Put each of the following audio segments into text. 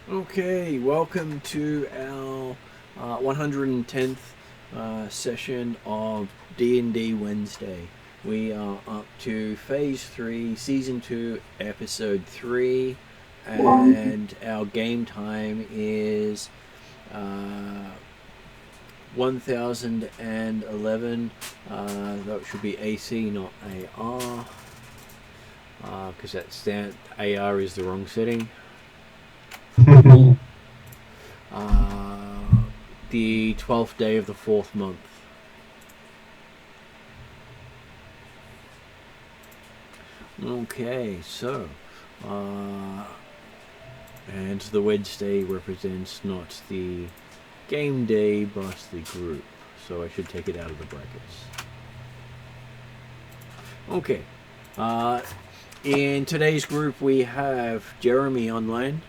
Okay, welcome to our 110th session of D&D Wednesday. We are up to Phase 3, Season 2, Episode 3, and our game time is 1011. That should be AC, not AR, because AR is the wrong setting. The 12th day of the 4th month. Okay, so and the Wednesday represents not the game day but the group, so I should take it out of the brackets. Okay, in today's group we have Jeremy online.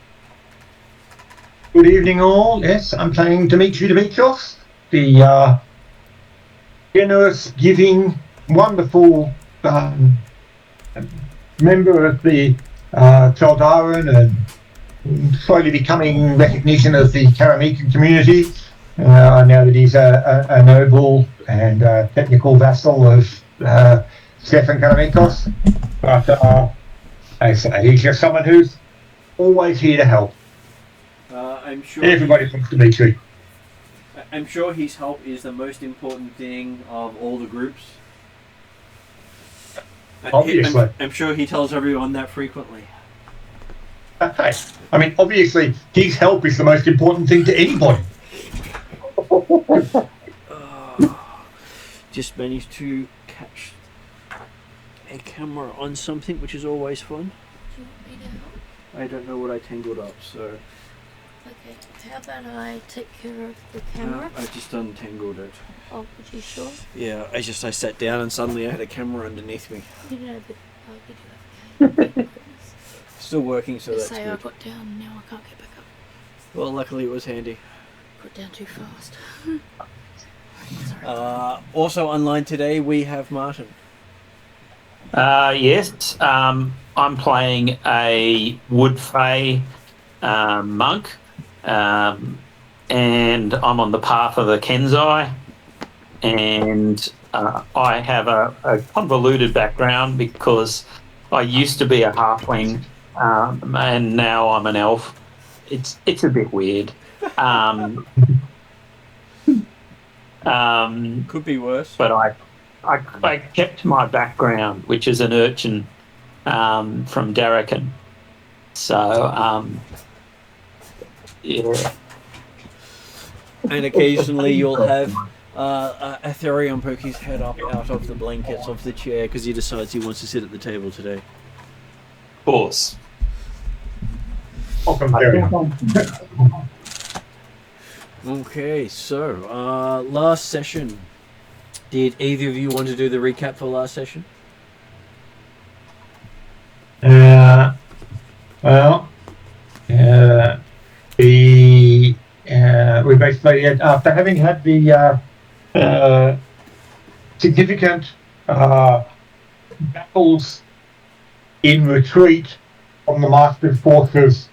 Good evening, all. Yes, I'm playing Dimitri Dimitrov, the generous, giving, wonderful member of the Chaldaran and slowly becoming recognition of the Karamican community. Now that he's a noble and technical vassal of Stefan Karamikos. But I say he's just someone who's always here to help. I'm sure everybody wants Dimitri. I'm sure his help is the most important thing of all the groups. Obviously. I'm sure he tells everyone that frequently. Okay. I mean, obviously, his help is the most important thing to anybody. Just managed to catch a camera on something, which is always fun. Do you want me to help? I don't know what I tangled up, so... Okay, how about I take care of the camera? I just untangled it. Oh, would you sure? Yeah, I sat down and suddenly I had a camera underneath me. You know, but we do have a game. Still working, so that's say good. I got down and now I can't get back up. Well, luckily it was handy. Got down too fast. Also online today we have Martin. Yes, I'm playing a Wood Fae monk, and I'm on the path of the Kenzai, and I have a convoluted background because I used to be a halfling, and now I'm an elf. It's a bit weird. Could be worse. But I kept my background, which is an urchin from Darrakan. So, yeah. And occasionally you'll have Aetherion poke his head up out of the blankets of the chair because he decides he wants to sit at the table today. Of course. Welcome, Terry. Okay, so last session. Did either of you want to do the recap for last session? We basically, after having had the significant battles in retreat from the master's forces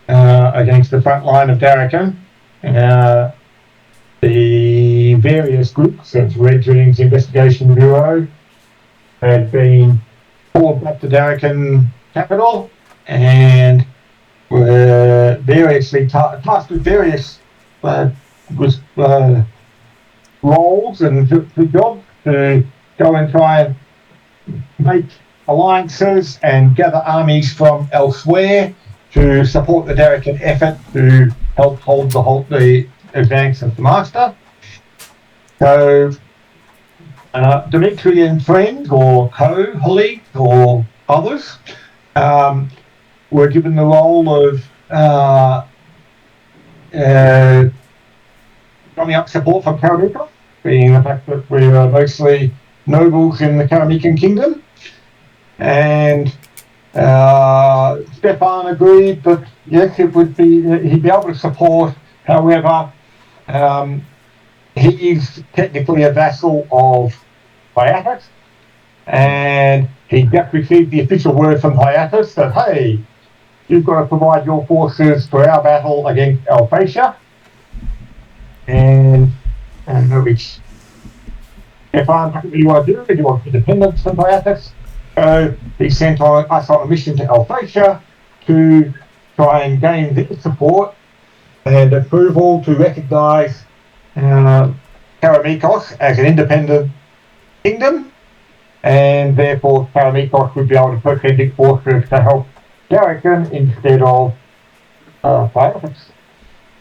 against the front line of Darrakan, the various groups of Red Dreams Investigation Bureau had been called back to Darrakan capital and were variously tasked with various roles and jobs to go and try and make alliances and gather armies from elsewhere to support the Darrakan effort to help hold the advance of the Master. So Dimitri and friends or colleagues or others were given the role of drumming up support from Karamika, being the fact that we are mostly nobles in the Karamican kingdom. And Stefan agreed that yes, he'd be able to support. However, he is technically a vassal of Hiatus, and he just received the official word from Hiatus that, hey, you've got to provide your forces for our battle against Alphatia. And which Stefan doesn't really want to do. He wants independence from Byathus. So he sent us on a mission to Alphatia to try and gain their support and approval to recognise Karamikos as an independent kingdom, and therefore Karamikos would be able to put Hendic forces to help Garrican instead of Byathus.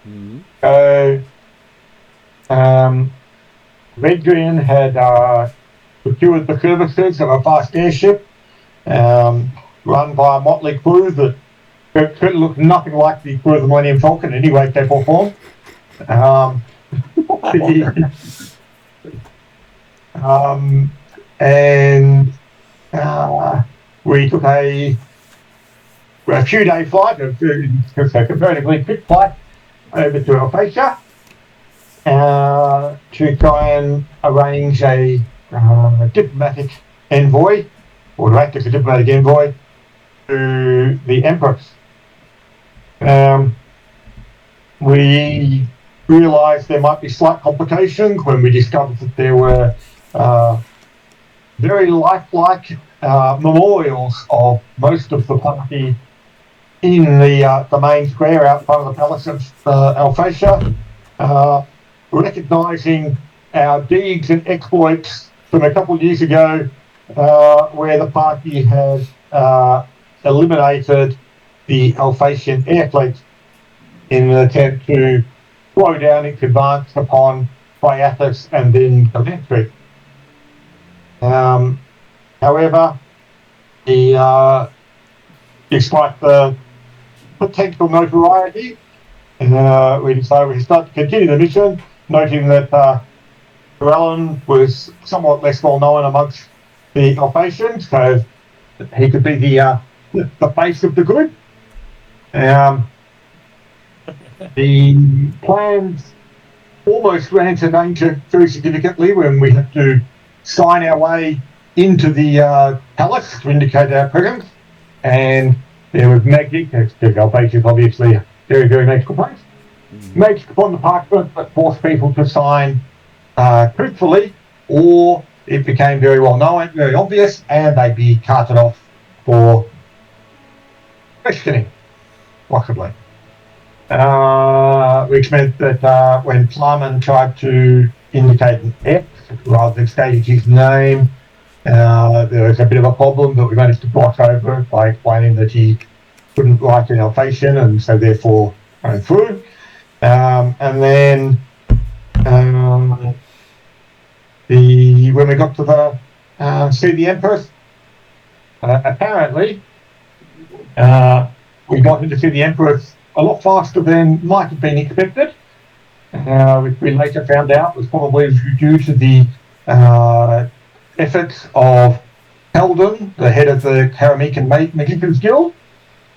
Mm-hmm. So Redrian had procured the services of a fast airship run by a motley crew that looked nothing like the crew of the Millennium Falcon in any way, shape or form. And we took a few-day flight, a comparatively quick flight over to Alphatia to try and arrange a diplomatic envoy, or to act as a diplomatic envoy to the Empress. We realised there might be slight complications when we discovered that there were very lifelike memorials of most of the party in the main square out front of the palace of Alphatia, recognising our deeds and exploits from a couple of years ago, where the party had eliminated the Alphatian air fleet in an attempt to slow down its advance upon Byathus and then Galentry. However, despite the potential notoriety, we decided we start to continue the mission, noting that Llewellyn was somewhat less well known amongst the Alphatians, so he could be the face of the group. The plans almost ran into danger very significantly when we had to sign our way into the palace to indicate our presence, and there was magic, because Alphatia is obviously a very, very magical place. Magic upon the parchment that forced people to sign truthfully, or it became very well known, very obvious, and they'd be carted off for questioning, possibly. Which meant that when Plumman tried to indicate an X rather than stating his name, there was a bit of a problem, but we managed to gloss over it by explaining that he couldn't write in Alphatian and so therefore went through. And then when we got to see the Empress, apparently we got in to see the Empress a lot faster than might have been expected, which we later found out was probably due to the efforts of Heldon, the head of the Karamican Magicians Guild,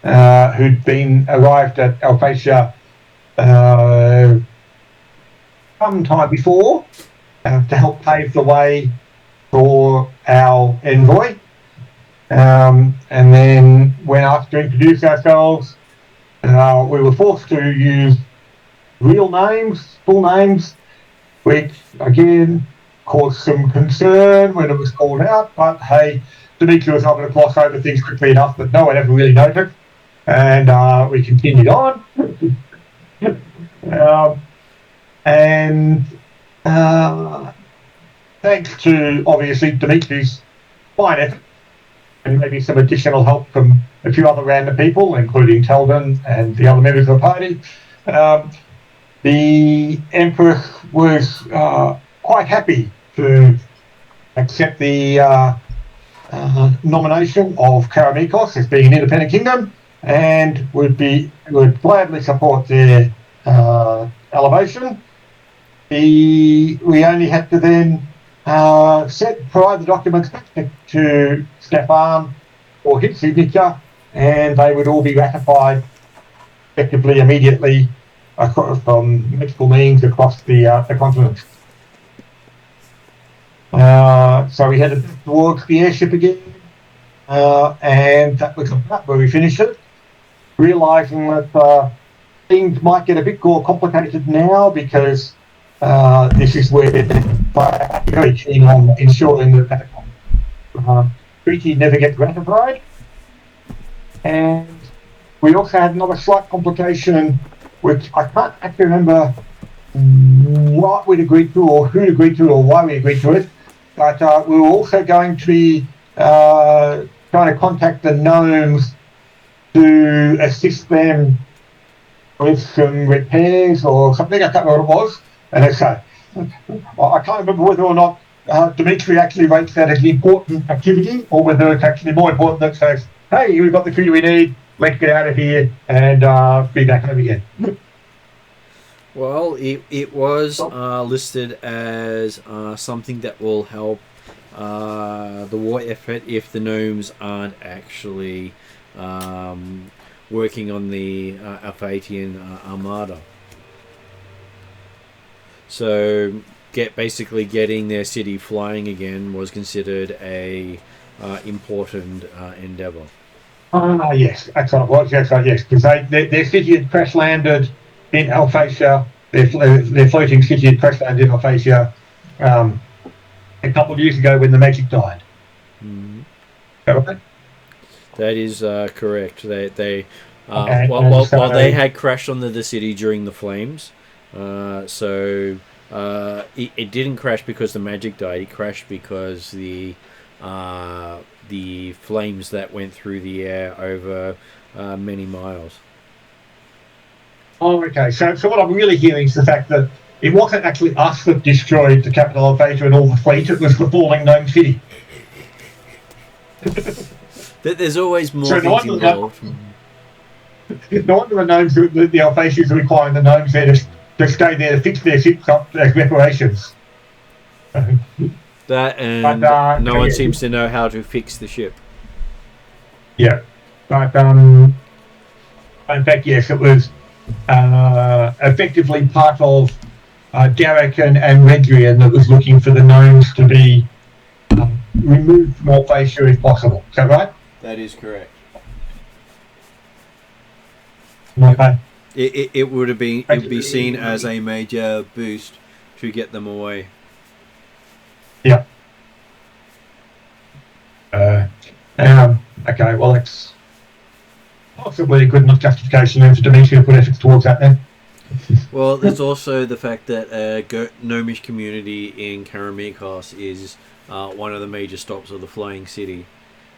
who'd arrived at Alphatia some time before to help pave the way for our envoy. And then when asked to introduce ourselves, we were forced to use real names, full names, which again caused some concern when it was called out. But hey, Dimitri was able to gloss over things quickly enough that no one ever really noticed, and we continued on. And thanks to obviously Dimitri's fine effort and maybe some additional help from a few other random people, including Teldon and the other members of the party, the Empress was quite happy to accept the nomination of Karamikos as being an independent kingdom, and would gladly support their elevation. We only had to then provide the documents back to Stefan for his signature, and they would all be ratified effectively immediately from magical means across the continent. So we headed towards the airship again, and that was about where we finished it. realising that things might get a bit more complicated now because this is where they're very keen on ensuring that treaty never gets ratified. And we also had another slight complication, which I can't actually remember what we'd agreed to or who agreed to or why we agreed to it, but we were also going to be trying to contact the gnomes to assist them with some repairs or something. I can't remember what it was. And it's, I can't remember whether or not Dimitri actually rates that as an important activity or whether it's actually more important that says, hey, we've got the treaty we need, let's get out of here and be back home again. Well, it was listed as something that will help the war effort if the gnomes aren't actually working on the Alphatian armada. So basically getting their city flying again was considered a important endeavour. Yes, that's what it was. Yes, because their city had crash landed in Alphatia. Their floating city had crash landed in Alphatia a couple of years ago when the magic died. Mm. Okay. That is correct. They Okay, while they had crashed on the city during the flames, so it didn't crash because the magic died. It crashed because the flames that went through the air over many miles. Oh, okay. So what I'm really hearing is the fact that it wasn't actually us that destroyed the capital of Asia and all the fleet. It was the falling gnome city. There's always more So things involved. No wonder the gnomes, the Alphatians are requiring the gnomes there to stay there to fix their ships up as reparations. That and no one seems to know how to fix the ship. Yeah, but in fact, yes, it was effectively part of Derek and Redrian that was looking for the gnomes to be removed from Alphatia if possible. Is that right? That is correct. Okay. It would be seen as a major boost to get them away. Yeah. Okay, well, that's possibly a good enough justification then for Dimitri to put efforts towards that then. Well, there's also the fact that Gnomish community in Karamikos is one of the major stops of the Flying City,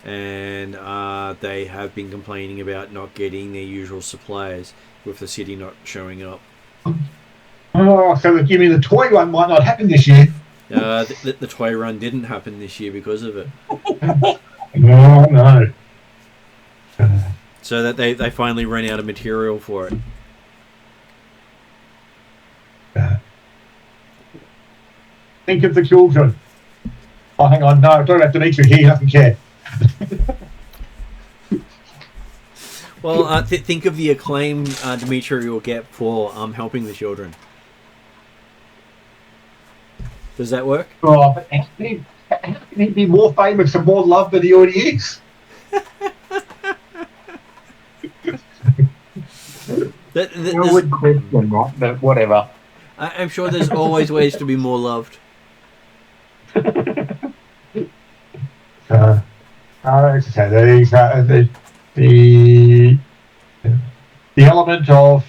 and they have been complaining about not getting their usual supplies with the city not showing up. Oh, so you mean the toy run might not happen this year? The toy run didn't happen this year because of it. No. So that they finally ran out of material for it. Think of the children. Oh, hang on. No, don't have Dimitri here. He doesn't care. Well, think of the acclaim Dimitri will get for helping the children. Does that work? Oh, but how can he be more famous and more loved than he already is? I would question that, but whatever. I'm sure there's always ways to be more loved. So the element of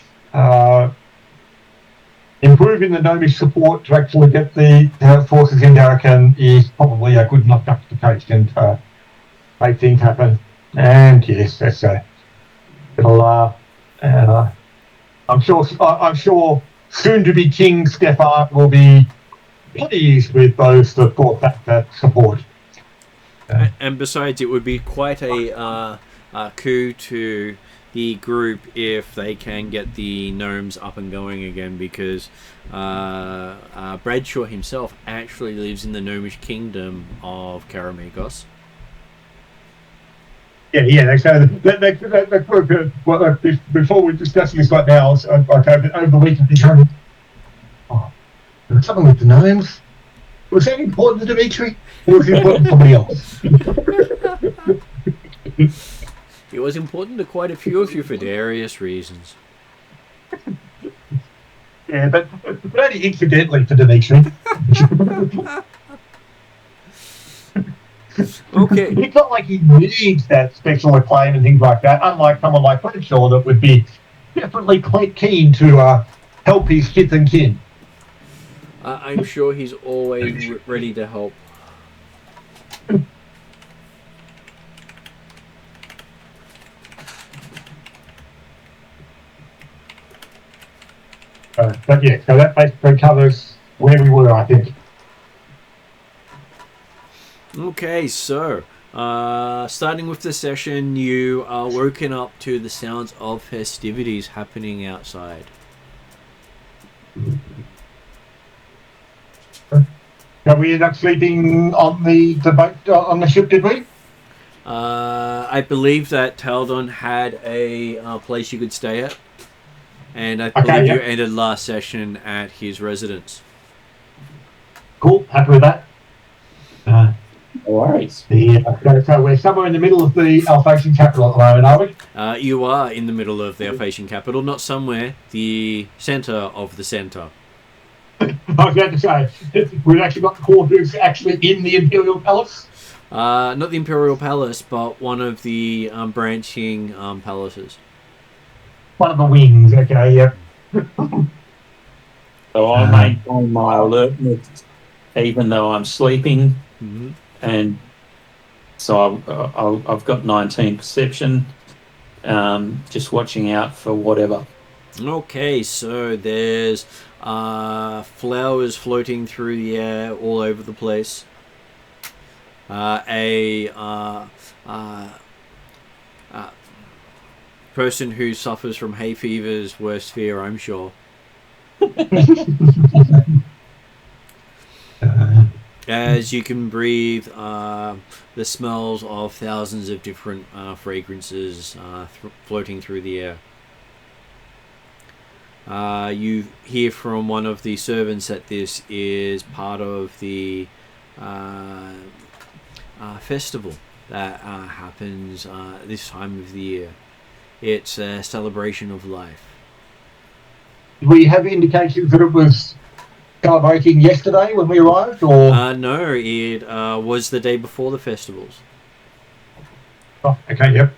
improving the Gnomish support to actually get the forces in Darrakan is probably a good enough justification to make things happen. And yes, that's it'll. I'm sure soon-to-be King Stefan will be pleased with those that brought that support. And besides, it would be quite a coup to the group if they can get the gnomes up and going again, because Bradshaw himself actually lives in the gnomish kingdom of Karamikos. Yeah. So before we discuss this right now, over the weekend, there was something with the gnomes. Was that important to Dimitri, or was it important to somebody else? It was important to quite a few of you for various reasons. Yeah, but only incidentally for Dimitri. Okay. It's not like he needs that special acclaim and things like that, unlike someone like Bradshaw that would be definitely quite keen to help his kith and kin. I'm sure he's always ready to help. But yeah, so that basically covers where we were, I think. Okay, so starting with the session, you are woken up to the sounds of festivities happening outside. Now we ended up sleeping on the boat on the ship, did we? I believe that Taldon had a place you could stay at, and I believe you ended last session at his residence. Cool, happy with that. No worries. So we're somewhere in the middle of the Alphasian capital at the moment, are we? You are in the middle of the Alphasian capital, not somewhere, the centre of the centre. I was about to say, we've actually got quarters actually in the Imperial Palace. Not the Imperial Palace, but one of the branching palaces. One of the wings, okay, yep. So I maintain my alertness even though I'm sleeping, and so I've got 19 perception, just watching out for whatever. Okay, so there's flowers floating through the air all over the place. A person who suffers from hay fever's worst fear, I'm sure. As you can breathe the smells of thousands of different fragrances floating through the air. You hear from one of the servants that this is part of the festival that happens this time of the year. It's a celebration of life. We have indications that it was celebrating yesterday when we arrived, or no, it was the day before the festivals. Oh, okay, yep.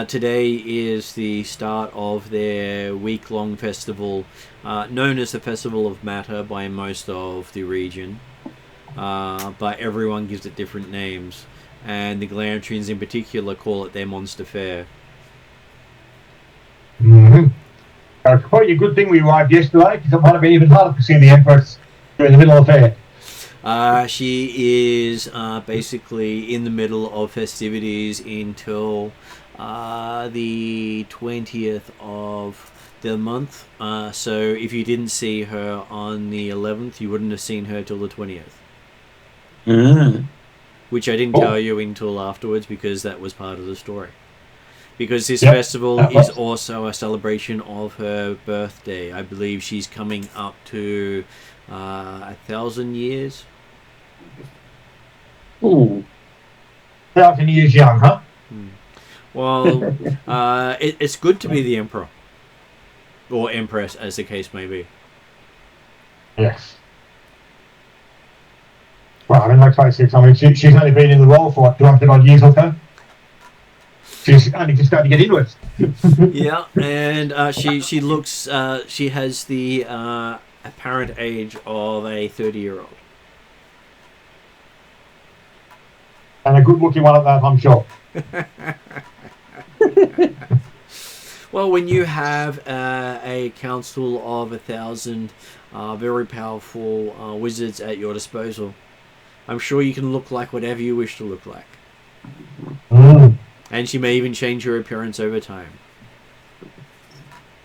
Today is the start of their week-long festival, known as the Festival of Matter by most of the region, but everyone gives it different names, and the Glamtrians in particular call it their Monster Fair. It's probably a good thing we arrived yesterday, because it might have been even harder to see the Empress during the middle of the fair. She is basically in the middle of festivities until the 20th of the month. So if you didn't see her on the 11th, you wouldn't have seen her till the 20th. Which I didn't tell you until afterwards, because that was part of the story. Because this festival is also a celebration of her birthday. I believe she's coming up to 1,000 years. Ooh. 1,000 years young, huh? Well, it's good to be the emperor. Or empress, as the case may be. Yes. Well, I mean, like I said, she's only been in the role for, what, 200 odd years or so? She's only just starting to get into it. Yeah, and she looks, she has the apparent age of a 30-year-old. And a good-looking one at that, I'm sure. Well, when you have a council of 1,000 very powerful wizards at your disposal, I'm sure you can look like whatever you wish to look like. And she may even change her appearance over time.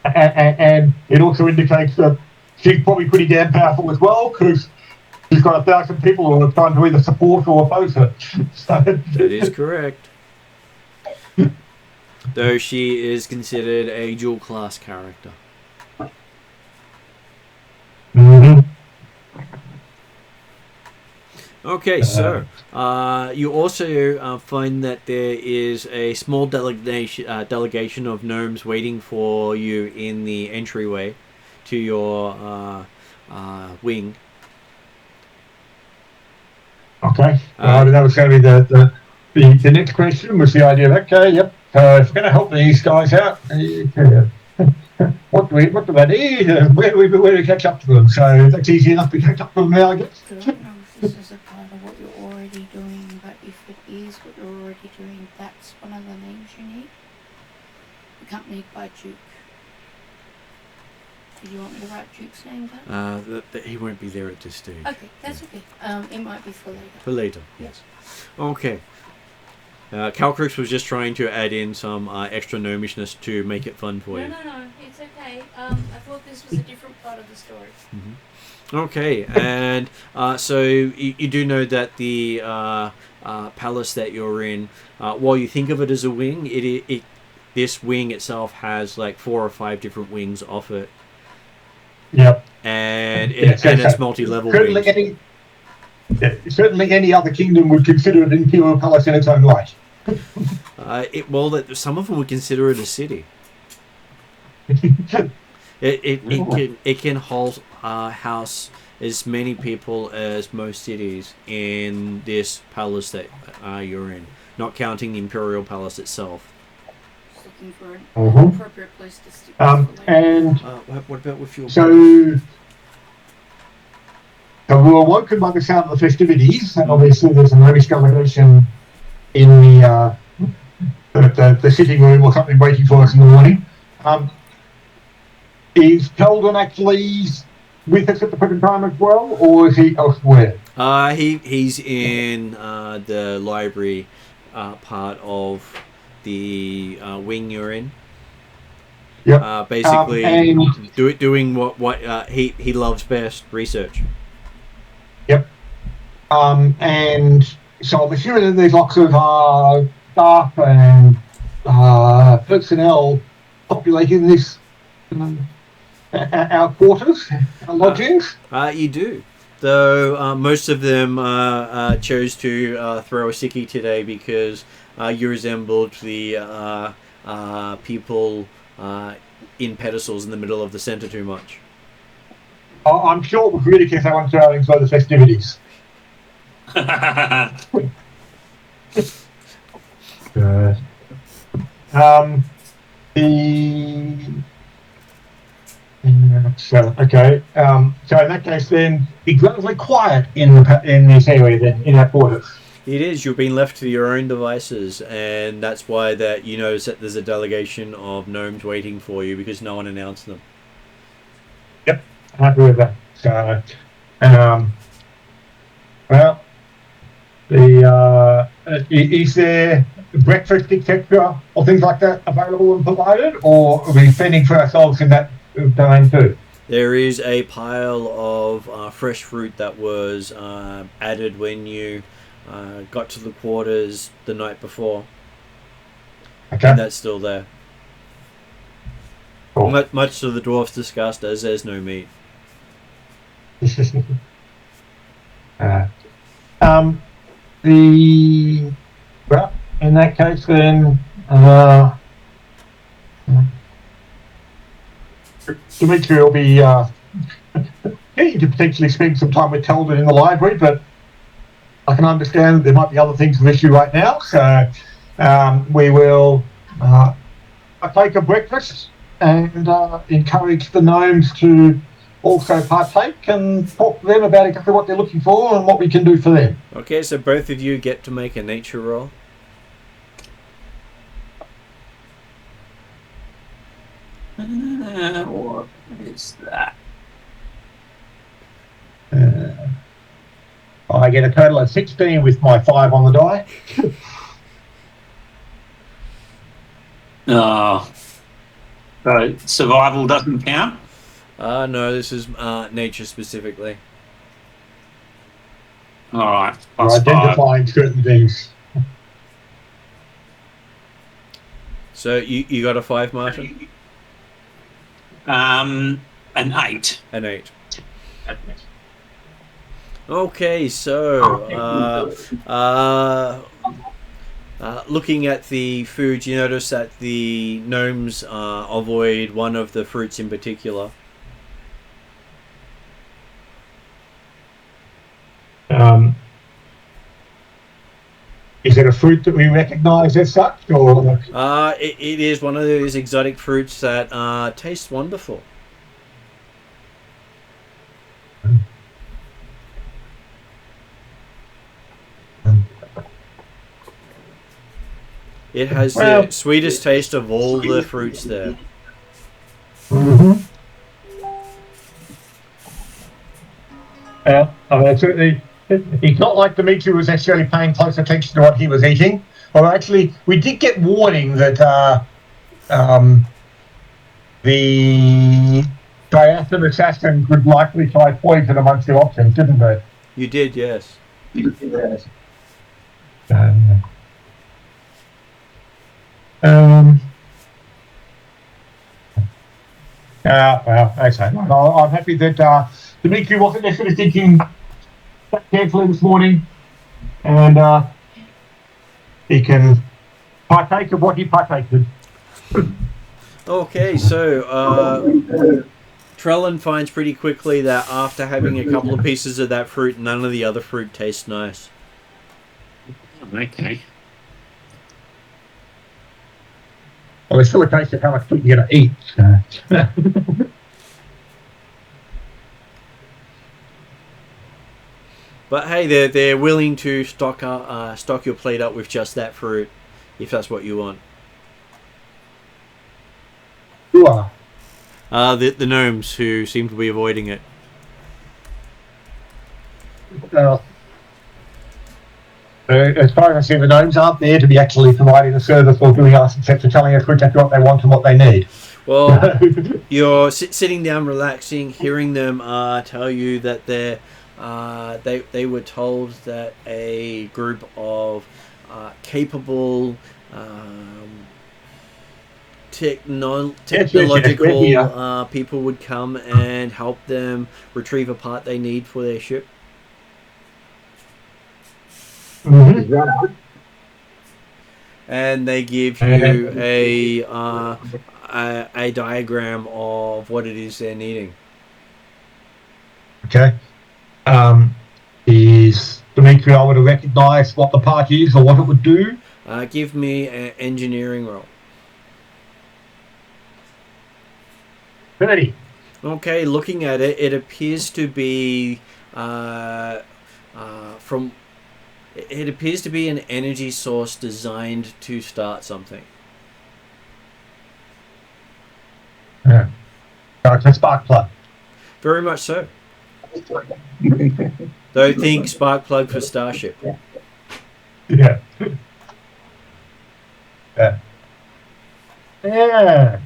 And it also indicates that she's probably pretty damn powerful as well, because she's got 1,000 people who are trying to either support or oppose her. So, that is correct. Though she is considered a dual-class character. Okay, so you also find that there is a small delegation of gnomes waiting for you in the entryway to your wing. Okay. That was going to be the next question. Was the idea of okay, yep. If we're going to help these guys out, what do they need? Where do we catch up to them? So that's easy enough to catch up to them now, I guess. I don't know if this is a part of what you're already doing, but if it is what you're already doing, that's one of the names you need. Accompanied by Duke. Do you want me to write Duke's name down? He won't be there at this stage. Okay, that's okay. It might be for later. For later, yes. Okay. Calcrix was just trying to add in some extra gnomishness to make it fun for you. No, it's okay. I thought this was a different part of the story. Mm-hmm. Okay, and so you do know that the palace that you're in, while you think of it as a wing, this wing itself has like 4 or 5 different wings off it. Yep. And it's multi-level wings. Certainly any other kingdom would consider it an imperial palace in its own right. Some of them would consider it a city. It can hold house as many people as most cities in this palace that you're in, not counting the imperial palace itself. Just looking for an appropriate place to stick. And what about with your? So we were woken by the sound of the festivities, and obviously there's an Irish delegation in the sitting room or something waiting for us in the morning. Is Keldon actually with us at the present time as well, or is he elsewhere? He's in the library part of the wing you're in. Yep. Basically, doing what he loves best, research. Yep. And so I'm assuming that there's lots of staff and personnel populating this our quarters, our lodgings. You do. Though most of them chose to throw a sickie today because you resembled the people in pedestals in the middle of the centre too much. I'm sure it was really because I wanted to enjoy the festivities. Okay. So in that case, then it's relatively quiet in this area, then in our quarters. It is. You've been left to your own devices, and that's why that you notice that there's a delegation of gnomes waiting for you because no one announced them. Yep, happy with that. So, well, is there breakfast, etc., or things like that available and provided, or are we fending for ourselves in that domain too? There is a pile of fresh fruit that was added when you got to the quarters the night before. Okay. And that's still there. Cool. Much to the dwarf's disgust, as there's no meat. Well, in that case, then Dimitri will be keen to potentially spend some time with Keldon in the library, but I can understand that there might be other things of issue right now, so we will take a breakfast and encourage the gnomes to also partake and talk to them about exactly what they're looking for and what we can do for them. Okay, so both of you get to make a nature roll. What is that? I get a total of 16 with my 5 on the die. Oh. So survival doesn't count? No, this is nature specifically. Alright. We're identifying certain things. So you got a 5, Martin? An 8. An 8. Okay, so looking at the food, you notice that the gnomes avoid one of the fruits in particular. Is it a fruit that we recognise as such, or? It is one of those exotic fruits that taste wonderful. It has the sweetest taste of all the fruits there. Mm-hmm. I mean, certainly, it's not like Dimitri was necessarily paying close attention to what he was eating. Well, actually, we did get warning that the Diathan assassins would likely try poison amongst the options, didn't they? You did, yes. Yes. Well, okay. Well, I'm happy that Dimitri wasn't necessarily thinking that carefully this morning, and he can partake of what he partaked. Okay, so Trellin finds pretty quickly that after having a couple of pieces of that fruit, none of the other fruit tastes nice. Okay. Well, it's still a case of how much food you're going to eat. But hey, they're willing to stock your plate up with just that fruit, if that's what you want. Who are? The gnomes who seem to be avoiding it. As far as I see, the gnomes aren't there to be actually providing a service or doing us, except for telling us exactly what they want and what they need. Well, you're sitting down, relaxing, hearing them tell you that they were told that a group of capable technological people would come and help them retrieve a part they need for their ship. Mm-hmm. And they give you a diagram of what it is they're needing. Okay. Is Dimitri able to recognise what the part is or what it would do? Give me an engineering roll. 30. Okay, looking at it, it appears to be It appears to be an energy source designed to start something. Yeah. So it's a spark plug. Very much so. Though think spark plug for Starship. Yeah. Yeah.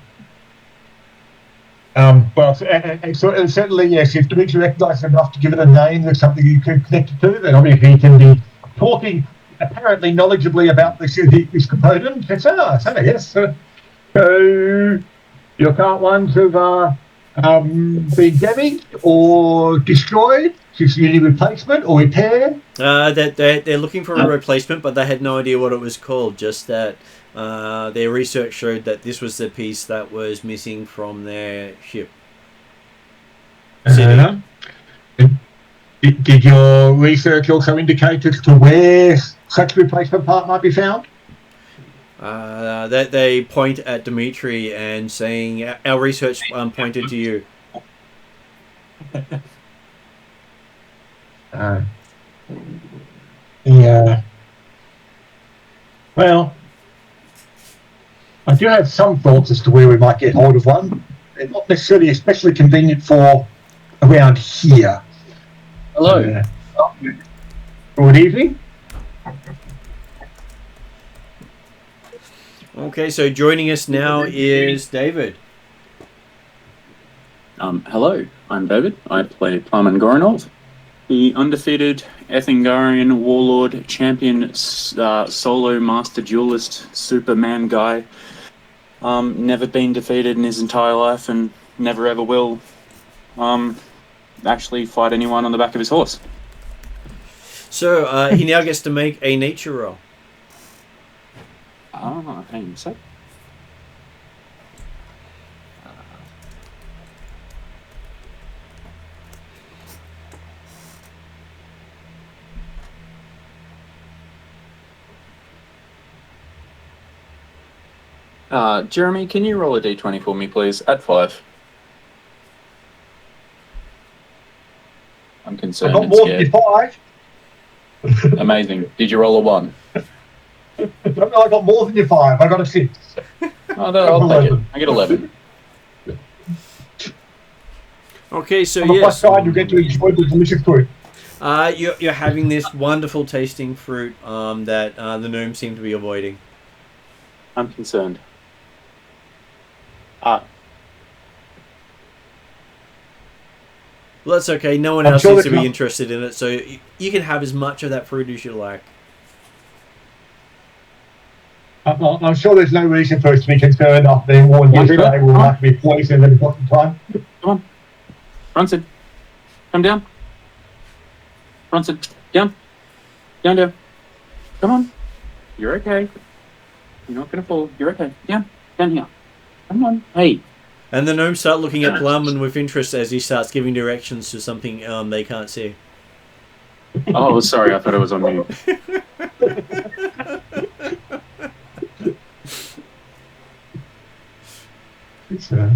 Well, so certainly, yes, if Dimitri recognises enough to give it a name that's something you can connect it to, then obviously you can be talking apparently knowledgeably about this component. It's yes. So your current ones have been damaged or destroyed. Is there any replacement or repair? They're looking for a replacement, but they had no idea what it was called. Just that their research showed that this was the piece that was missing from their ship. Did your research also indicate as to where such replacement part might be found? That they point at Dimitri and saying, "Our research pointed to you." Yeah. Well, I do have some thoughts as to where we might get hold of one. They're not necessarily especially convenient for around here. Hello. Good evening. Okay, so joining us now is David. Hello, I'm David. I play Plumman Gorinov, the undefeated Ethingarian warlord, champion, solo master duelist, Superman guy. Never been defeated in his entire life and never ever will actually fight anyone on the back of his horse. So he now gets to make a nature roll. Ah, hang on a sec. Jeremy, can you roll a d20 for me, please? At 5. I'm I concerned got and more than scared. your 5. Amazing. Did you roll a 1? No, I got more than your 5. I got a 6. Oh, I'll take it. I get 11. Okay, so On the plus yes, side, you get to enjoy the delicious fruit. you're having this wonderful tasting fruit that the gnomes seem to be avoiding. I'm concerned. Well, that's okay. No one I'm else sure seems to there's be not- interested in it, so you can have as much of that fruit as you like. I'm sure there's no reason for us to be concerned after being warned One yesterday. foot. We'll have to be poisoned at a important time. Bronson, come down. Bronson, down. Down. Come on. You're okay. You're not going to fall. You're okay. Down here. Come on. Hey. And the gnomes start looking at Plumman with interest as he starts giving directions to something they can't see. Oh, sorry. I thought it was on mute.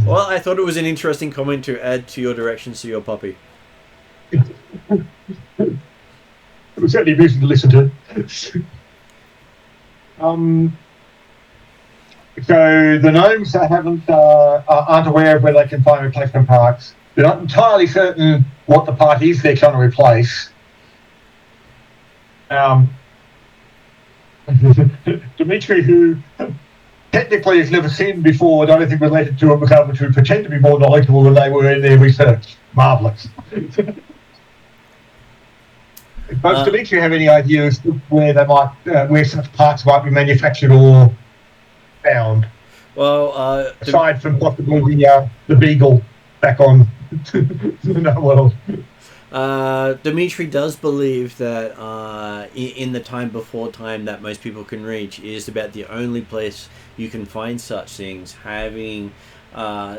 Well, I thought it was an interesting comment to add to your directions to your puppy. It was certainly amusing to listen to. So the gnomes aren't aware of where they can find replacement parts. They're not entirely certain what the part is they're trying to replace. Dimitri, who technically has never seen before and anything related to it, was able to pretend to be more knowledgeable than they were in their research. Marvellous. Does Dimitri have any ideas where they might, where such parts might be manufactured or found? Well, Aside from possibly the beagle back on the world. Dimitri does believe that in the time before time that most people can reach is about the only place you can find such things, having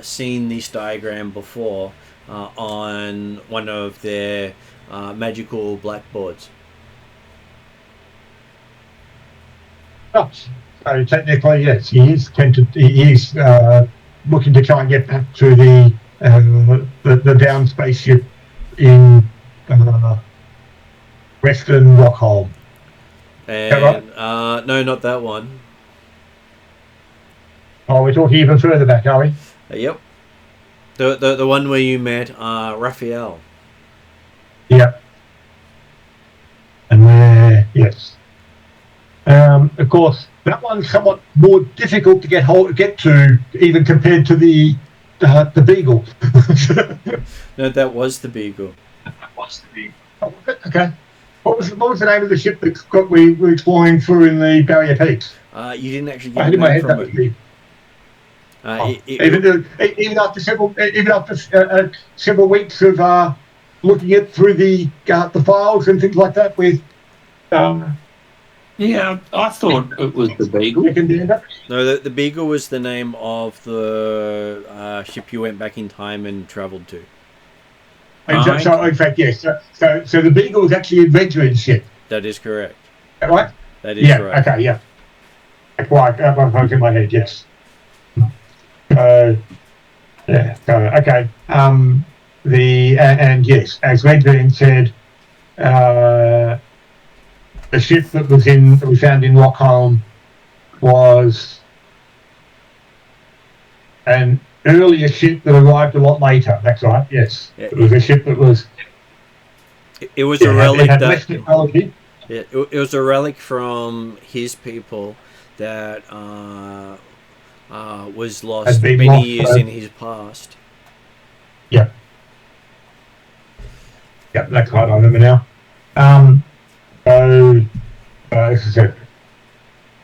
seen this diagram before on one of their magical blackboards. Oh, so technically, yes, he is looking to try and get back to the down spaceship in Western Rockholm. And right? no, not that one. Oh, we're talking even further back, are we? Yep. The one where you met Raphael. Yep. And where, yes. Of course, that one's somewhat more difficult to get to, even compared to the beagle. No, that was the beagle. Oh, okay. What was the name of the ship that we were exploring through in the Barrier Peaks? You didn't actually I get had a in my name head that from was it. the. Even after several weeks of looking at through the files and things like that with. Yeah, I thought it was the Beagle. No, the beagle was the name of the ship you went back in time and travelled to. And so, in fact, yes. So the Beagle was actually a veteran ship. That is correct. Is that right? That is right. Okay, yeah. Right, I was in my head, yes. Yeah, okay. And yes, as Redburn said, the ship that we found in Rockholm was an earlier ship that arrived a lot later. That's right. Yes, Yeah, it was a ship that was. It was a relic it had that. less technology. Yeah, it was a relic from his people that was lost been many lost, years in his past. Yeah. Yeah, that's right. I remember now. So, as I said,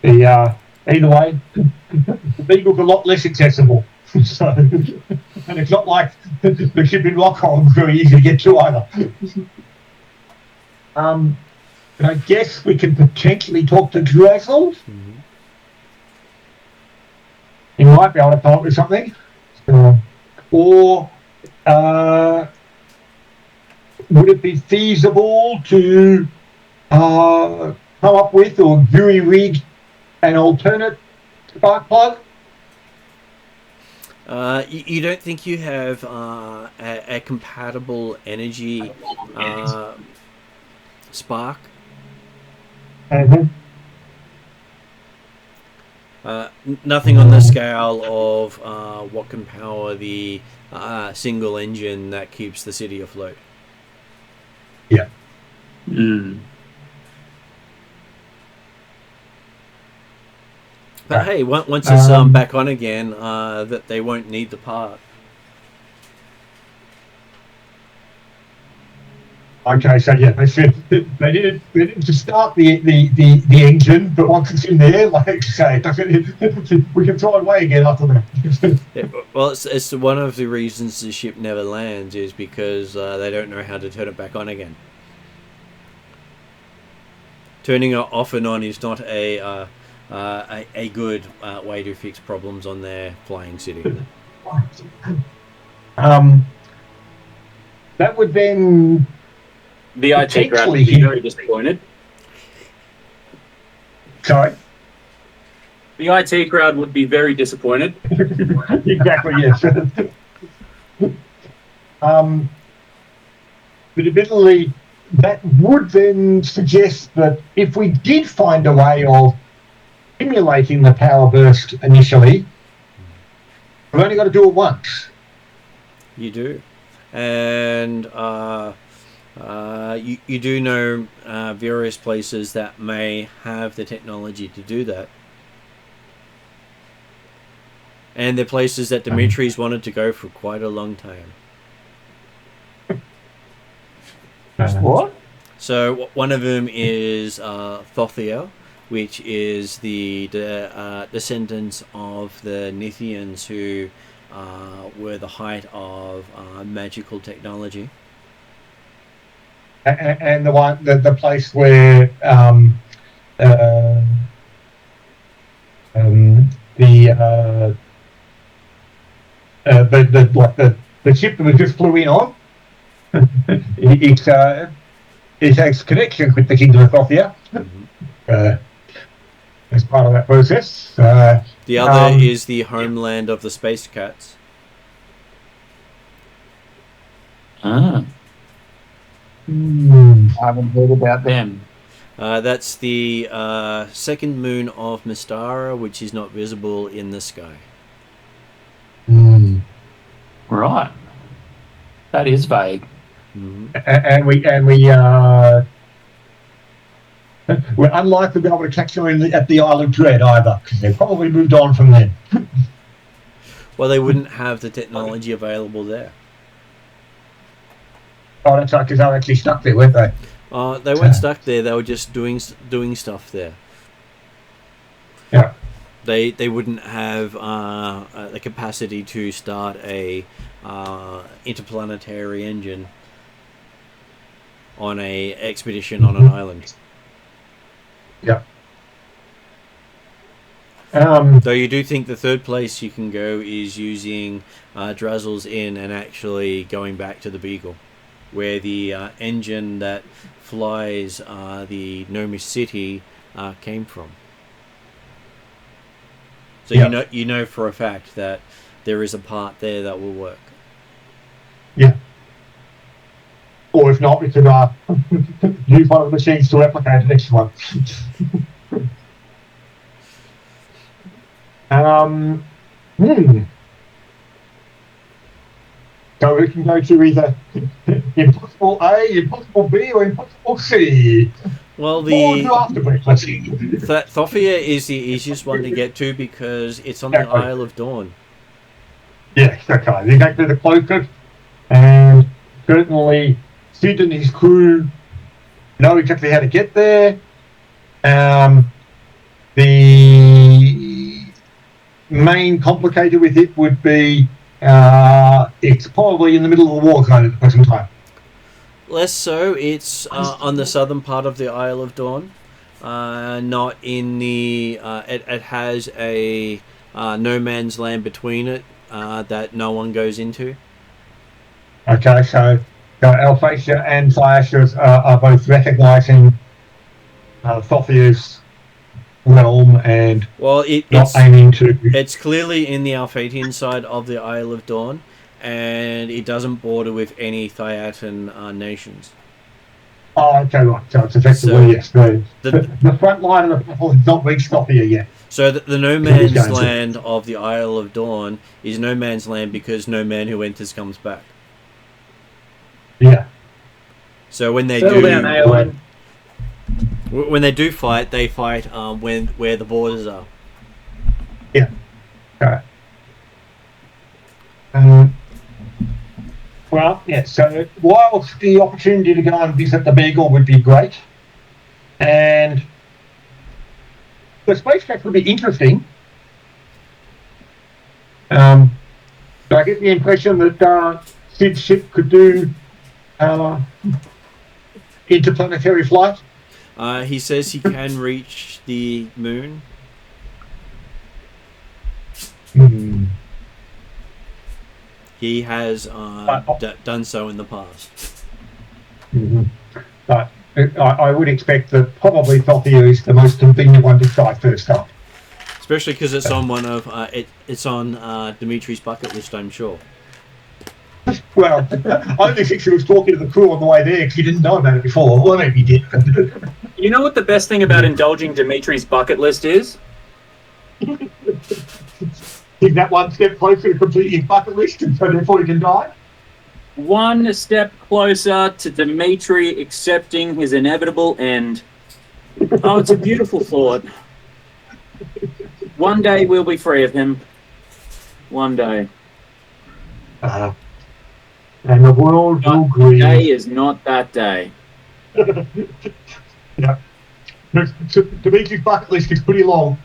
either way, the Beagle's a lot less accessible. So, and it's not like the ship in Rockholm is very easy to get to either. And I guess we could potentially talk to Drizzle. He might be able to come up with something. Or would it be feasible to come up with or jury-rig an alternate spark plug? You don't think you have a compatible energy spark? Mm-hmm. Nothing on the scale of what can power the single engine that keeps the city afloat. Yeah. But hey, once it's back on again, that they won't need the part. Okay, so yeah, they said they didn't just start the engine, but once it's in there, like say, we can throw it away again after that. Yeah, well, it's one of the reasons the ship never lands is because they don't know how to turn it back on again. Turning it off and on is not a good way to fix problems on their flying city. That would then. The IT crowd would be very disappointed. Sorry? The IT crowd would be very disappointed. Exactly, yes. But admittedly, that would then suggest that if we did find a way of simulating the power burst initially, we've only got to do it once. You do. And you do know various places that may have the technology to do that. And they're places that Dimitri's wanted to go for quite a long time. What? So one of them is Thothia, which is the descendants of the Nithians who were the height of magical technology. And the place where the ship that we just flew in on, it has connections with the Kingdom of Thothia as part of that process. The other is the homeland of the Space Cats. I haven't heard about them. That's the second moon of Mystara, which is not visible in the sky. Right. That is vague. And we're unlikely to be able to catch them at the Isle of Dread either, because they've probably moved on from there. Well, they wouldn't have the technology available there. Oh, that's right, because they were actually stuck there, weren't they? They weren't stuck there. They were just doing stuff there. Yeah. They wouldn't have the capacity to start a interplanetary engine on a expedition on an island. Yeah. Though you do think the third place you can go is using Drazzle's Inn and actually going back to the Beagle, where the engine that flies the Gnomish city came from. So you know for a fact that there is a part there that will work. Yeah. Or if not, we could use one of the machines to replicate the next one. So we can go to either Impossible A, Impossible B, or Impossible C. Well, Thothia is the easiest one to get to because it's on the Isle of Dawn. Yeah, okay. You go to the cloaked, and certainly Sid and his crew know exactly how to get there. The main complicator with it would be it's probably in the middle of the war zone at the present time. less so. It's on the southern part of the Isle of Dawn. Not in the... it has a no man's land between it that no one goes into. Okay, so Alphacia and Thyasha are both recognising Thothia's realm and it's aiming to... It's clearly in the Alphatian side of the Isle of Dawn, and it doesn't border with any Thiatan nations. Oh, okay, right. So it's effectively, yes. The front line of the battle has not reached Thothia yet. So the no man's land of the Isle of Dawn is no man's land because no man who enters comes back. Yeah. So when they when they do fight, they fight where the borders are. Yeah. Okay. Well, yeah, so whilst the opportunity to go and visit the Beagle would be great, and the spacecraft would be interesting, but I get the impression that Sid's ship could do interplanetary flight. He says he can reach the moon. Mm. He has done so in the past. Mm-hmm. But I would expect that probably Thothia is the most convenient one to try first up. Especially because it's on one of it's on Dimitri's bucket list, I'm sure. Well, only since he was talking to the crew on the way there, because he didn't know about it before. Well, maybe he did. You know what the best thing about indulging Dimitri's bucket list is? Is that one step closer to completing his bucket list, and so therefore he can die? One step closer to Dimitri accepting his inevitable end. Oh, it's a beautiful thought. One day we'll be free of him. One day. And the world will grieve. Today is not that day. Yeah. Dimitri's bucket list is pretty long.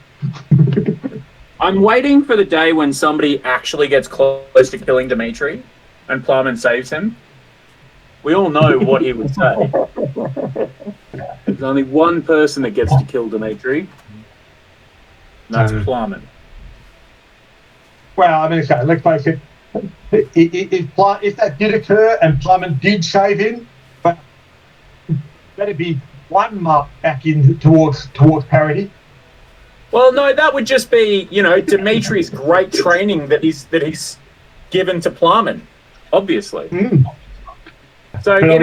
I'm waiting for the day when somebody actually gets close to killing Dimitri and Plumman saves him. We all know what he would say. There's only one person that gets to kill Dimitri, and that's Plumman. Well, I mean, okay, let's face it. If that did occur and Plumman did save him, but that'd be one mark back in towards parity. Well, no, that would just be, Dimitri's great training that he's given to Plumman, obviously. Mm. So in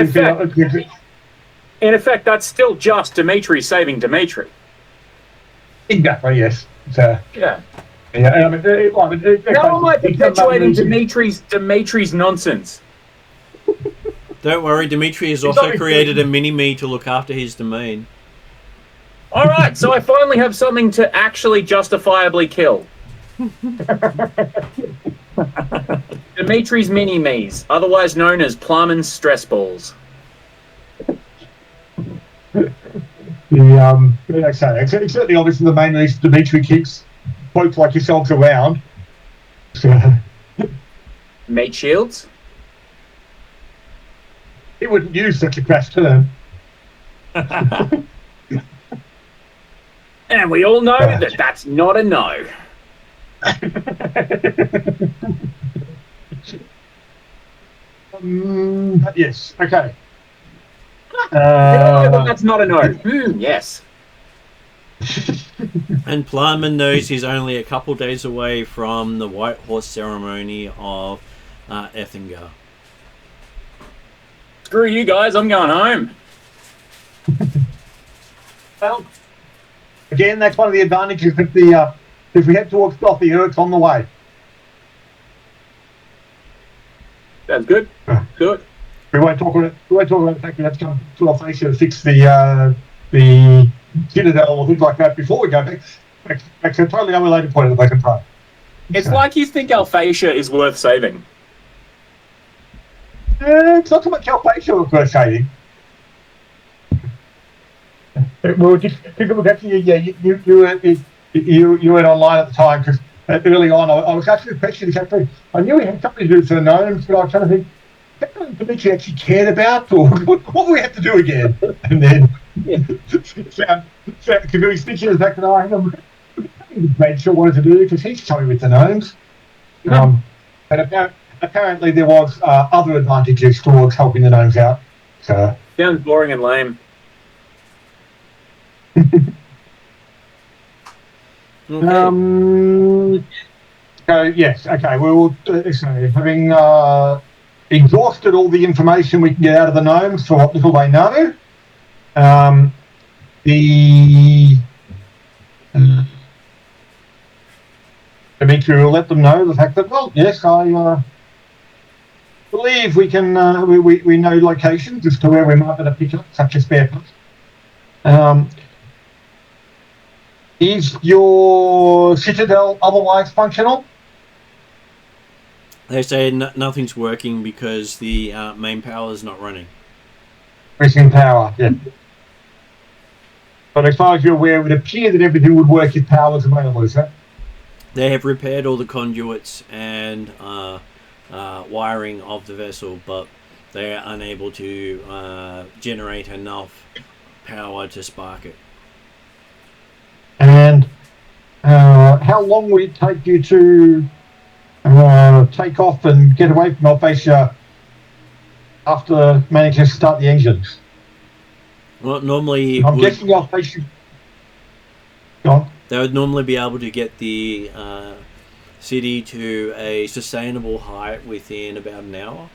effect, that's still just Dimitri saving Dimitri. Exactly. Yes. So, yeah. Yeah. How am I perpetuating Dimitri's nonsense? Don't worry, Dimitri has also created a mini-me to look after his domain. All right, so I finally have something to actually justifiably kill. Dimitri's mini-me's, otherwise known as Plumman's stress balls. It's certainly obviously the main reason Dimitri keeps folks like yourselves around. Mate shields? He wouldn't use such a crass term. And we all know that that's not a no. Yes, okay. That's not a no. Yes. And Plumman knows he's only a couple days away from the White Horse ceremony of Ethinger. Screw you guys, I'm going home. Well, again, that's one of the advantages that if we head towards Thothia, it's on the way. That's good. Good. We won't talk about the fact that we have to come to Alphacia to fix the citadel or things like that before we go back. That's a totally unrelated point at the second time. It's like you think Alphacia is worth saving. It's not so much Alphacia worth saving. Well, just actually, yeah, you went online at the time because early on I was actually questioning. I knew we had something to do with the Gnomes, but I was trying to think Dimitri actually cared about, or what we had to do again. And then found we speaking of the fact that Bradshaw wanted to do because he's chummy with the gnomes. But apparently there was other advantages towards helping the gnomes out. So Sounds boring and lame. Okay. So yes, okay. We will. So having exhausted all the information we can get out of the gnomes for what little they know, Dimitri will let them know the fact that, well, yes, I believe we can. We know locations as to where we might be able to pick up such a spare part. Is your citadel otherwise functional? They say nothing's working because the main power is not running. Missing power, yeah. But as far as you're aware, it would appear that everything would work if power was available, is that? They have repaired all the conduits and wiring of the vessel, but they are unable to generate enough power to spark it. And how long would it take you to take off and get away from Alphasia after managing to start the engines? Well, normally I'm guessing Alphasia. Go on. they would normally be able to get the city to a sustainable height within about an hour,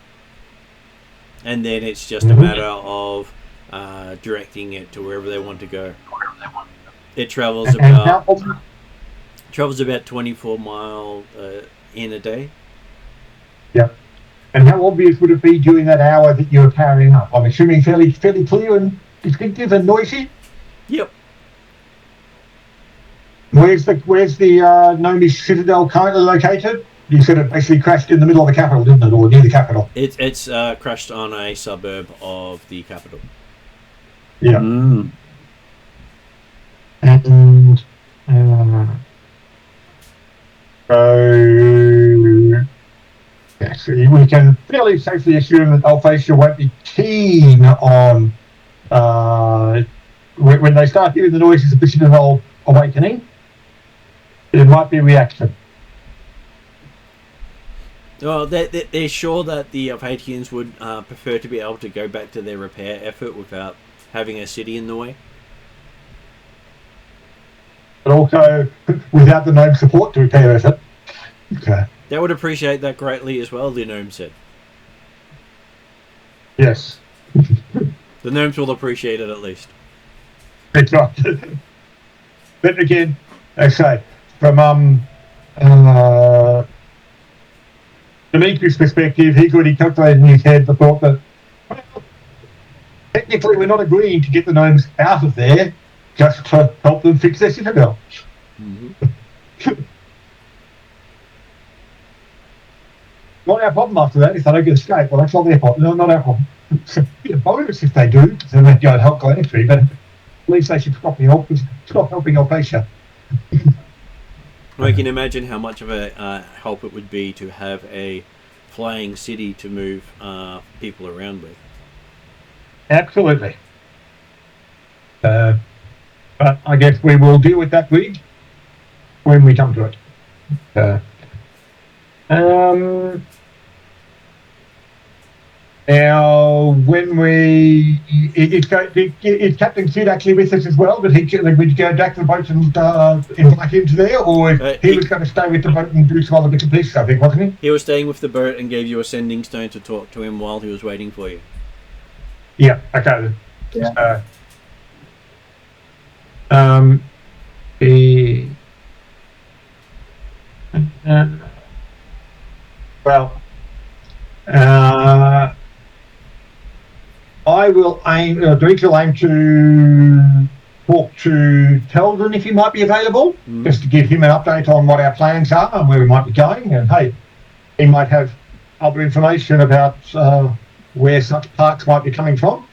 and then it's just a matter of directing it to wherever they want to go. It travels about 24 miles in a day. Yeah. And how obvious would it be during that hour that you were powering up? I'm assuming fairly clear and distinctive and noisy. Yep. Where's the Gnomish citadel currently located? You said it basically crashed in the middle of the capital, didn't it, or near the capital? It's crashed on a suburb of the capital. Yeah. Mm. And so yes, we can fairly safely assume that Alphasia won't be keen on when they start hearing the noises of the citadel awakening. There might be a reaction. Well, they're sure that the Thothia would prefer to be able to go back to their repair effort without having a city in the way. But also without the gnome support to repair effort. Okay. They would appreciate that greatly as well, the gnome said. Yes. The gnomes will appreciate it at least. That's right. But again, I say, from Dimitri's perspective, he's already calculated in his head the thought that, well, technically we're not agreeing to get the gnomes out of there, just to help them fix their citadel. Mm-hmm. Not our problem after that if they don't get escape. Well, that's not their problem. No, not our problem. Be a bonus if they do, then they'd go and help Glenetry, but at least they should stop helping Alphasia. Well, you can imagine how much of a help it would be to have a flying city to move people around with. Absolutely. But I guess we will deal with that bridge when we come to it. Now, when it's Captain Kidd actually with us as well? But we'd go back to the boat and invite him to there, or he was going to stay with the boat and do some other bits and pieces, I think, wasn't he? He was staying with the boat and gave you a sending stone to talk to him while he was waiting for you. Yeah. Okay. Yeah. I will aim. Dimitri will aim to talk to Teldon if he might be available, just to give him an update on what our plans are and where we might be going. And hey, he might have other information about where such parks might be coming from.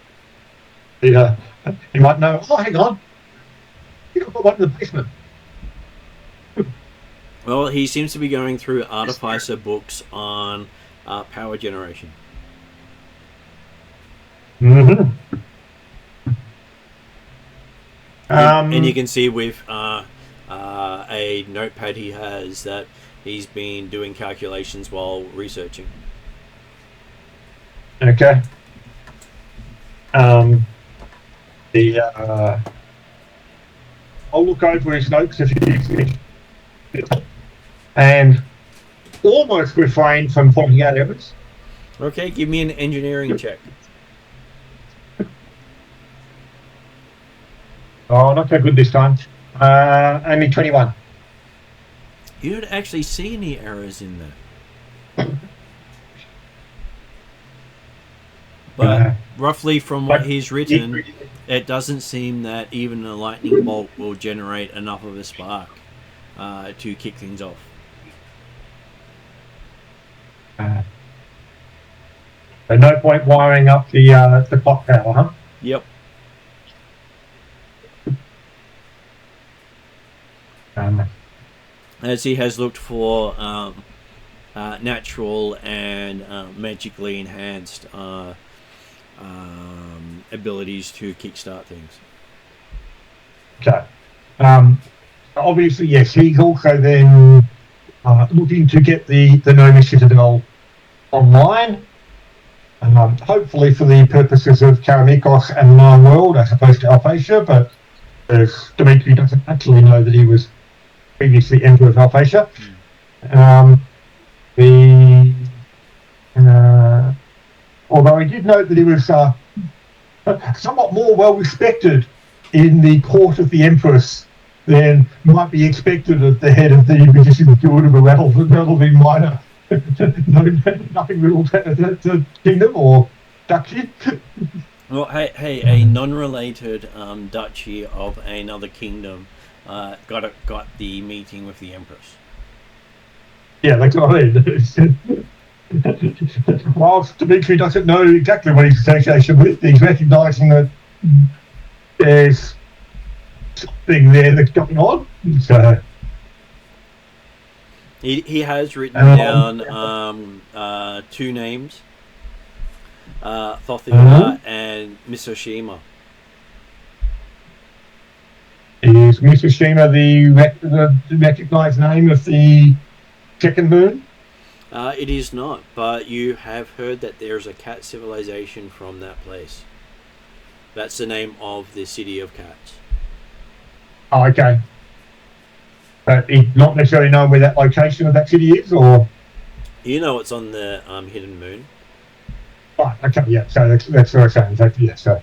He might know. Oh, hang on, you got one in the basement. Well, he seems to be going through artificer books on power generation. Mm-hmm. And you can see with a notepad he has that he's been doing calculations while researching. Okay. I'll look over his notes if he and almost refrain from pointing out errors. Okay, give me an engineering check. Oh, not so good this time. Only 21. You don't actually see any errors in there. But roughly from what he's written, it doesn't seem that even a lightning bolt will generate enough of a spark to kick things off. So no point wiring up the clock tower, huh? Yep. As he has looked for natural and magically enhanced abilities to kickstart things. Okay. Obviously, yes, he's also then looking to get the Gnomes Citadel online, hopefully for the purposes of Karamikos and the Nine World as opposed to Alphasia, but as Dimitri doesn't actually know that he was previously Emperor of Alphasia. Although he did note that he was somewhat more well respected in the court of the Empress than might be expected at the head of the Magician's Guild of a relatively minor, nothing real to kingdom or duchy. Well, hey, a non-related duchy of another kingdom got the meeting with the Empress. Yeah, that's what I mean. Whilst Dimitri doesn't know exactly what his association with, he's recognising that there's something there that's going on. So he has written down two names, Thothia and Misoshima. Is Misoshima the recognised name of the second moon? It is not, but you have heard that there's a cat civilization from that place. That's the name of the city of cats. Oh, okay. But he's not necessarily knowing where that location of that city is, or? You know it's on the hidden moon. Right, okay, yeah, so that's what I'm saying. Yeah, so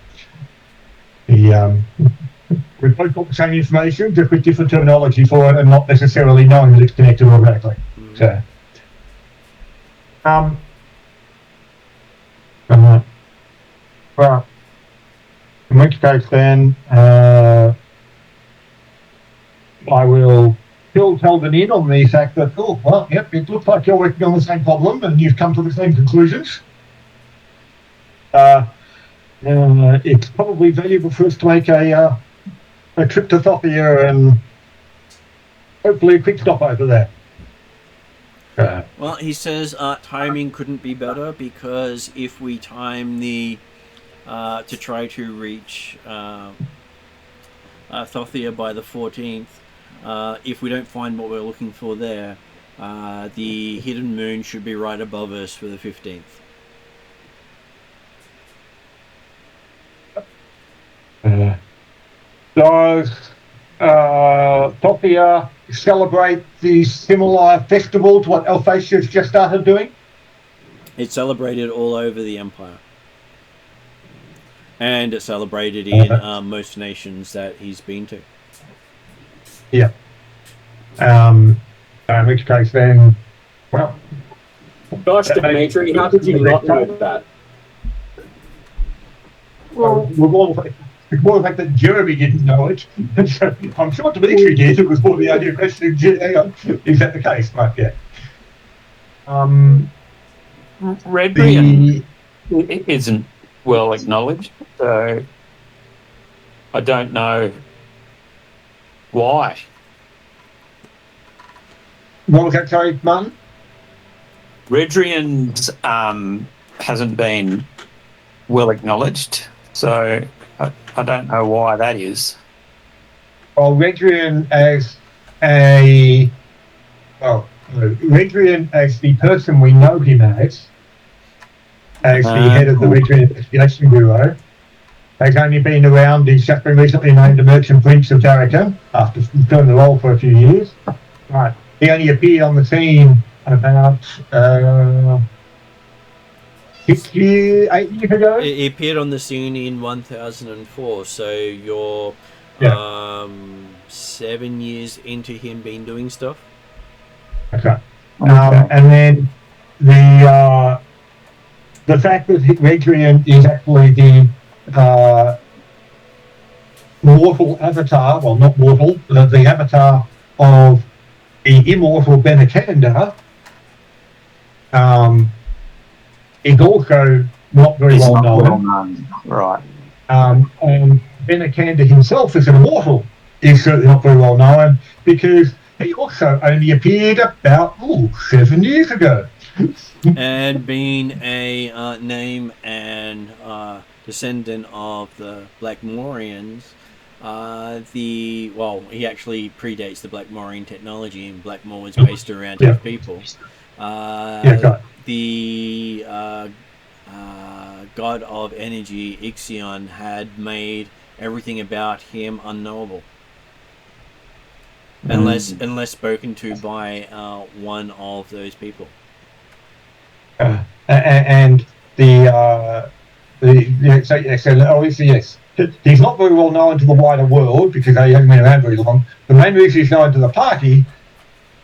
we've both got the same information, just with different terminology for it and not necessarily knowing that it's connected automatically. So well, in which case then I will fill Telden in on the fact that, oh, well, yep, it looks like you're working on the same problem and you've come to the same conclusions. It's probably valuable for us to make a trip to Thothia and hopefully a quick stop over there. Well, he says timing couldn't be better because if we time the to try to reach Thothia by the 14th, if we don't find what we're looking for there, the hidden moon should be right above us for the 15th. Does Thothia celebrate the similar festival to what Alphasia's just started doing? It's celebrated all over the Empire. And it's celebrated in most nations that he's been to. Yeah. In which case then, well... Gosh, Dimitri, how could you not know that? Well, it's more the fact that Jeremy didn't know it. I'm sure Dimitri did. It was more the idea of questioning, hang on, is that the case? But yeah. Redbrian isn't well acknowledged, so I don't know why. What was that, sorry, Martin? Redrian's hasn't been well acknowledged. So I don't know why that is. Well, Redrian as a... Well, Redrian as the person we know him as the head of the Redrian Investigation Bureau, has only been around. He's just been recently named the Merchant Prince of Daraka after doing the role for a few years. Right. He only appeared on the scene about 8 years ago. He appeared on the scene in 1004, so you're 7 years into him being doing stuff. Okay. And then the fact that Redrian is actually the mortal avatar, well, not mortal, the avatar of the immortal Benacanda, is also not very well known. Right. And Benacanda himself as an immortal is certainly not very well known, because he also only appeared about 7 years ago. And being a name and descendant of the Blackmorians, he actually predates the Blackmorian technology, and Blackmore was based around his people. The god of energy, Ixion, had made everything about him unknowable. Unless spoken to by one of those people. And obviously, yes, he's not very well known to the wider world because he hasn't been around very long. The main reason he's known to the party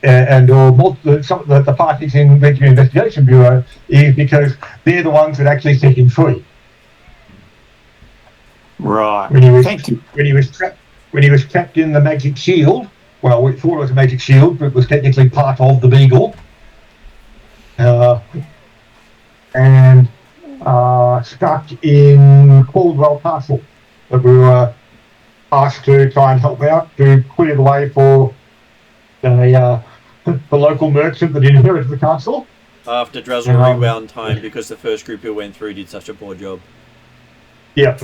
some of the parties in the Redrian Investigation Bureau is because they're the ones that actually set him free. Right. When he was trapped in the magic shield. Well, we thought it was a magic shield, but it was technically part of the Beagle. And stuck in Caldwell Castle. But we were asked to try and help out to clear the way for the local merchant that inherited the castle. After Drazzle rewound time because the first group who went through did such a poor job. Yep.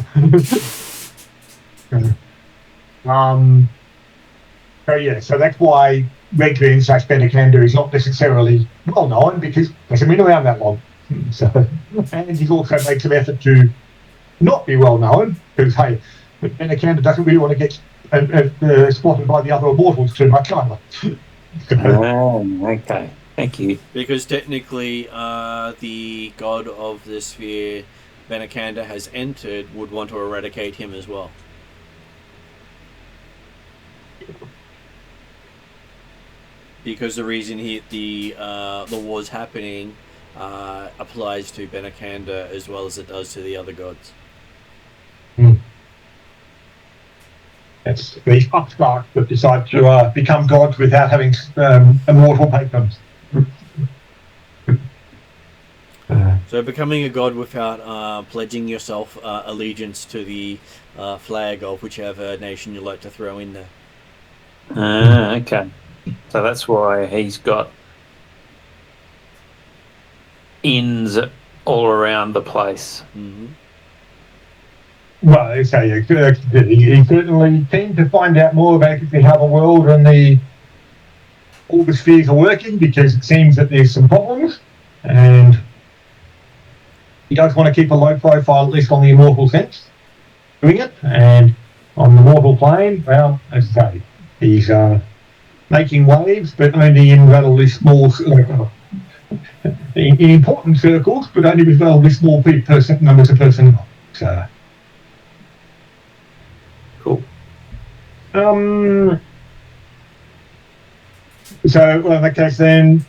So that's why Redrian / Benacanda is not necessarily well known because he hasn't been around that long. So, and he also makes an effort to not be well known because, hey, Benacanda doesn't really want to get spotted by the other immortals too much either. Okay. Thank you. Because technically, the god of the sphere Benacanda has entered would want to eradicate him as well. Because the reason the war's happening applies to Benacanda as well as it does to the other gods. It's these upstarts that decide to become gods without having immortal patrons. So becoming a god without pledging yourself allegiance to the flag of whichever nation you like to throw in there. Okay. So that's why he's got inns all around the place. Mm-hmm. Well, he certainly keen to find out more about how the world and all the spheres are working, because it seems that there's some problems, and he does want to keep a low profile, at least on the immortal sense, doing it. And on the mortal plane, well, as I say, he's making waves, but only in relatively small, in important circles, but only with relatively small numbers of personnel. So. Cool. So, well, in that case, then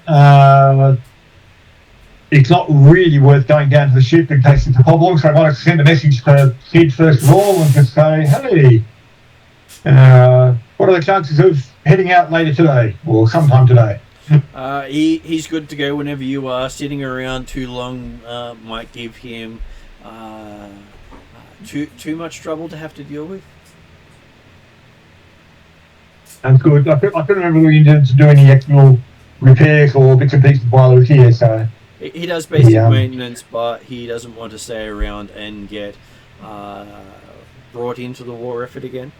it's not really worth going down to the ship in case it's a problem. So I wanted to send a message to Sid first of all and just say, hey, what are the chances of heading out later today or sometime today? He's good to go whenever you are. Sitting around too long might give him too much trouble to have to deal with. Sounds good. I couldn't remember whether you needed to do any external repairs or bits and pieces while I was here, so He does basic Yeah. maintenance, but he doesn't want to stay around and get brought into the war effort again.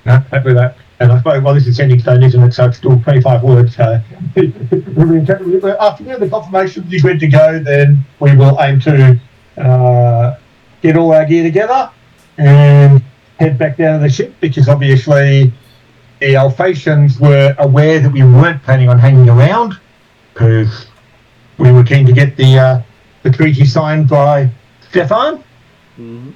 No, happy with that. And I suppose, well, this is sending stone, isn't it? So it's still 25 words. So after the confirmation is ready to go, then we will aim to get all our gear together and head back down to the ship, because obviously the Alphatians were aware that we weren't planning on hanging around, because we were keen to get the treaty signed by Stefan. Mm-hmm.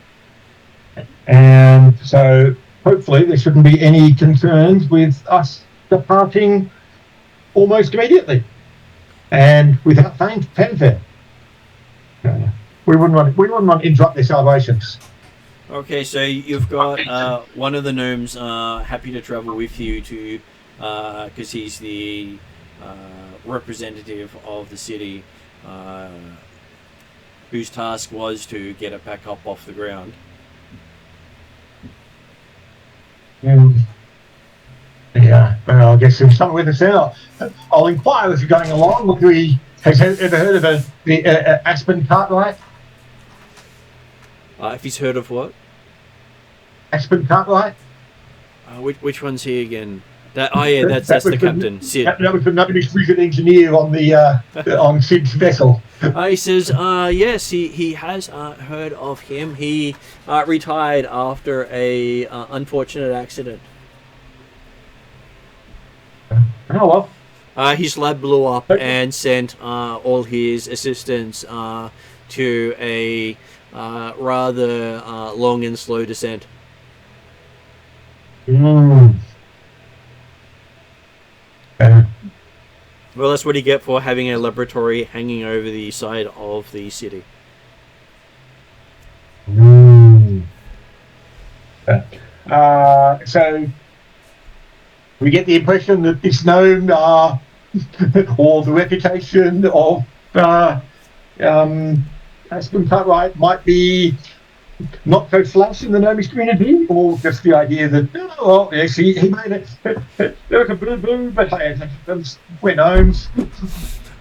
And so hopefully there shouldn't be any concerns with us departing almost immediately and without fanfare. We wouldn't want to interrupt their celebrations. Okay, so you've got one of the gnomes happy to travel with you to, because he's the representative of the city, whose task was to get it back up off the ground. Yeah, well, I guess if someone with us now, I'll inquire if you're going along. Has ever heard of the Aspen Cartwright? If he's heard of what? Aspen Cartwright? Which one's he again? That's the captain, Sid. That was the nobody's frigate engineer on the on Sid's vessel. He says, yes, he has heard of him. He retired after a unfortunate accident. Oh well. His lab blew up and sent all his assistants to a rather long and slow descent. Mm. Well, that's what you get for having a laboratory hanging over the side of the city. Mm. So we get the impression that this gnome, or the reputation of Aspen Cartwright might be not so flash in the gnomish community, or just the idea that, oh, yes, he made it. There was a boo-boo, but hey, we're gnomes.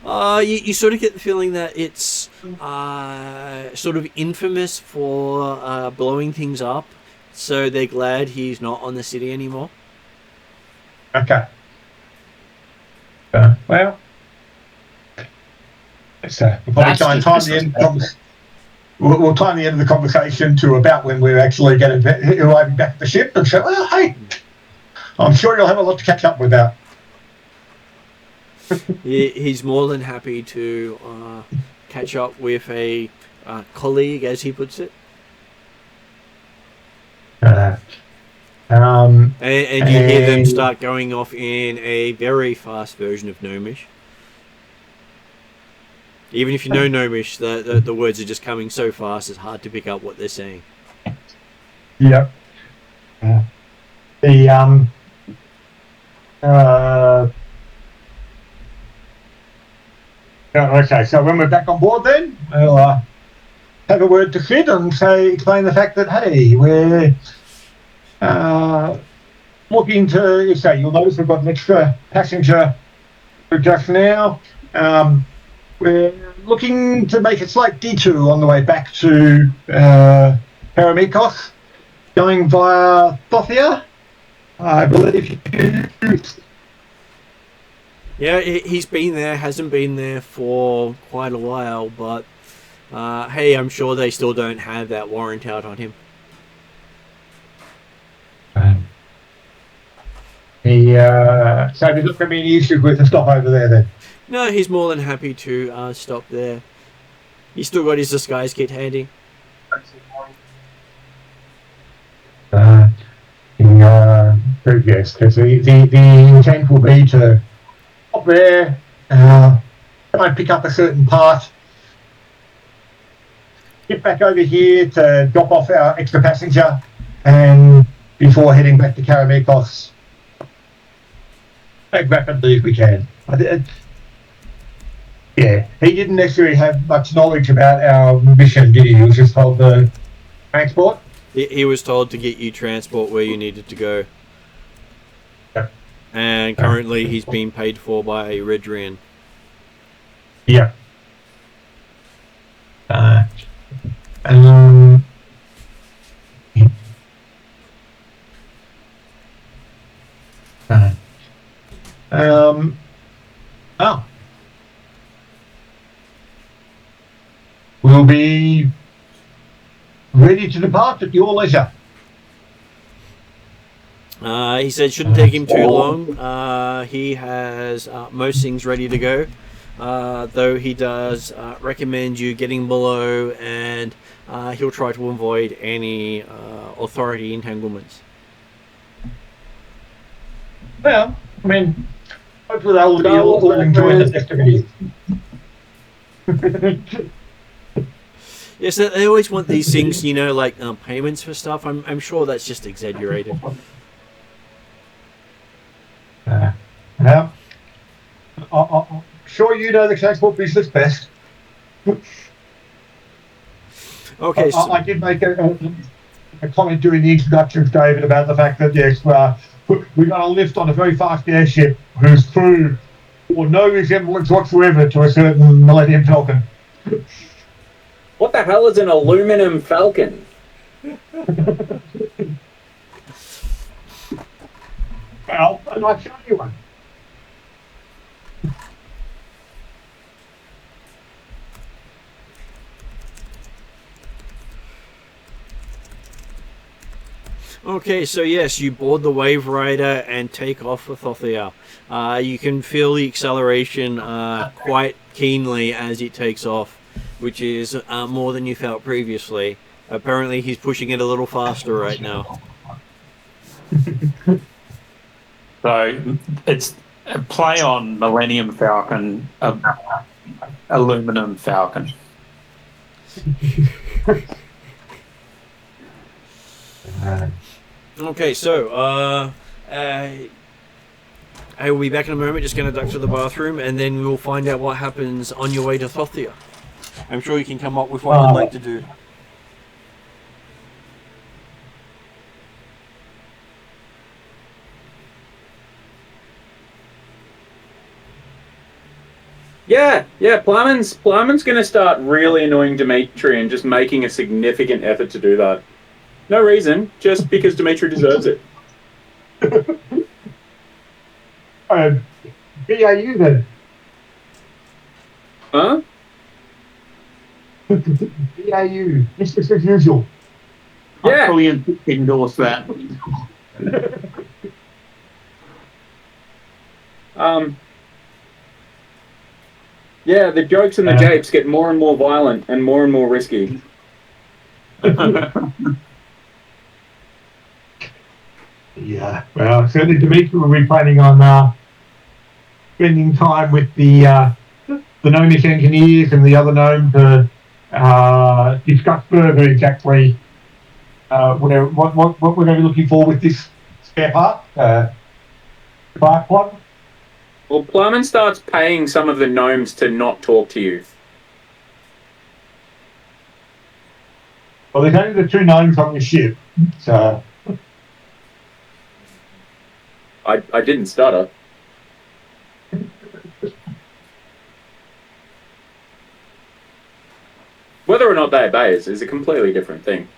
You sort of get the feeling that it's sort of infamous for blowing things up, so they're glad he's not on the city anymore. Okay. Well, we'll probably try and time the end. We'll time the end of the conversation to about when we're actually going to arrive back at the ship, and say, well, hey, I'm sure you'll have a lot to catch up with that. He's more than happy to catch up with a colleague, as he puts it. And you hear them start going off in a very fast version of Gnomish. Even if you know Gnomish, the words are just coming so fast it's hard to pick up what they're saying. Yep. Okay, so when we're back on board then, we'll have a word to Sid and explain the fact that, hey, we're looking to, you'll notice we've got an extra passenger just now. We're looking to make a slight detour on the way back to Paramikos, going via Thothia, I believe. Yeah, he's been there, hasn't been there for quite a while, but hey, I'm sure they still don't have that warrant out on him. So there's not going to be any issues with the stop over there then? No, he's more than happy to stop there. He's still got his disguise kit handy. Yes, because the intent will be to stop there, try and pick up a certain part, get back over here to drop off our extra passenger, and before heading back to Karamikos, as rapidly as we can. Yeah, he didn't necessarily have much knowledge about our mission, did he? He was just told the transport. He was told to get you transport where you needed to go. Yep. And currently he's being paid for by Redrian. Yeah. Um, oh. We'll be ready to depart at your leisure. He said shouldn't take him too long. He has most things ready to go, though he does recommend you getting below, and he'll try to avoid any authority entanglements. Well, I mean, hopefully they'll be all enjoy the festivities. Yes, they always want these things, you know, like payments for stuff. I'm sure that's just exaggerated. Well, I'm sure you know the transport business best. Okay, so I did make a comment during the introduction, David, about the fact that, yes, we got a lift on a very fast airship whose crew bore no resemblance whatsoever to a certain Millennium Falcon. What the hell is an aluminum falcon? Well, I'll show you one. okay, so yes, you board the Wave Rider and take off for Thothia. You can feel the acceleration quite keenly as it takes off, which is more than you felt previously. Apparently, he's pushing it a little faster right now. So it's a play on Millennium Falcon, Aluminum Falcon. Okay, so I will be back in a moment. Just going to duck to the bathroom, and then we'll find out what happens on your way to Thothia. I'm sure you can come up with what you'd like to do. Yeah, Plyman's going to start really annoying Dimitri and just making a significant effort to do that. No reason, just because Dimitri deserves it. BAU then. Huh? BAU, business as usual. I fully endorse that. Yeah, the jokes and the japes get more and more violent and more risky. Yeah, well, certainly Dimitri will be planning on spending time with the gnomish engineers and the other gnome to discuss further exactly what we're going to be looking for with this spare part, spark plug. Well, Plyman starts paying some of the gnomes to not talk to you. Well, there's only the two gnomes on the ship, so... I didn't stutter. Whether or not they obey us is a completely different thing.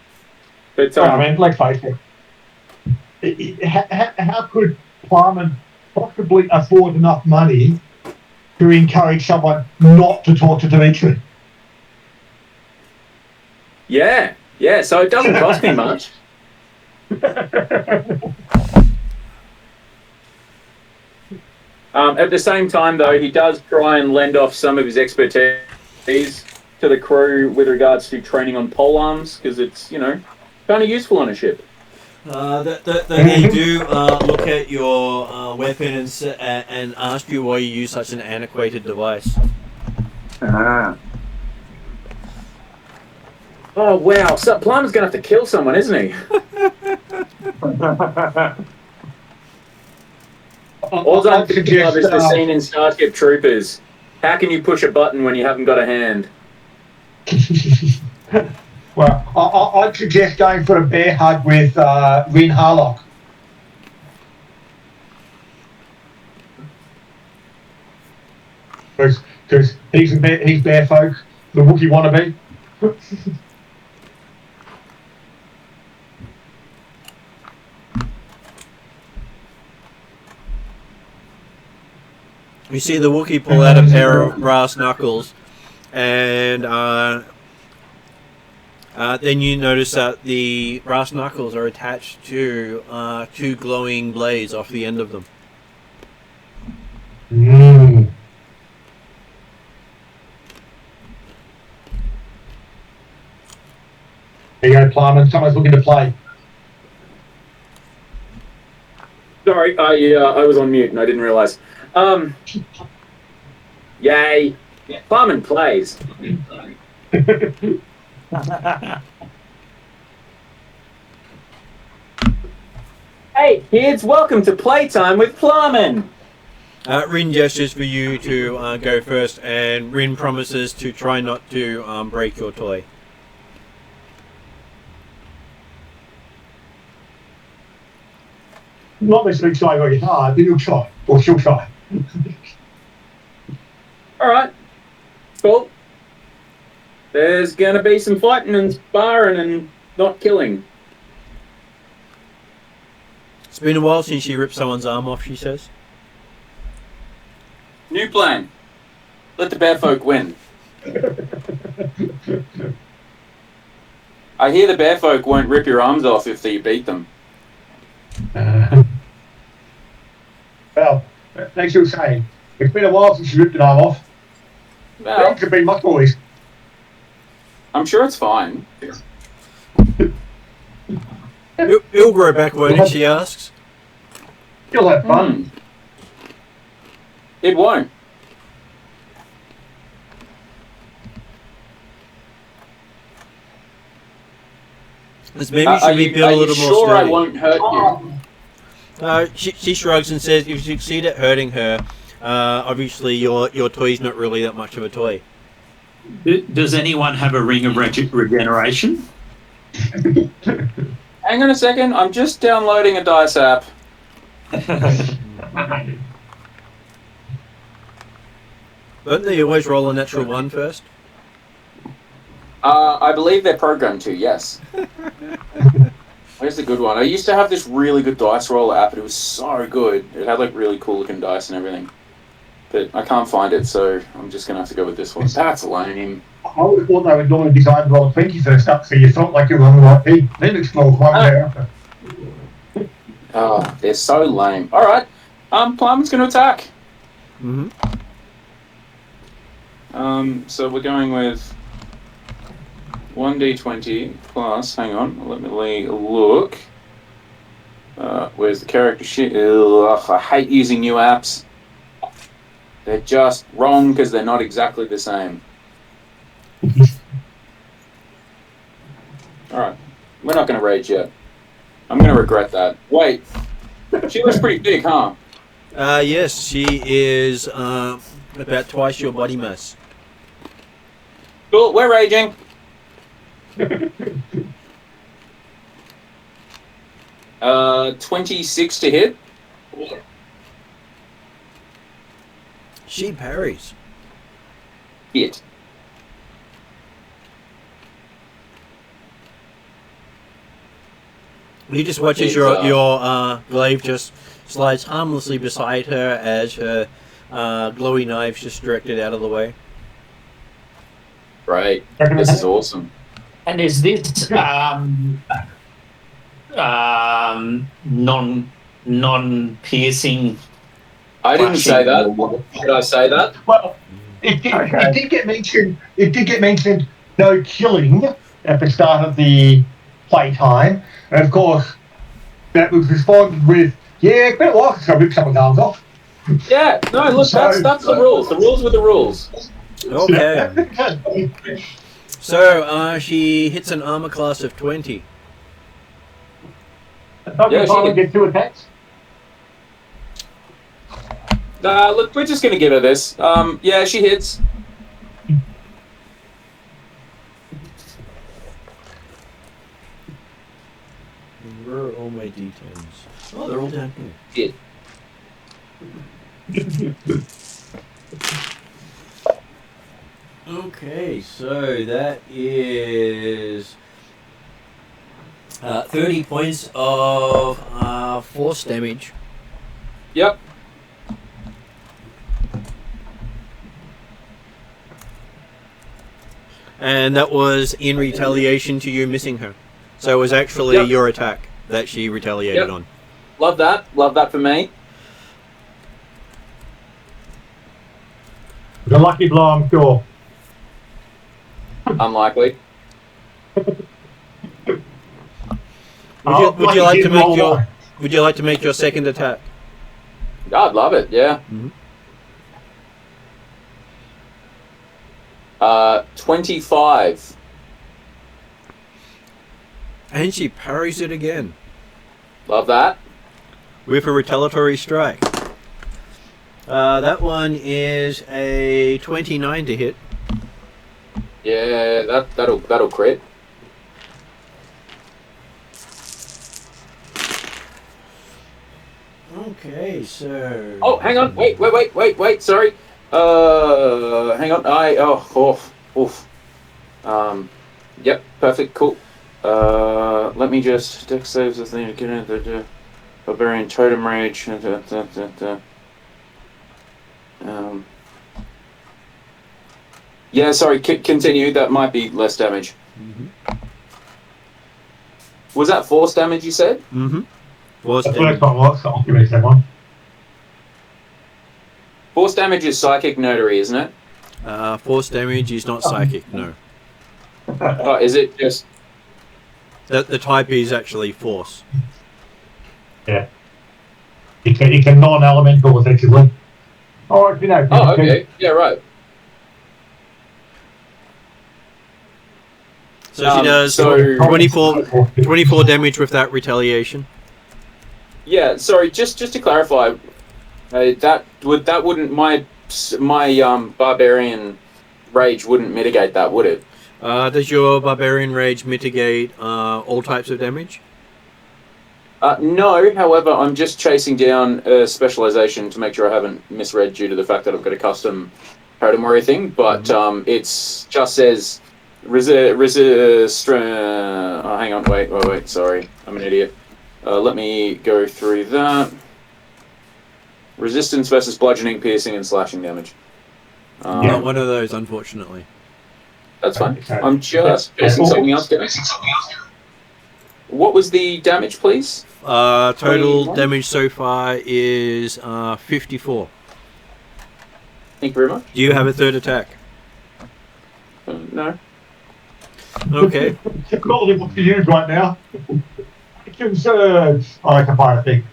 But I mean, let's face it. How could Plyman possibly afford enough money to encourage someone not to talk to Dimitri? Yeah, so it doesn't cost me much. At the same time, though, he does try and lend off some of his expertise to the crew with regards to training on polearms, because it's, kind of useful on a ship. They do look at your weapon and ask you why you use such an antiquated device. Oh, wow. So Plum's going to have to kill someone, isn't he? All I'm thinking of is the scene in Starship Troopers. How can you push a button when you haven't got a hand? Well, I'd suggest going for a bear hug with Rin Harlock. because he's bear folk, the Wookiee wannabe. You see the Wookiee pull out a pair of brass knuckles, and then you notice that the brass knuckles are attached to two glowing blades off the end of them. Mm. There you go, Plumman. Someone's looking to play. Sorry, I was on mute and I didn't realise. Yay! Plumman plays. Hey kids, welcome to Playtime with Plumman. Rin gestures for you to go first, and Rin promises to try not to break your toy. Not necessarily try very hard, but you'll try. Or she'll try. Alright. Cool. There's gonna be some fighting and sparring and not killing. It's been a while since she ripped someone's arm off, she says. New plan. Let the bear folk win. I hear the bear folk won't rip your arms off if you beat them. Well, like you were saying, it's been a while since you ripped an arm off. Well, It could be much boys. I'm sure it's fine. It'll grow back, won't it, she asks. You'll have fun. It won't. Maybe it should be built a little more sure I sturdy. won't hurt you? She shrugs and says, if you succeed at hurting her, obviously your toy's not really that much of a toy. Does anyone have a ring of regeneration? Hang on a second, I'm just downloading a dice app. Don't they always roll a natural 1 first? I believe they're programmed to, yes. Where's the good one? I used to have this really good dice roller app, but it was so good. It had like really cool looking dice and everything. But I can't find it, so I'm just going to have to go with this one. That's lame. I would have thought they would normally design to roll a 20 first up, so you felt like you were on the right thing. Then explore one day after. Oh, they're so lame. Alright, Plumman's going to attack. Mm-hmm. So we're going with 1d20 plus, hang on, let me look. Where's the character sheet? Ugh, I hate using new apps. They're just wrong because they're not exactly the same. Alright, we're not going to rage yet. I'm going to regret that. Wait, she looks pretty big, huh? Yes, she is about twice your body mass. Cool, we're raging. 26 to hit. She parries. Hit. You just watch as your glaive just slides harmlessly beside her as her glowy knife's just directed out of the way. Right. This is awesome. And is this non-piercing? I didn't say that. Did I say that? Well, it did get mentioned. It did get mentioned. No killing at the start of the playtime, and of course, that was responded with, "Yeah, it's been a while since I ripped someone's arms off." Yeah. No, look, that's the rules. The rules were the rules. Okay. So she hits an armor class of 20. Yeah, she get 2 attacks. Look, we're just gonna give her this. Yeah, she hits. Where are all my d10s? Oh, they're all down here. Hit. Okay, so that is 30 points of force damage. Yep. And that was in retaliation to you missing her. So it was actually Yep. your attack that she retaliated Yep. on. Love that. Love that for me. The lucky blow, I'm sure. Unlikely. Would you like to make your Would you like to make your second attack? I'd love it. Yeah. Mhm. 25. And she parries it again Love that. with a retaliatory strike. That one is a 29 to hit. Yeah, that'll crit. Okay, so. Oh, hang on. Wait. Sorry. Hang on. Yep. Perfect. Cool. Let me just deck saves the thing to get into the barbarian totem rage. Yeah. Sorry. Continue. That might be less damage. Mm-hmm. Was that force damage? You said? Mm-hmm. Force That's what I damage. thought was. So I'll give it that one. Force damage is psychic notary, isn't it? Force damage is not psychic, no. Oh, is it just? The type is actually force. Yeah. It can non-elemental effectively. Oh, you know. Oh, okay. Yeah, right. So she does so- 24 damage with that retaliation. Yeah, sorry. Just to clarify, wouldn't my barbarian rage wouldn't mitigate that, would it? Does your barbarian rage mitigate all types of damage? No. However, I'm just chasing down a specialization to make sure I haven't misread due to the fact that I've got a custom totem warrior thing. But it's just says resist. Oh, hang on. Wait. Sorry, I'm an idiot. Let me go through that. Resistance versus bludgeoning, piercing, and slashing damage. Not one of those, unfortunately. That's fine. I'm just chasing something else down. What was the damage, please? Total 21? damage so far is 54. Thank you very much. Do you have a third attack? No. Okay. Technology what to use right now. Surge. Oh, I can fire a thing.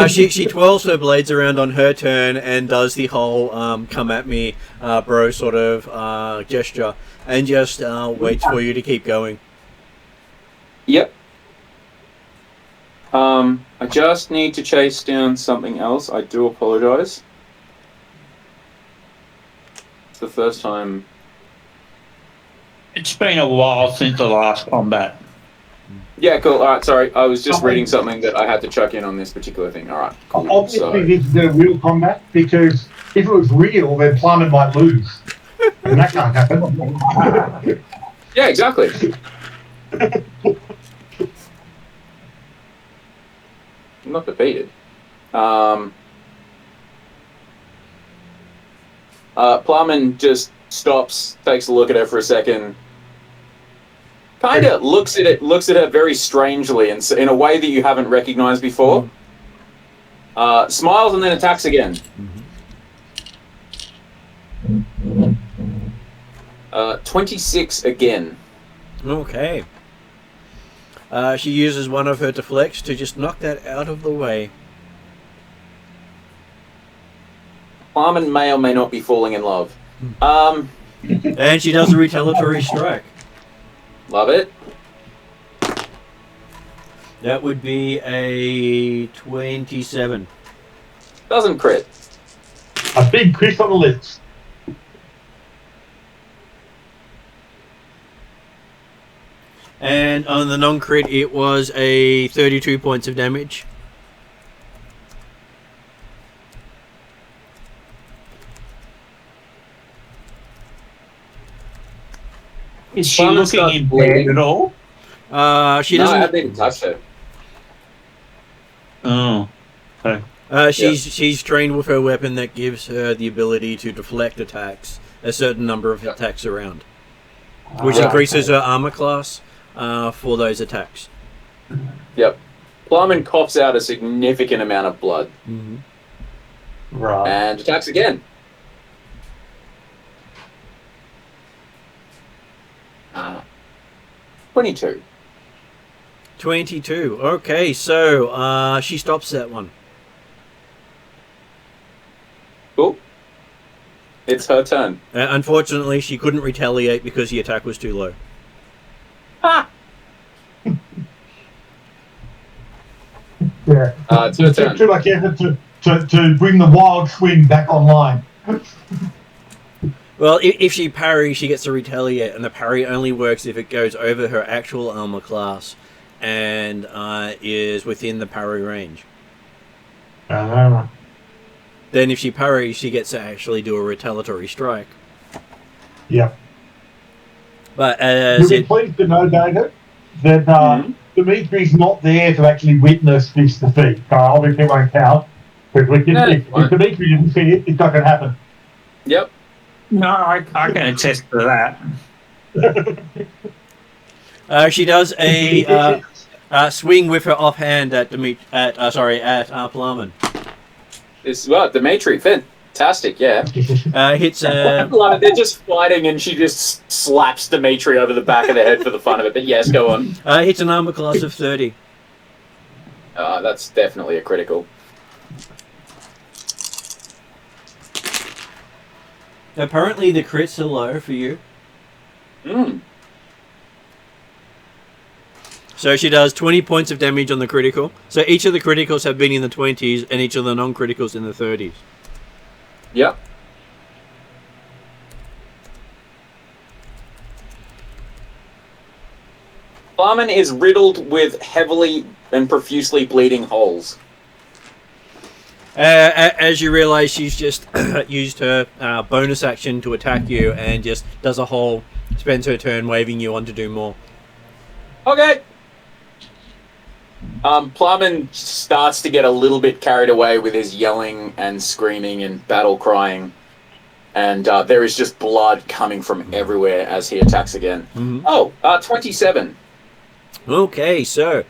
She twirls her blades around on her turn and does the whole come at me, bro sort of gesture, and just waits for you to keep going. Yep. I just need to chase down something else. I do apologize. It's the first time. It's been a while since the last combat. Yeah, cool. All right, sorry. I was just reading something that I had to chuck in on this particular thing. All right, cool. Obviously, this is a real combat because if it was real, then Plummet might lose. And that can't happen. Yeah, exactly. I'm not defeated. Plumman just stops, takes a look at her for a second, kind of looks at her very strangely and in a way that you haven't recognized before. Smiles and then attacks again. 26 again. Okay. She uses one of her deflects to just knock that out of the way. Plumman may or may not be falling in love. And she does a retaliatory strike. Love it. That would be a 27. Doesn't crit. A big Chris on the lips. And on the non-crit, it was a 32 points of damage. Is she Plumman looking starts impaired bleeding. at all? She No, I doesn't. haven't even touched her. Oh. Okay. She's trained with her weapon that gives her the ability to deflect attacks, a certain number of attacks around, which increases her armor class for those attacks. Yep. Plumman coughs out a significant amount of blood Mm-hmm. Right. and attacks again. Uh, 22. 22. Okay, so she stops that one. Cool. It's her turn. Unfortunately, she couldn't retaliate because the attack was too low. Ah! Yeah. It's her turn. Too much effort to bring the wild swing back online. Well, if she parries, she gets to retaliate, and the parry only works if it goes over her actual armor class and is within the parry range. Then if she parries, she gets to actually do a retaliatory strike. Yeah. But You'll be pleased to know, David, that Dimitri's not there to actually witness this defeat. So obviously it won't count. Because if Dimitri didn't see it, it's not going to happen. Yep. No, I can attest to that. She does a swing with her offhand at Plumman. It's Dimitri, fantastic, yeah. Hits. I love it. They're just fighting, and she just slaps Dimitri over the back of the head for the fun of it. But yes, go on. Hits an armor class of 30. That's definitely a critical. Apparently, the crits are low for you. So she does 20 points of damage on the critical. So each of the criticals have been in the 20s, and each of the non-criticals in the 30s. Yep. Plumman is riddled with heavily and profusely bleeding holes. As you realise, she's just used her bonus action to attack you, and just does a whole, spends her turn waving you on to do more. Okay. Plumman starts to get a little bit carried away with his yelling and screaming and battle crying, and there is just blood coming from everywhere as he attacks again. 27. Okay, so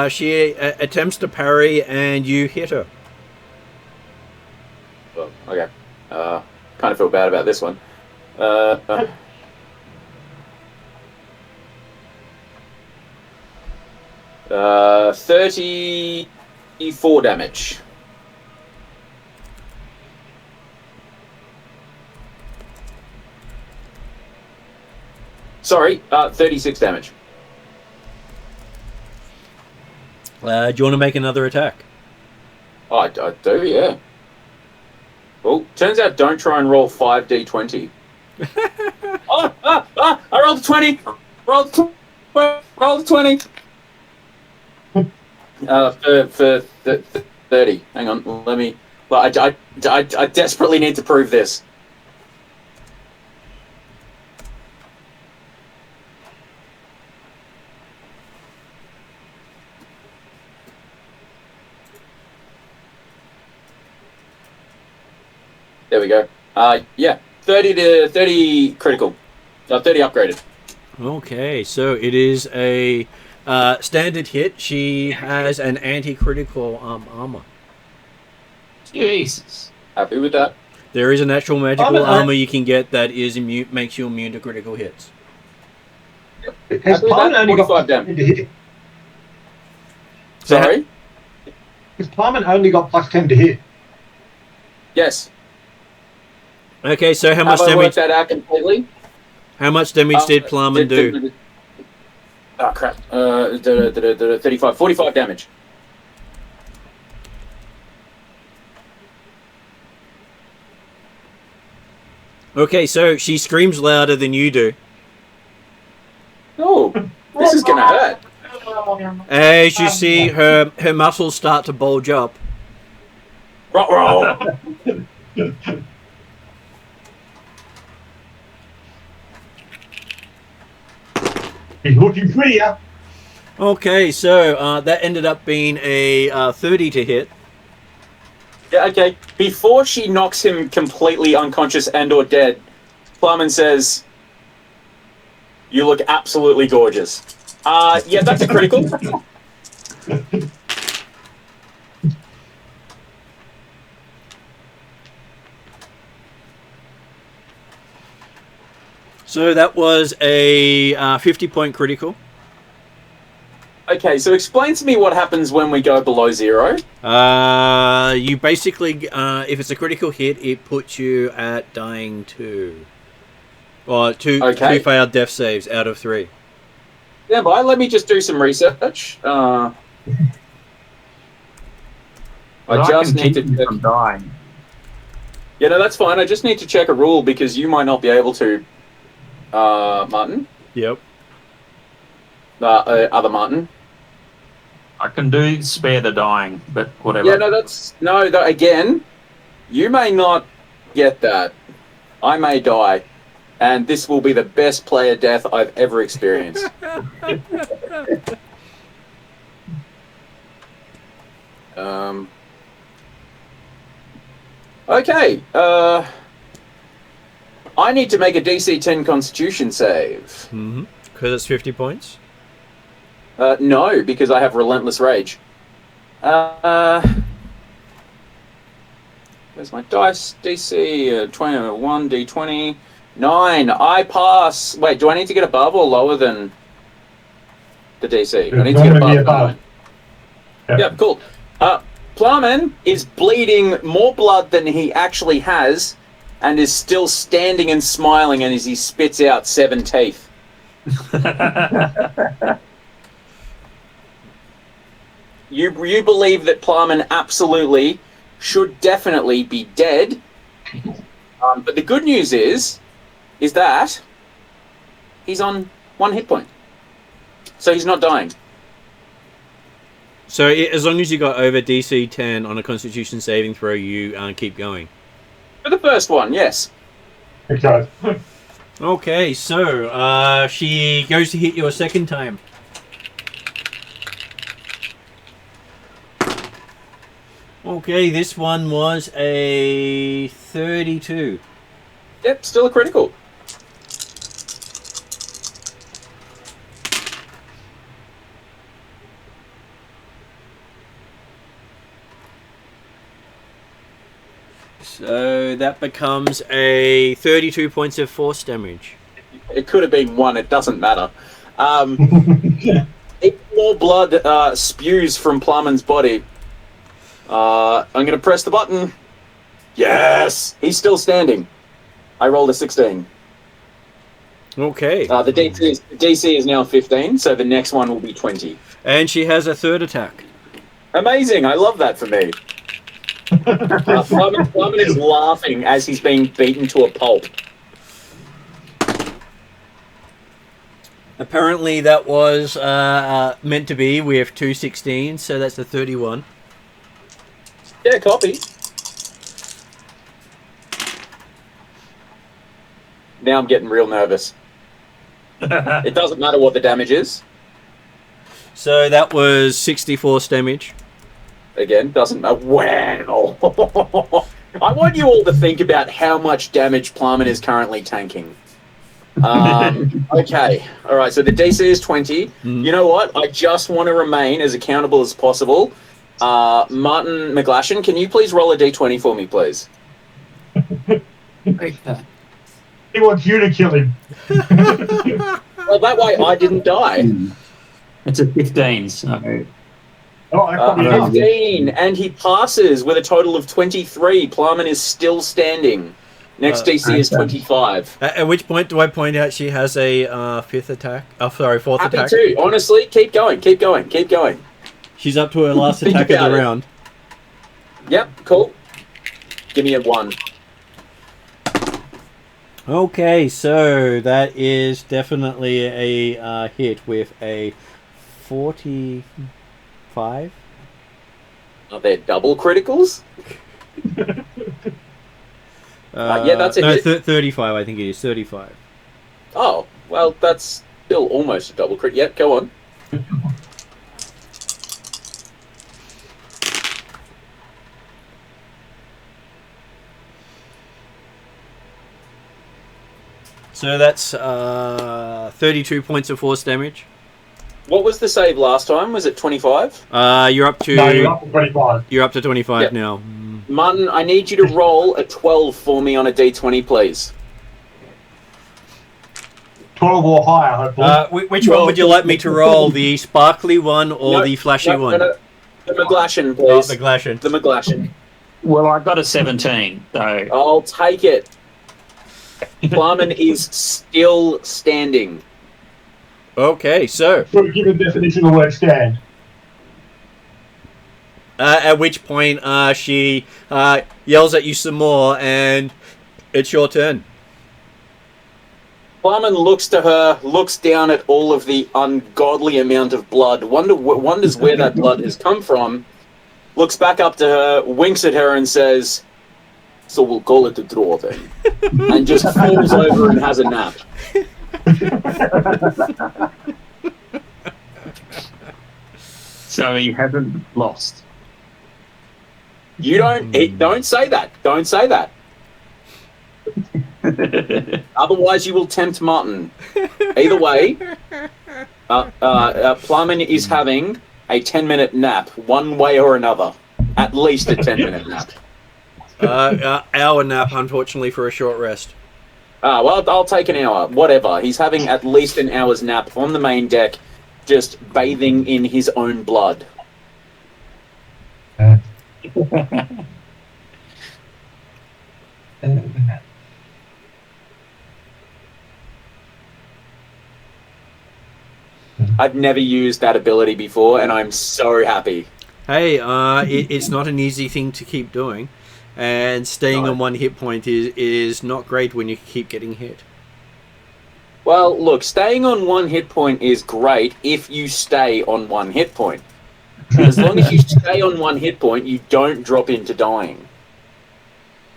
she attempts to parry, and you hit her. Oh, okay. Kind of feel bad about this one. 34 damage. Sorry, 36 damage. Do you want to make another attack? I do, yeah. Well, turns out don't try and roll 5d20. I rolled a 20! Rolled a 20! For 30. Hang on, let me... Well, I desperately need to prove this. There we go. Yeah, 30 critical. 30 upgraded. Okay, so it is a standard hit. She has an anti-critical armor. Jesus. Happy with that. There is an actual magical armor you can get that is makes you immune to critical hits. Has Plumman only got 45 plus 10 to hit? Sorry? Has Plumman only got plus 10 to hit? Yes. Okay, so how much Have I damage? worked that out completely? How much damage did Plumman do? Oh crap! 35, 45 damage. Okay, so she screams louder than you do. Oh, this is gonna hurt. As you see her muscles start to bulge up. Roll. He's looking prettier. Okay, so that ended up being a 30 to hit. Yeah, okay. Before she knocks him completely unconscious and or dead, Plumman says, "You look absolutely gorgeous." Yeah, that's a critical. So that was a 50-point critical. Okay, so explain to me what happens when we go below 0. You basically, if it's a critical hit, it puts you at dying 2. Or two failed death saves out of 3. Stand by, let me just do some research. I just need to check. From dying. Yeah, no, that's fine. I just need to check a rule because you might not be able to, Martin. Yep. Other Martin. I can do spare the dying, but whatever. Yeah, no, again, you may not get that. I may die, and this will be the best player death I've ever experienced. Okay, I need to make a DC 10 Constitution save. Mm-hmm. Because it's 50 points? No, because I have Relentless Rage. Where's my dice? DC 21, D20, 9. I pass. Wait, do I need to get above or lower than the DC? I need to get above. Yep, cool. Plowman is bleeding more blood than he actually has, and is still standing and smiling, and as he spits out 7 teeth. You believe that Plowman absolutely should definitely be dead, but the good news is that he's on 1 hit point, so he's not dying. So as long as you got over DC 10 on a Constitution saving throw, you keep going. For the first one, yes. Okay. Okay, so she goes to hit you a second time. Okay, this one was a 32. Yep, still a critical. So that becomes a 32 points of force damage. It could have been 1, it doesn't matter. More blood spews from Plumman's body. I'm going to press the button. Yes! He's still standing. I rolled a 16. Okay. The DC is now 15, so the next one will be 20. And she has a third attack. Amazing! I love that for me. Plumman is laughing as he's being beaten to a pulp. Apparently that was meant to be with 216, so that's a 31. Yeah, copy. Now I'm getting real nervous. It doesn't matter what the damage is. So that was 64 damage. Again, doesn't matter. Wow. I want you all to think about how much damage Plumman is currently tanking. Okay. All right, so the DC is 20. You know what? I just want to remain as accountable as possible. Martin McGlashan, can you please roll a D20 for me, please? He wants you to kill him. Well, that way I didn't die. It's a 15, so... Oh, I probably enough. 15, and he passes with a total of 23. Plumman is still standing. Next DC is 25. At which point do I point out she has a fourth attack? Happy to. Honestly, keep going. She's up to her last attack of the round. Yep, cool. Give me a 1. Okay, so that is definitely a hit with a 45. Are there double criticals? Yeah, that's a hit. 35, I think it is. 35. Oh, well, that's Still almost a double crit. Yep, go on. So that's 32 points of force damage. What was the save last time? Was it 25? You're up to No, you're up to 25. You're up to 25 Yep. now. Martin, I need you to roll a 12 for me on a d20, please. 12 or higher, hopefully. Which one would you like me to roll? The sparkly one or No, the flashy no, one? no. The McGlashan, Oh, please. the Glacian. The McGlashan. Well, I got a 17, so I'll take it. Plumman is still standing. Okay, so So give a definition of the word stand. at which point she yells at you some more, and it's your turn. Plumman looks to her, looks down at all of the ungodly amount of blood, wonders where that blood has come from, looks back up to her, winks at her and says, "So we'll call it a draw then," and just falls over and has a nap. so he hasn't lost. You don't say that. Don't say that. Otherwise, you will tempt Martin. Either way, Plumman is having a 10-minute nap, one way or another. At least a 10-minute nap. Hour nap, unfortunately, for a short rest. Well, I'll take an hour. Whatever. He's having at least an hour's nap on the main deck, just bathing in his own blood. I've never used that ability before, and I'm so happy. Hey, it's not an easy thing to keep doing, and staying on one hit point is not great when you keep getting hit. Well, look, staying on one hit point is great if you stay on one hit point. As long as you stay on one hit point, you don't drop into dying.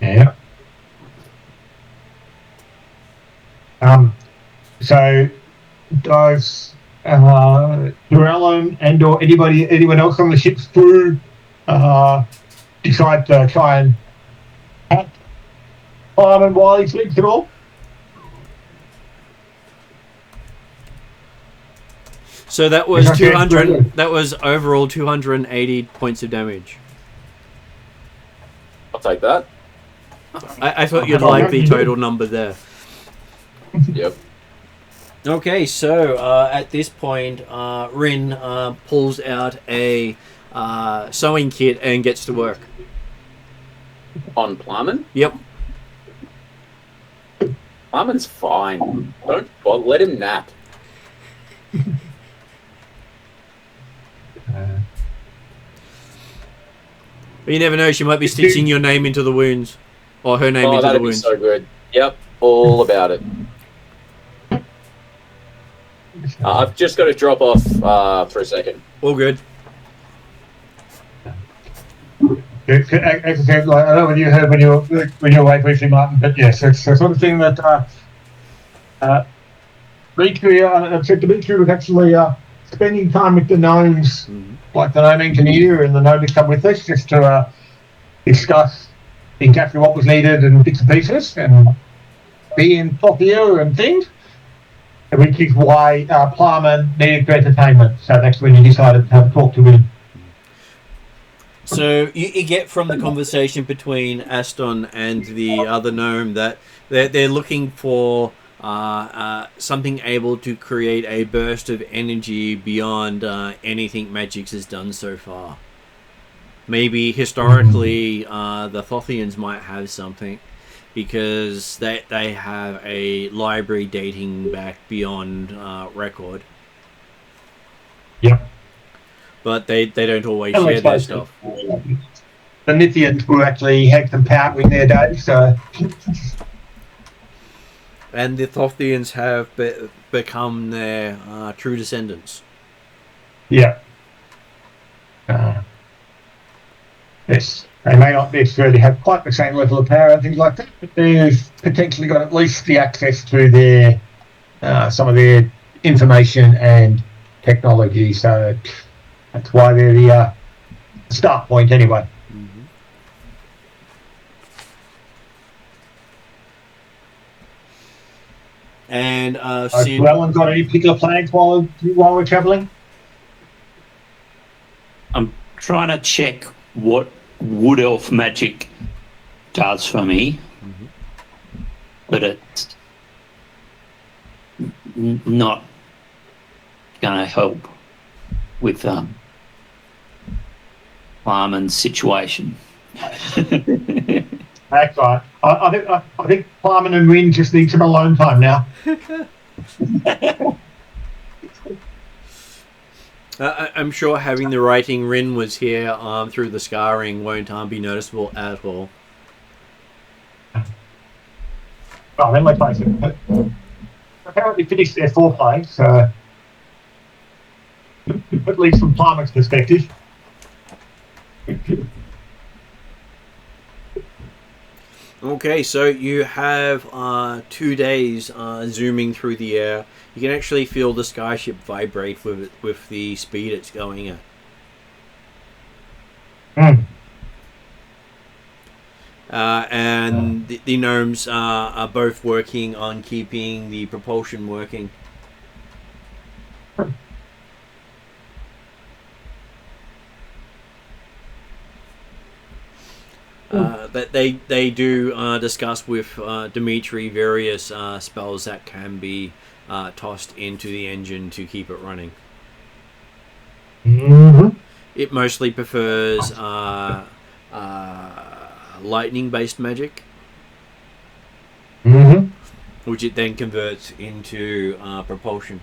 Yeah. So does Durellen and or anyone else on the ship's crew decide to try and hack Simon while he sleeps at all? So that was Okay, 200. brilliant. That was overall 280 points of damage. I'll take that. I thought you'd like the total number there. Yep. Okay, so at this point, Rin pulls out a sewing kit and gets to work. On Plumman? Yep. Plumman's fine. Don't let him nap. But you never know, she might be stitching your name into the wounds. Or her name Oh, into the that'd be wounds. so good. Yep, all about it. I've just got to drop off for a second. All good. As I said, like, I don't know whether you heard when you were away briefly, Martin, but yes, it's the sort of thing that Dimitri was actually spending time with the gnomes, like the gnome engineer and the gnome to come with us, just to discuss exactly what was needed and bits and pieces, and be in Thothia and things, which is why Plumman needed for entertainment. So that's when he decided to have a talk to him. So you get from the conversation between Aston and the other gnome that they're looking for something able to create a burst of energy beyond anything Magix has done so far. Maybe historically the Thothians might have something, because they have a library dating back beyond record. Yep. But they don't always share their stuff. The Nithians were actually had some power in their day, so. And the Thothians have become their true descendants. Yeah. Yes, they may not necessarily have quite the same level of power and things like that, but they've potentially got at least the access to their some of their information and technology. So that's why they're the start point anyway. Mm-hmm. And Sid, Alan, got any particular plans while we're travelling? I'm trying to check what wood elf magic does for me, but it's not going to help with Barman's situation. That's right. I think Plum and Wynn just need some alone time now. I'm sure having the writing Rin was here through the scarring won't be noticeable at all. Well, then let's face it. Apparently finished their foreplay, so at least from Plum's perspective. Okay, so you have 2 days zooming through the air. You can actually feel the skyship vibrate with the speed it's going at. And the gnomes are both working on keeping the propulsion working. That they do discuss with Dimitri various spells that can be tossed into the engine to keep it running. It mostly prefers lightning-based magic, which it then converts into propulsion.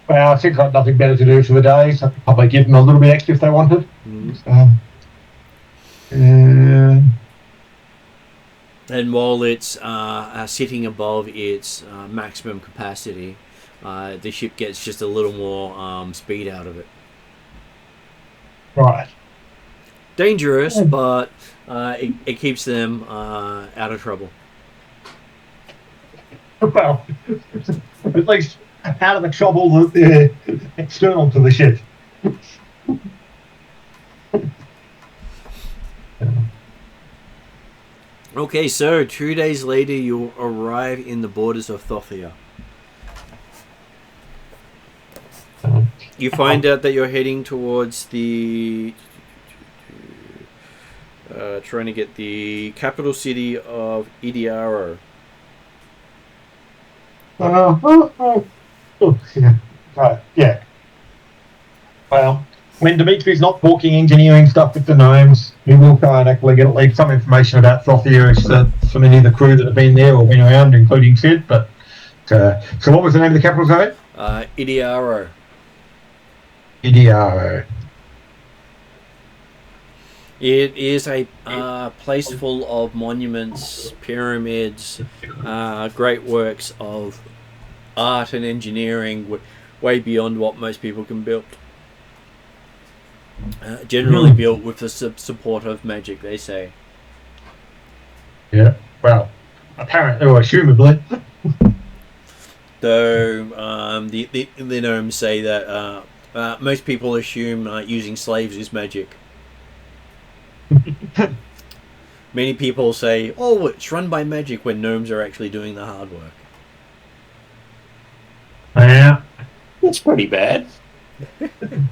Well, I think I've got nothing better to do for the day, so I could probably give them a little bit extra if they wanted. And while it's sitting above its maximum capacity, the ship gets just a little more speed out of it. Right. Dangerous, but it keeps them out of trouble. Well, at least out of the trouble that they're external to the ship. Okay, so 2 days later you arrive in the borders of Thothia. You find out that you're heading towards the trying to get the capital city of Idiaro. Yeah. Right, yeah. Well, when Dimitri's not talking engineering stuff with the gnomes, we will try and actually get at least some information about Thothia for many of the crew that have been there or been around, including Sid. But so what was the name of the capital zone? Idiaro. Idiaro. It is a place full of monuments, pyramids, great works of art and engineering, way beyond what most people can build. Generally built with the support of magic, they say. Yeah, well, apparently or assumably. Though the gnomes say that most people assume using slaves is magic. Many people say, oh, it's run by magic, when gnomes are actually doing the hard work. Yeah. That's pretty bad.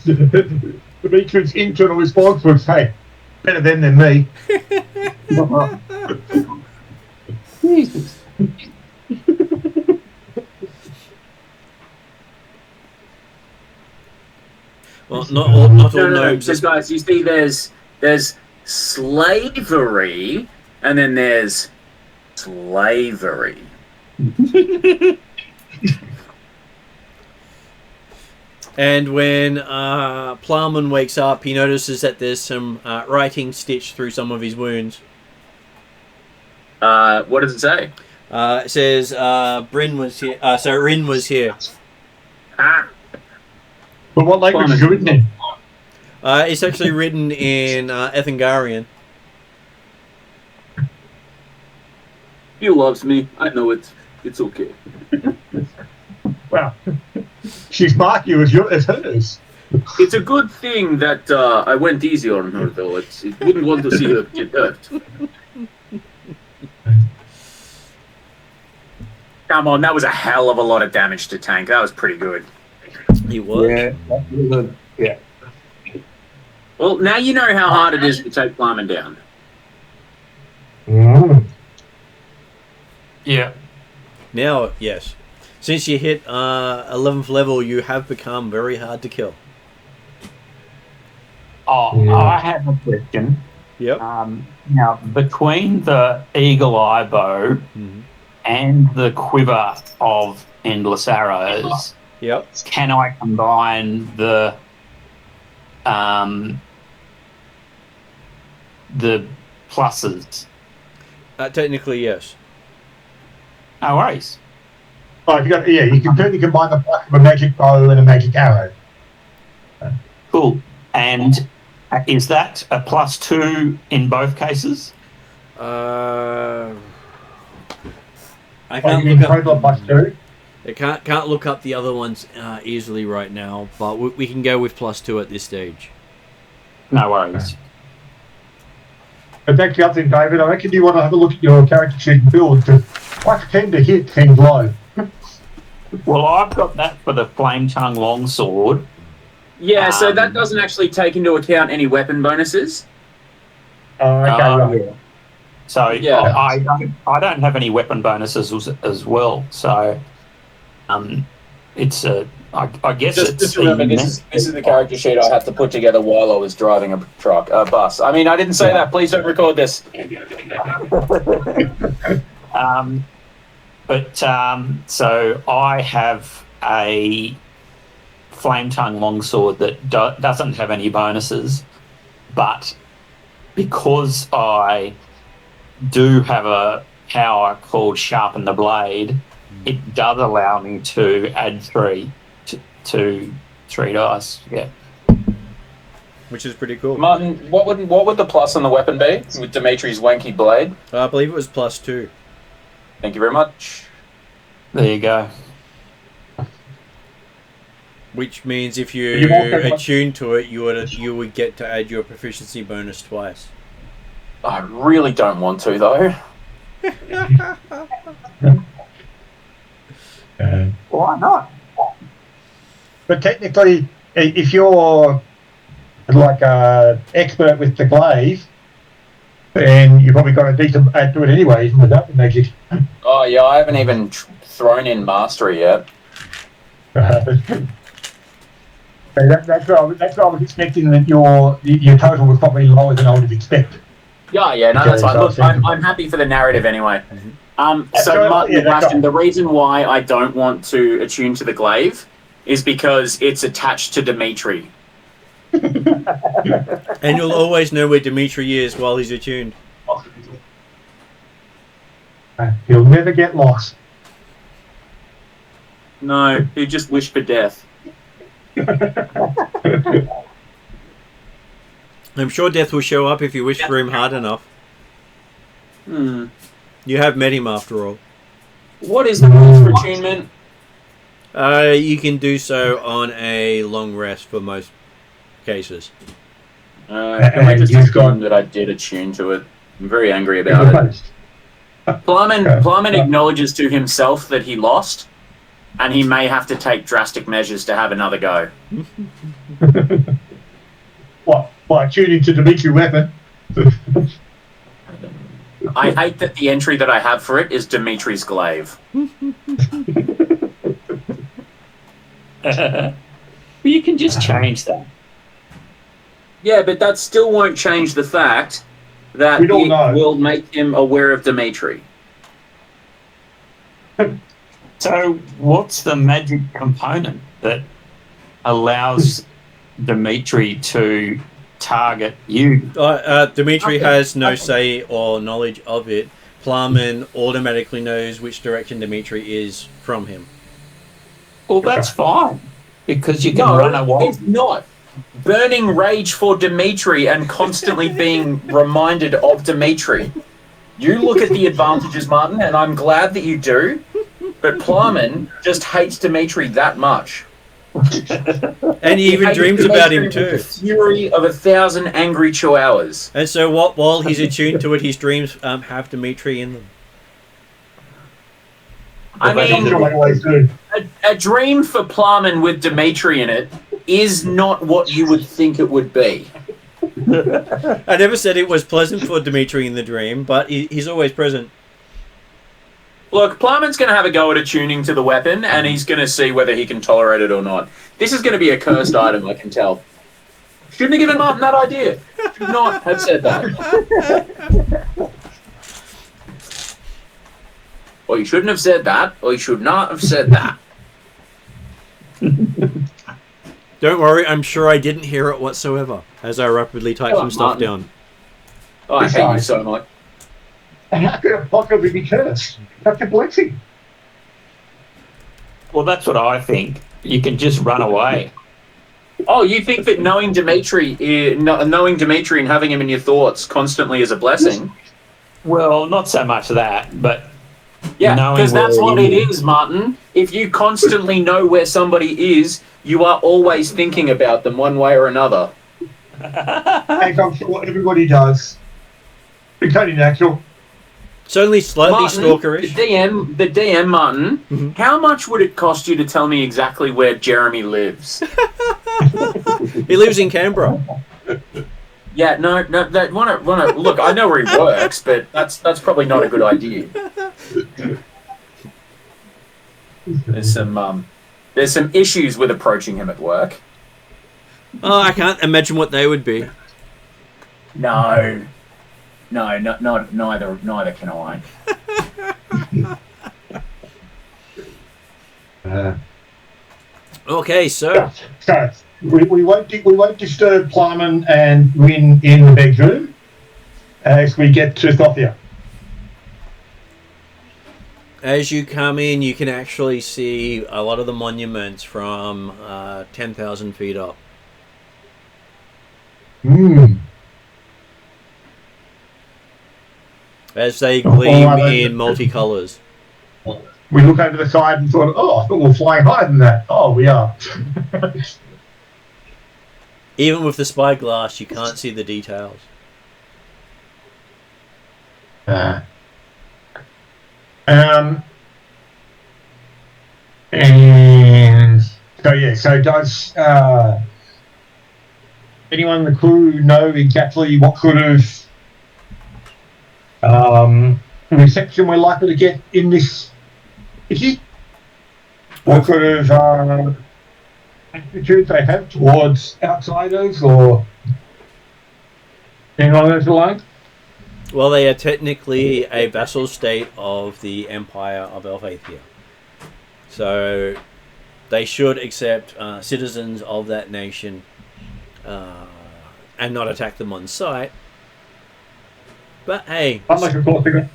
Dimitri's internal response was, hey, better them than me. Jesus. Well, not all gnomes. So guys, you see, there's slavery, and then there's slavery. And when Plowman wakes up, he notices that there's some writing stitched through some of his wounds. What does it say? It says Rin was here. Rin was here. Ah. But what language is it written in? It's actually written in Ethangarian. He loves me. I know it. It's okay. Well, she's marked you as hers. It's a good thing that I went easy on her, though. It wouldn't want to see her get hurt. Come on, that was a hell of a lot of damage to tank. That was pretty good. He was. Yeah, that was a, yeah. Well, now you know how hard it is to take Flyman down. Mm. Yeah. Now, yes. Since you hit 11th level, you have become very hard to kill. Oh, Yeah. I have a question. Yep. Now, between the eagle eye bow and the quiver of endless arrows, Yep. can I combine the pluses? Technically, yes. No worries. Oh, you can certainly combine the plus of a magic bow and a magic arrow. Cool. And is that a +2 in both cases? I Oh, can't you mean look total up. plus 2? I can't look up the other ones easily right now, but we can go with +2 at this stage. No worries. But back to the other thing, David, I reckon you want to have a look at your character sheet and build, because I tend to hit things low. Well, I've got that for the flame tongue longsword. Yeah, so that doesn't actually take into account any weapon bonuses. Okay, right. Yeah. So Yeah. I don't have any weapon bonuses as well. So it's I guess Just it's remember, this is the character sheet I had to put together while I was driving a bus. I mean, I didn't say that. Please don't record this. So I have a flame tongue longsword that doesn't have any bonuses, but because I do have a power called Sharpen the Blade, it does allow me to add 3 to 3 dice. Yeah. Which is pretty cool. Martin, what would the plus on the weapon be with Dimitri's wanky blade? I believe it was +2. Thank you very much. There you go. Which means if You you won't get attune to it, you would get to add your proficiency bonus twice. I really don't want to, though. Why not? But technically, if you're like expert with the glaive, then you've probably got a decent add to it anyway, even without the magic. Oh, yeah, I haven't even thrown in mastery yet. So that's what I was expecting, that your total was probably lower than I would have expected. Yeah, no, that's fine. Look, Okay, I'm happy for the narrative anyway. So, right. Martin, Yeah, that's question, right. the reason why I don't want to attune to the glaive is because it's attached to Dimitri. And you'll always know where Dimitri is while he's attuned. He'll never get lost. No, he just wished for death. I'm sure death will show up if you wish for him hard enough. You have met him after all. What is the rules for attunement? You can do so on a long rest for most cases. Can I just You've got- assume that I did attune to it? I'm very angry about it. Plumman acknowledges to himself that he lost, and he may have to take drastic measures to have another go. What, tune into Dimitri weapon? I hate that the entry that I have for it is Dimitri's glaive. Well, you can just change that. Yeah, but that still won't change the fact that We don't it know. will make him aware of Dimitri. So, what's the magic component that allows Dimitri to target you? Dimitri has no say or knowledge of it. Plumman automatically knows which direction Dimitri is from him. Well, that's fine, because you can run away. It's not. Burning rage for Dimitri and constantly being reminded of Dimitri. You look at the advantages, Martin, and I'm glad that you do. But Plarman just hates Dimitri that much. And he even hates dreams about Dimitri him with too. the fury of 1,000 angry chihuahuas. And so, while he's attuned to it, his dreams have Dimitri in them. I I'm sure mean, they always do. a dream for Plarman with Dimitri in it is not what you would think it would be. I never said it was pleasant for Dimitri in the dream, but he's always present. Look, Plarman's going to have a go at attuning to the weapon, and he's going to see whether he can tolerate it or not. This is going to be a cursed item, I can tell. Shouldn't have given Martin that idea. Should not have said that. Or you shouldn't have said that, or you should not have said that. Don't worry, I'm sure I didn't hear it whatsoever, as I rapidly type some stuff down. Oh, I hate you so much. How could it possibly be cursed? That's a blessing. Well, that's what I think. You can just run away. Oh, you think that knowing Dimitri and having him in your thoughts constantly is a blessing? Well, not so much that, but yeah, knowing because that's where what he it is, Martin. If you constantly know where somebody is, you are always thinking about them one way or another. As I'm sure everybody does. It's only natural. It's only slightly Martin, stalkerish. The DM, Martin, how much would it cost you to tell me exactly where Jeremy lives? He lives in Canberra. Yeah, no, look, I know where he works, but that's probably not a good idea. There's some issues with approaching him at work. Oh, I can't imagine what they would be. No, neither can I. Okay, so we won't disturb Plarman and Rin in the bedroom as we get to Thothia. as you come in, you can actually see a lot of the monuments from 10,000 feet up. As they gleam in multicolours. We look over the side and thought, oh, I thought we were flying higher than that. Oh, we are. Even with the spyglass, you can't see the details. And so yeah, so does anyone in the crew know exactly what sort of reception we're likely to get in this city? What sort of attitude they have towards outsiders or anything along those lines? Well, they are technically a vassal state of the Empire of Elfathia. So they should accept citizens of that nation and not attack them on sight. But hey... Unlike, of course, did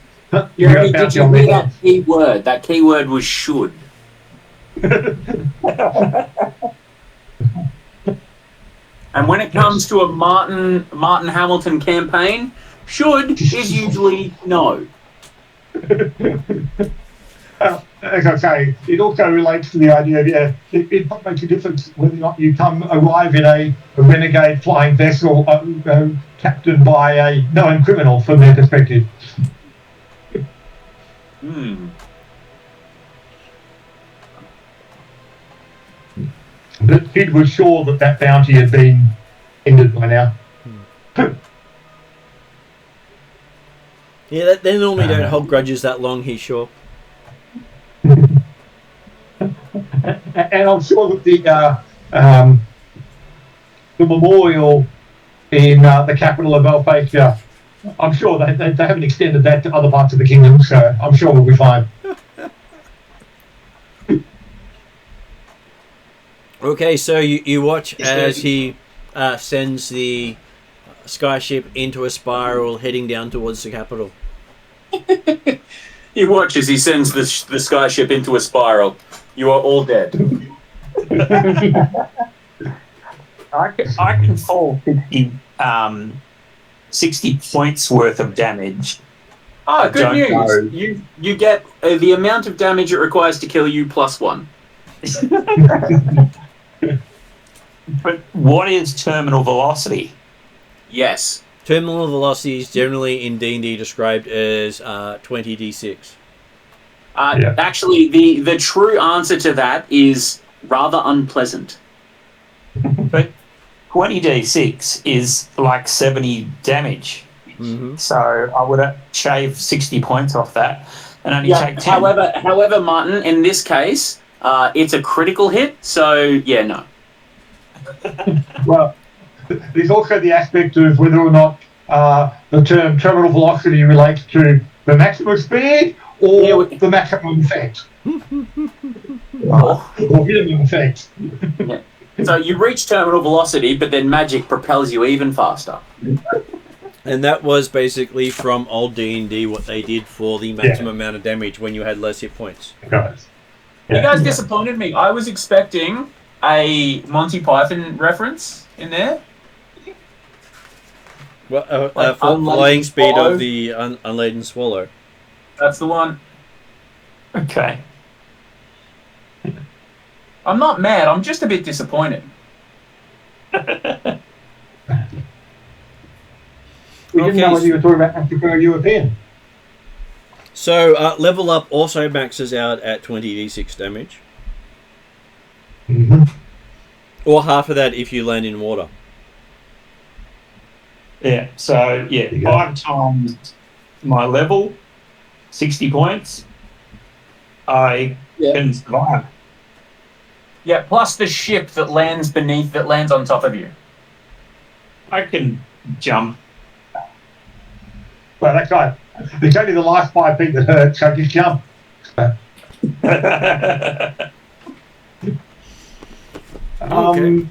you hear that key word? That key word was should. And when it comes to a Martin Hamilton campaign, should is usually no. As I say, it also relates to the idea of it makes a difference whether or not you arrive in a renegade flying vessel captained by a known criminal from their perspective. The kid was sure that bounty had been ended by now. Yeah, they normally don't hold grudges that long, he's sure. And I'm sure that the memorial in the capital of Elfathia, I'm sure they haven't extended that to other parts of the kingdom, so I'm sure we'll be fine. Okay, so you watch as he sends the skyship into a spiral heading down towards the capital. You watch as he sends the skyship into a spiral. You are all dead. I can fall 60 points worth of damage Ah, good don't news. know. You get the amount of damage it requires to kill you +1. But what is terminal velocity? Yes. Terminal velocity is generally in D&D described as 20d6. Yeah. Actually, the true answer to that is rather unpleasant. But 20d6 is like 70 damage. Mm-hmm. So I would shave 60 points off that and only take 10. However, Martin, in this case, it's a critical hit, so yeah, no. Well, there's also the aspect of whether or not the term terminal velocity relates to the maximum speed or the maximum effect. Or minimum effect. Yeah. So you reach terminal velocity, but then magic propels you even faster. And that was basically from old D&D what they did for the maximum amount of damage when you had less hit points. Guys. You guys disappointed me. I was expecting a Monty Python reference in there. Well, Like flying unladen speed swallow. of the unladen swallow. That's the one. Okay. I'm not mad. I'm just a bit disappointed. We didn't know whether you were talking about Africa or European. So level up also maxes out at 20d6 damage, Mm-hmm. or half of that if you land in water. Yeah, so yeah, You go. 5 times my level, 60 points. I can survive. Yeah, plus the ship that lands on top of you. I can jump. Well, that guy, it's only the last 5 feet that hurt, so just jump. Okay.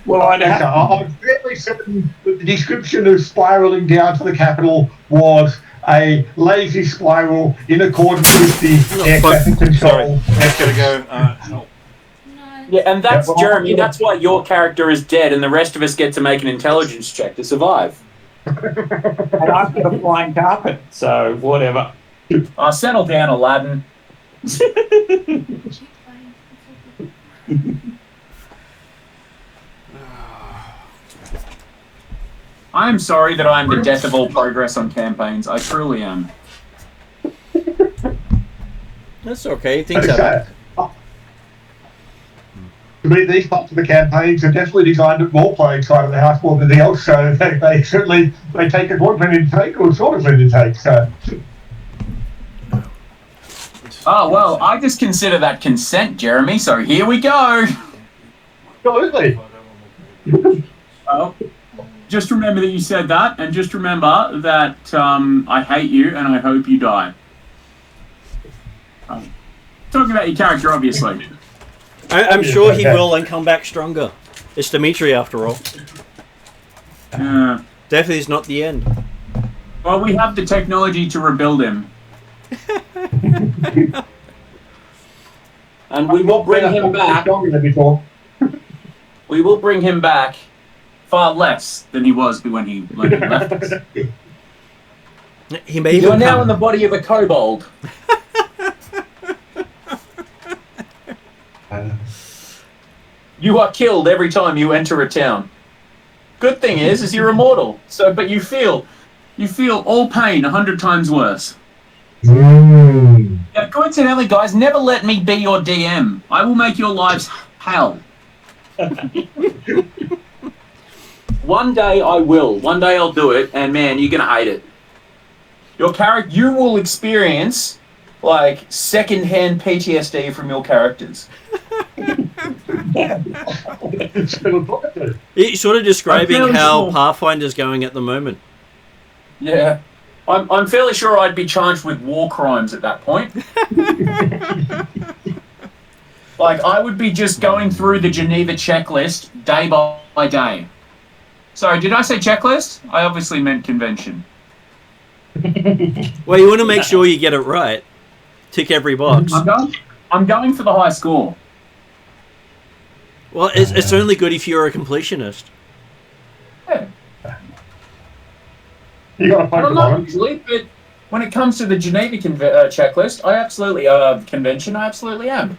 Well, I'd Okay, have, I'm fairly certain that the description of spiralling down to the capital was a lazy spiral in accordance with the air traffic control. That's gonna go. No. Yeah, and that's Yeah, well, Jeremy. That's why your character is dead, and the rest of us get to make an intelligence check to survive. and I've got a flying carpet, so whatever. Settle down, Aladdin. Keep playing. I am sorry that I am the death of all progress on campaigns. I truly am. That's okay. Things happen. To me, these parts of the campaigns are definitely designed at role-playing side of the house more than anything else, so they certainly take as long as they need to take or short as they need to take. So. Oh, well, I just consider that consent, Jeremy, so here we go. Absolutely. Oh, just remember that you said that, and just remember that I hate you and I hope you die. Talking about your character, obviously. I'm sure he will and come back stronger. It's Dimitri after all. Death is not the end. Well, we have the technology to rebuild him. And we will bring him back. We will bring him back far less than he was when he left us. He may You even are now come. in the body of a kobold. You are killed every time you enter a town. Good thing is you're immortal. So, but you feel all pain 100 times worse. Yeah, coincidentally, guys, never let me be your DM. I will make your lives hell. One day I will. One day I'll do it, and man, you're gonna hate it. Your character, you will experience like second-hand PTSD from your characters. He's sort of describing I'm fairly how sure. Pathfinder's going at the moment. Yeah. I'm fairly sure I'd be charged with war crimes at that point. Like, I would be just going through the Geneva checklist day by day. Sorry, did I say checklist? I obviously meant convention. Well, you want to make sure you get it right. Tick every box. I'm going for the high score. Well, it's only good if you're a completionist. Yeah. You got to And I'm focus not on it. usually, but when it comes to the Geneva checklist, I absolutely convention. I absolutely am.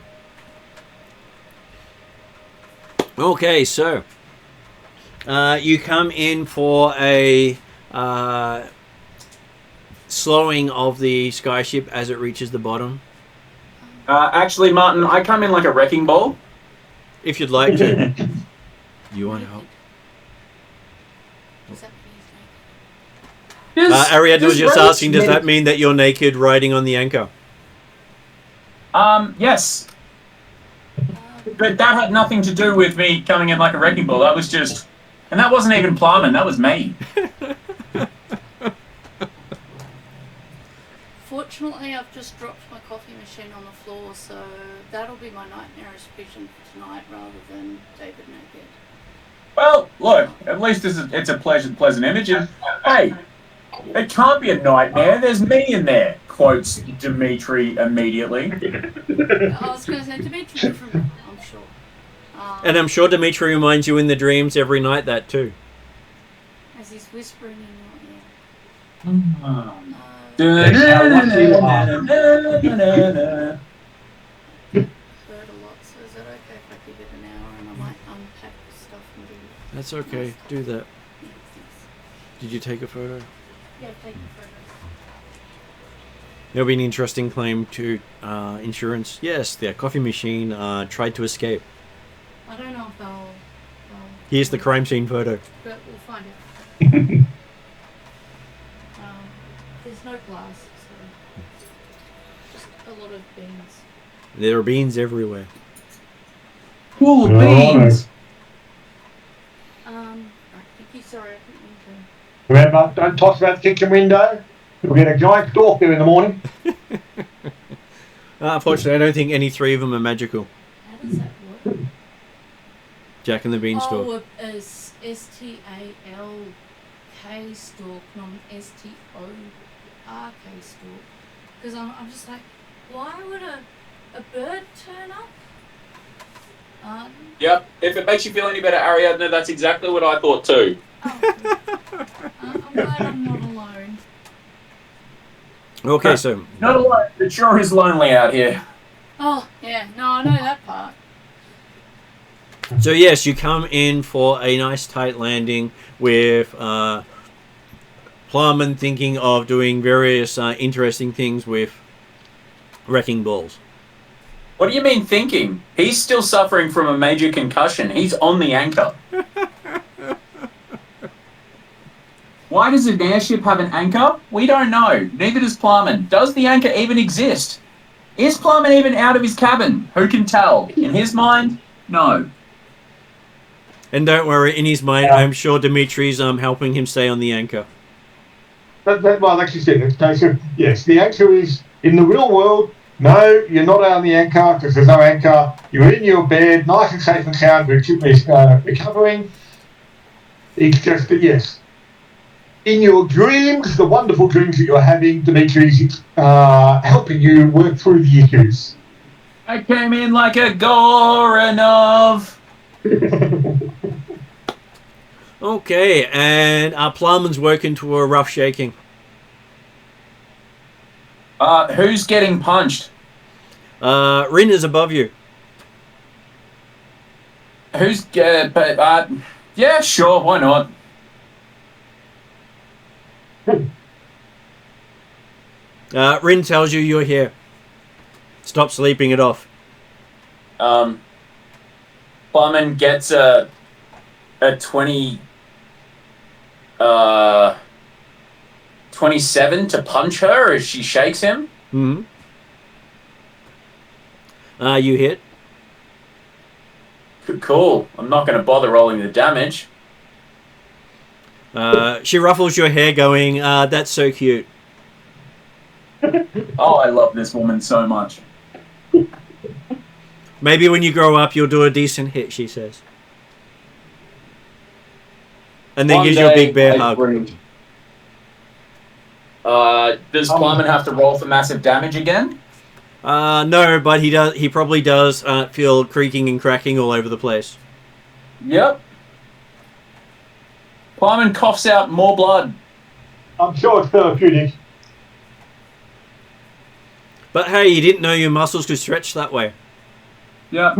Okay, so you come in for a slowing of the skyship as it reaches the bottom. Actually, Martin, I come in like a wrecking ball. If you'd like to. You want help? Does that mean Ariadne was just asking, does that mean that you're naked riding on the anchor? Yes. But that had nothing to do with me coming in like a wrecking ball. That was just... And that wasn't even Plowman, that was me. Fortunately, I've just dropped my coffee machine on the floor, so that'll be my nightmarish vision for tonight rather than David naked. Well, look, at least it's a pleasant image. And, hey, it can't be a nightmare. There's me in there, quotes Dimitri immediately. I was going to say Dimitri from... I'm sure. And I'm sure Dimitri reminds you in the dreams every night that too. As he's whispering in your ear. That's how lucky you are. Bird a lot, so is that okay if I give it an hour and I might unpack the stuff and do... That's okay. Do that. Yeah, thanks. Did you take a photo? Yeah, take a photo. There'll be an interesting claim to insurance. Yes, the coffee machine tried to escape. I don't know if they'll Here's the crime scene photo. but we'll find it. There's no glass, so just a lot of beans. There are beans everywhere. Cool beans. Right, Vicky, sorry, I didn't mean Remember, don't toss that kitchen window. You'll get a giant stalk there in the morning. Unfortunately, I don't think any three of them are magical. how does that work? Jack and the Beanstalk. Oh, it's STALK stalk, not STORK stalk. Because I'm just like, why would a bird turn up? Yep, if it makes you feel any better, Ariadne, that's exactly what I thought too. I'm glad I'm not alone. Okay, so Not alone, it sure is lonely out here. Oh, yeah, no, I know that part. so yes, you come in for a nice tight landing with Plowman thinking of doing various interesting things with wrecking balls. What do you mean thinking? He's still suffering from a major concussion. He's on the anchor. Why does an airship have an anchor? We don't know. Neither does Plowman. Does the anchor even exist? Is Plowman even out of his cabin? Who can tell? In his mind, no. And don't worry, in his mind, I'm sure Dimitri's helping him stay on the anchor. Well, like you said, it's no, so, yes, the anchor is in the real world. No, you're not on the anchor because there's no anchor. You're in your bed, nice and safe and sound, recovering. It's just that, yes. In your dreams, the wonderful dreams that you're having, Dimitri's helping you work through the issues. I came in like a Goranov. Okay, and Plowman's working to a rough shaking. Who's getting punched? Rin is above you. Who's yeah, sure, why not? Rin tells you you're here. Stop sleeping it off. Plowman gets a 27 to punch her as she shakes him. Mm-hmm. You hit. Cool. I'm not going to bother rolling the damage. She ruffles your hair going, that's so cute. Oh, I love this woman so much. Maybe when you grow up, you'll do a decent hit, she says. And then gives you a big bear hug. Does Plowman have to roll for massive damage again? No, but he does. He probably does feel creaking and cracking all over the place. Yep. Plowman coughs out more blood. I'm sure it's therapeutic. But hey, you didn't know your muscles could stretch that way. Yeah.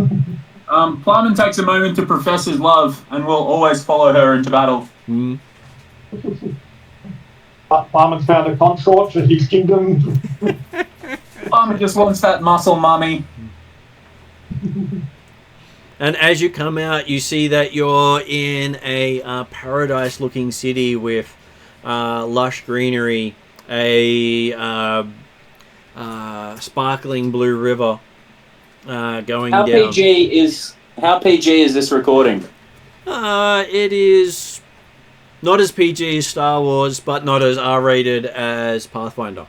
Plyman takes a moment to profess his love and will always follow her into battle. Mm. Barman's found a consort for his kingdom. Plyman just wants that muscle mummy. And as you come out, you see that you're in a paradise-looking city with lush greenery, a sparkling blue river going How down. PG is this recording? It is not as PG as Star Wars, but not as R-rated as Pathfinder.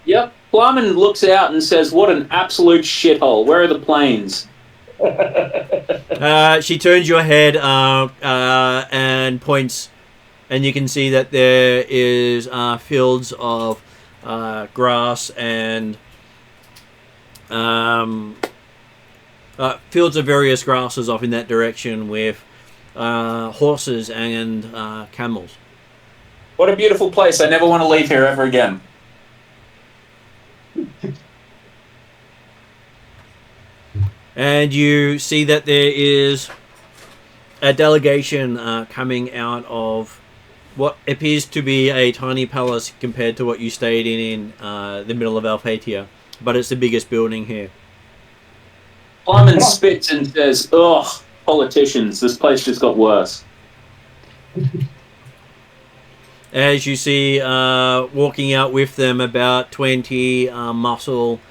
Yep. Plyman looks out and says, "What an absolute shithole. Where are the planes?" She turns your head and points, and you can see that there is fields of grass and fields of various grasses off in that direction with horses and camels. What a beautiful place. I never want to leave here ever again. And you see that there is a delegation coming out of what appears to be a tiny palace compared to what you stayed in the middle of Alphatia, but it's the biggest building here. Plyman spits and says, "Ugh, politicians. This place just got worse." As you see walking out with them about 20 muscle-bound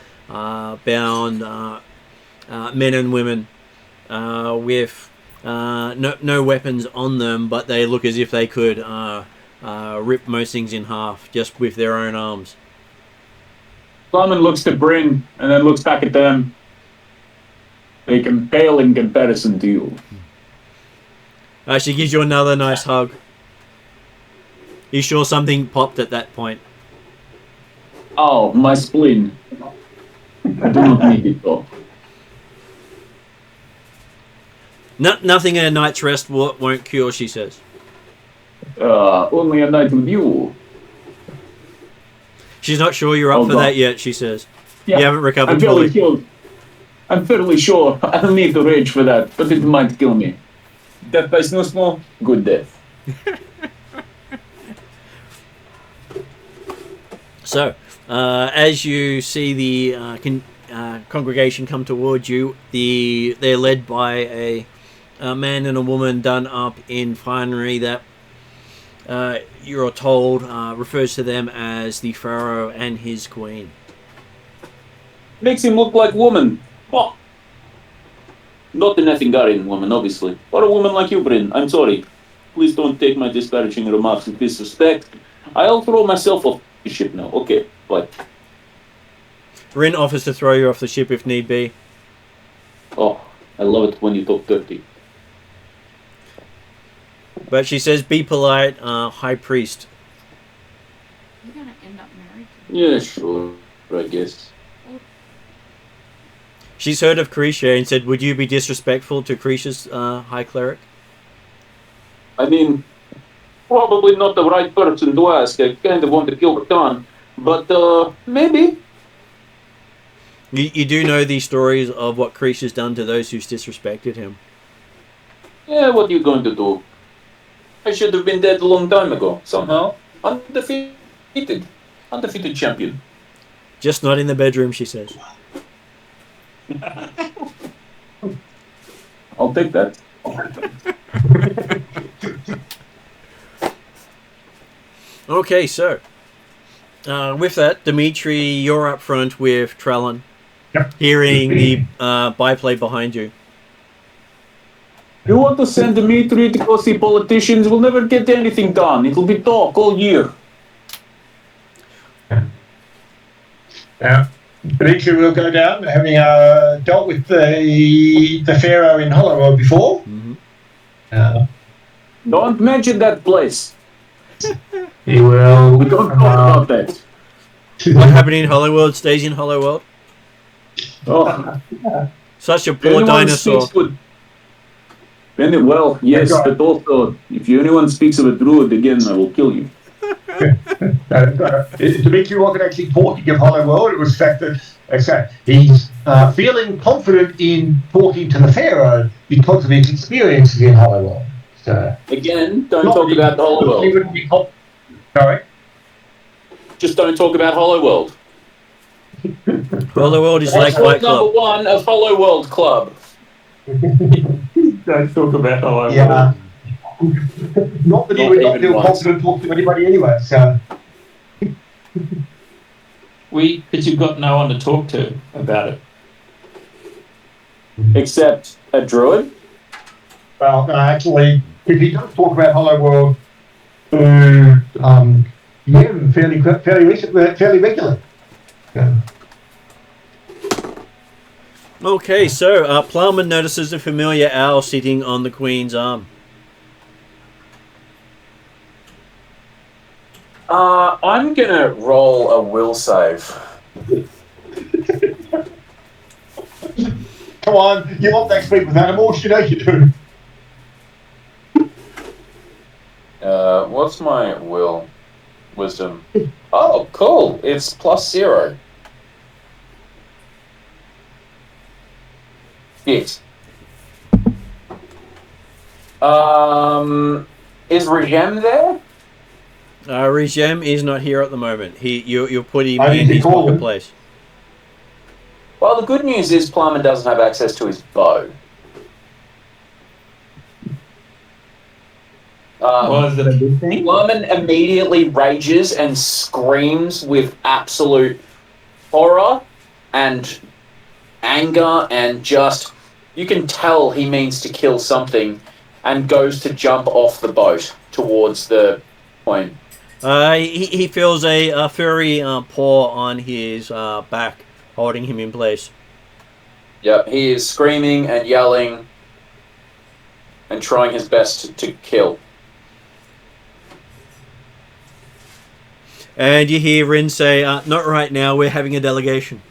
men and women with no weapons on them, but they look as if they could rip most things in half just with their own arms. Plyman looks to Bryn and then looks back at them. They can pale in comparison to you. She gives you another nice hug. You sure something popped at that point? Oh, my spleen. I do not need it though. Nothing in a night's rest won't cure, she says. Only a night with you. She's not sure you're up for that yet, she says. Yeah, you haven't recovered I'm fully. fairly sure I'll need to rage for that, but it might kill me. Death by snowstorm, good death. So, as you see the congregation come towards you, they're led by a man and a woman done up in finery that you're told refers to them as the Pharaoh and his queen. Makes him look like woman. Oh. Not an Ethingarian woman, obviously. Or a woman like you, Bryn. I'm sorry. Please don't take my disparaging remarks with disrespect. I'll throw myself off the ship now. Okay, bye. Bryn offers to throw you off the ship if need be. Oh, I love it when you talk dirty. But she says, be polite, High Priest. You're gonna end up married to Yeah, sure, I guess. She's heard of Krisha and said, would you be disrespectful to Krisha's High Cleric? I mean, probably not the right person to ask. I kind of want to kill the Khan. But, maybe. You do know these stories of what Krisha's done to those who's disrespected him. Yeah, what are you going to do? I should have been dead a long time ago, somehow. Undefeated. Undefeated champion. Just not in the bedroom, she says. I'll take that. Okay, so with that, Dimitri, you're up front with Trellin, hearing the byplay behind you. You want to send Dimitri to go see politicians? We'll never get anything done. It'll be talk all year. Dimitri will go down, having dealt with the Pharaoh in Hollowworld before. Mm-hmm. Don't mention that place. He will. We don't talk about that. What happened in Hollowworld stays in Hollowworld. Oh. Such a poor dinosaur. Well, yes, but also, if anyone speaks of a druid again, I will kill you. Dimitri wasn't actually talking of Hollow World. It was the fact that he's feeling confident in talking to the Pharaoh because of his experiences in Hollow World. So, Again, don't talk about the Hollow World. Sorry? Just don't talk about Hollow World. Hollow World is like Rule Fight Club. number 1 of Hollow World Club. Don't talk about Hollow World. Yeah. Not that he would not feel once. confident to talk to anybody anyway, so... Because you've got no one to talk to about it. Except a druid. Well, no, actually, if he does talk about Hollow World to Yem fairly regularly. Yeah. Okay, so Plowman notices a familiar owl sitting on the Queen's arm. I'm gonna roll a will save. Come on, you're up next week with animals, you know you do. What's my will? Wisdom. Oh, cool. It's +0. Yes. Is Regem there? Regem is not here at the moment. You'll put him I in need to his call pocket him. place. Well, the good news is Plumman doesn't have access to his bow. Was it a good thing? Plumman immediately rages and screams with absolute horror and anger, and just, you can tell he means to kill something, and goes to jump off the boat towards the point. He feels a furry paw on his back, holding him in place. Yep, he is screaming and yelling and trying his best to kill. And you hear Rin say, not right now, we're having a delegation.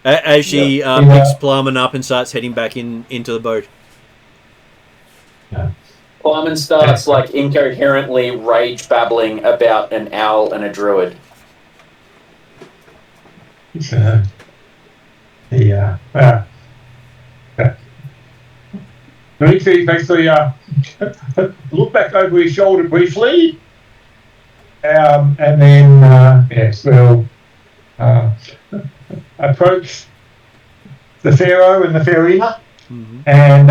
As she picks Plumman up and starts heading back into the boat. Plumman starts like incoherently rage babbling about an owl and a druid. Dimitri basically look back over his shoulder briefly, and then we'll approach the Pharaoh and the Pharaohina, and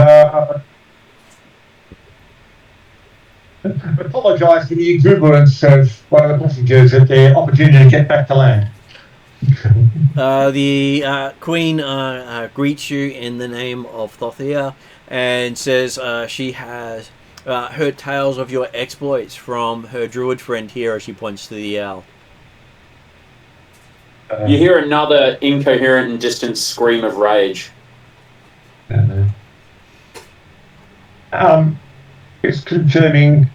apologise for the exuberance of one of the passengers at their opportunity to get back to land. The Queen greets you in the name of Thothia and says she has heard tales of your exploits from her druid friend here, as she points to the owl. You hear another incoherent and distant scream of rage. It's confirming,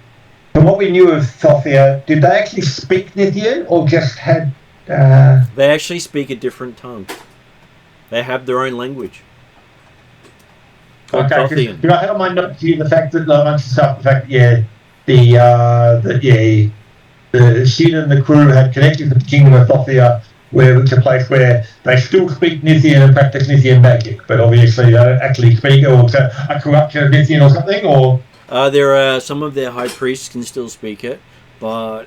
from what we knew of Thothia, did they actually speak Nithian or just had... They actually speak a different tongue. They have their own language. Okay, Thothien. because I had on my notes here the fact that amongst the fact that the Shin and the crew had connected with the Kingdom of Thothia, where it's a place where they still speak Nithian and practice Nithian magic, but obviously they don't actually speak, or it's a corruption of Nithian or something, or... There are some of their high priests can still speak it, but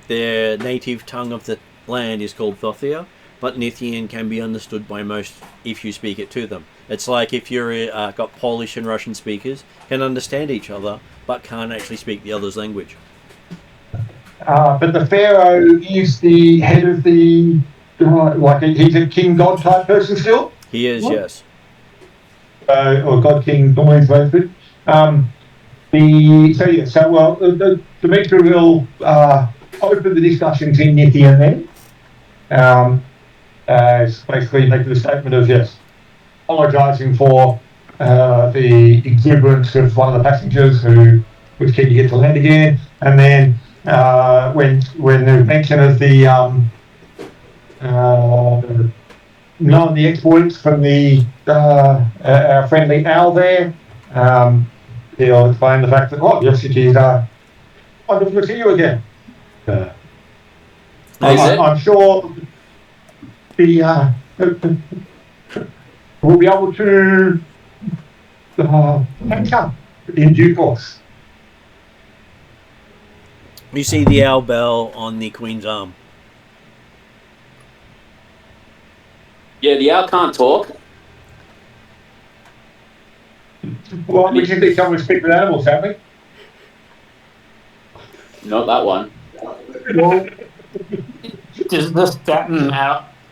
their native tongue of the land is called Thothia, but Nithian can be understood by most if you speak it to them. It's like if you're got Polish and Russian speakers, can understand each other, but can't actually speak the other's language. But the Pharaoh is the head of the... he's a king god type person still? He is, what? Yes. Or god king, normally it's both. Dimitri will open the discussions in Nithian then. Basically making the statement of, yes, apologising for the exuberance of one of the passengers who was keen to get to land again, and then when the mention of the knowing the exploits from the our friendly owl there, He'll explain the fact that, oh, yes, it is wonderful to see you again. I'm sure we'll be able to catch up in due course. You see the owl bell on the Queen's arm. Yeah, the owl can't talk. Well, we should become with speak with animals, haven't we? Not that one. Well, does the statin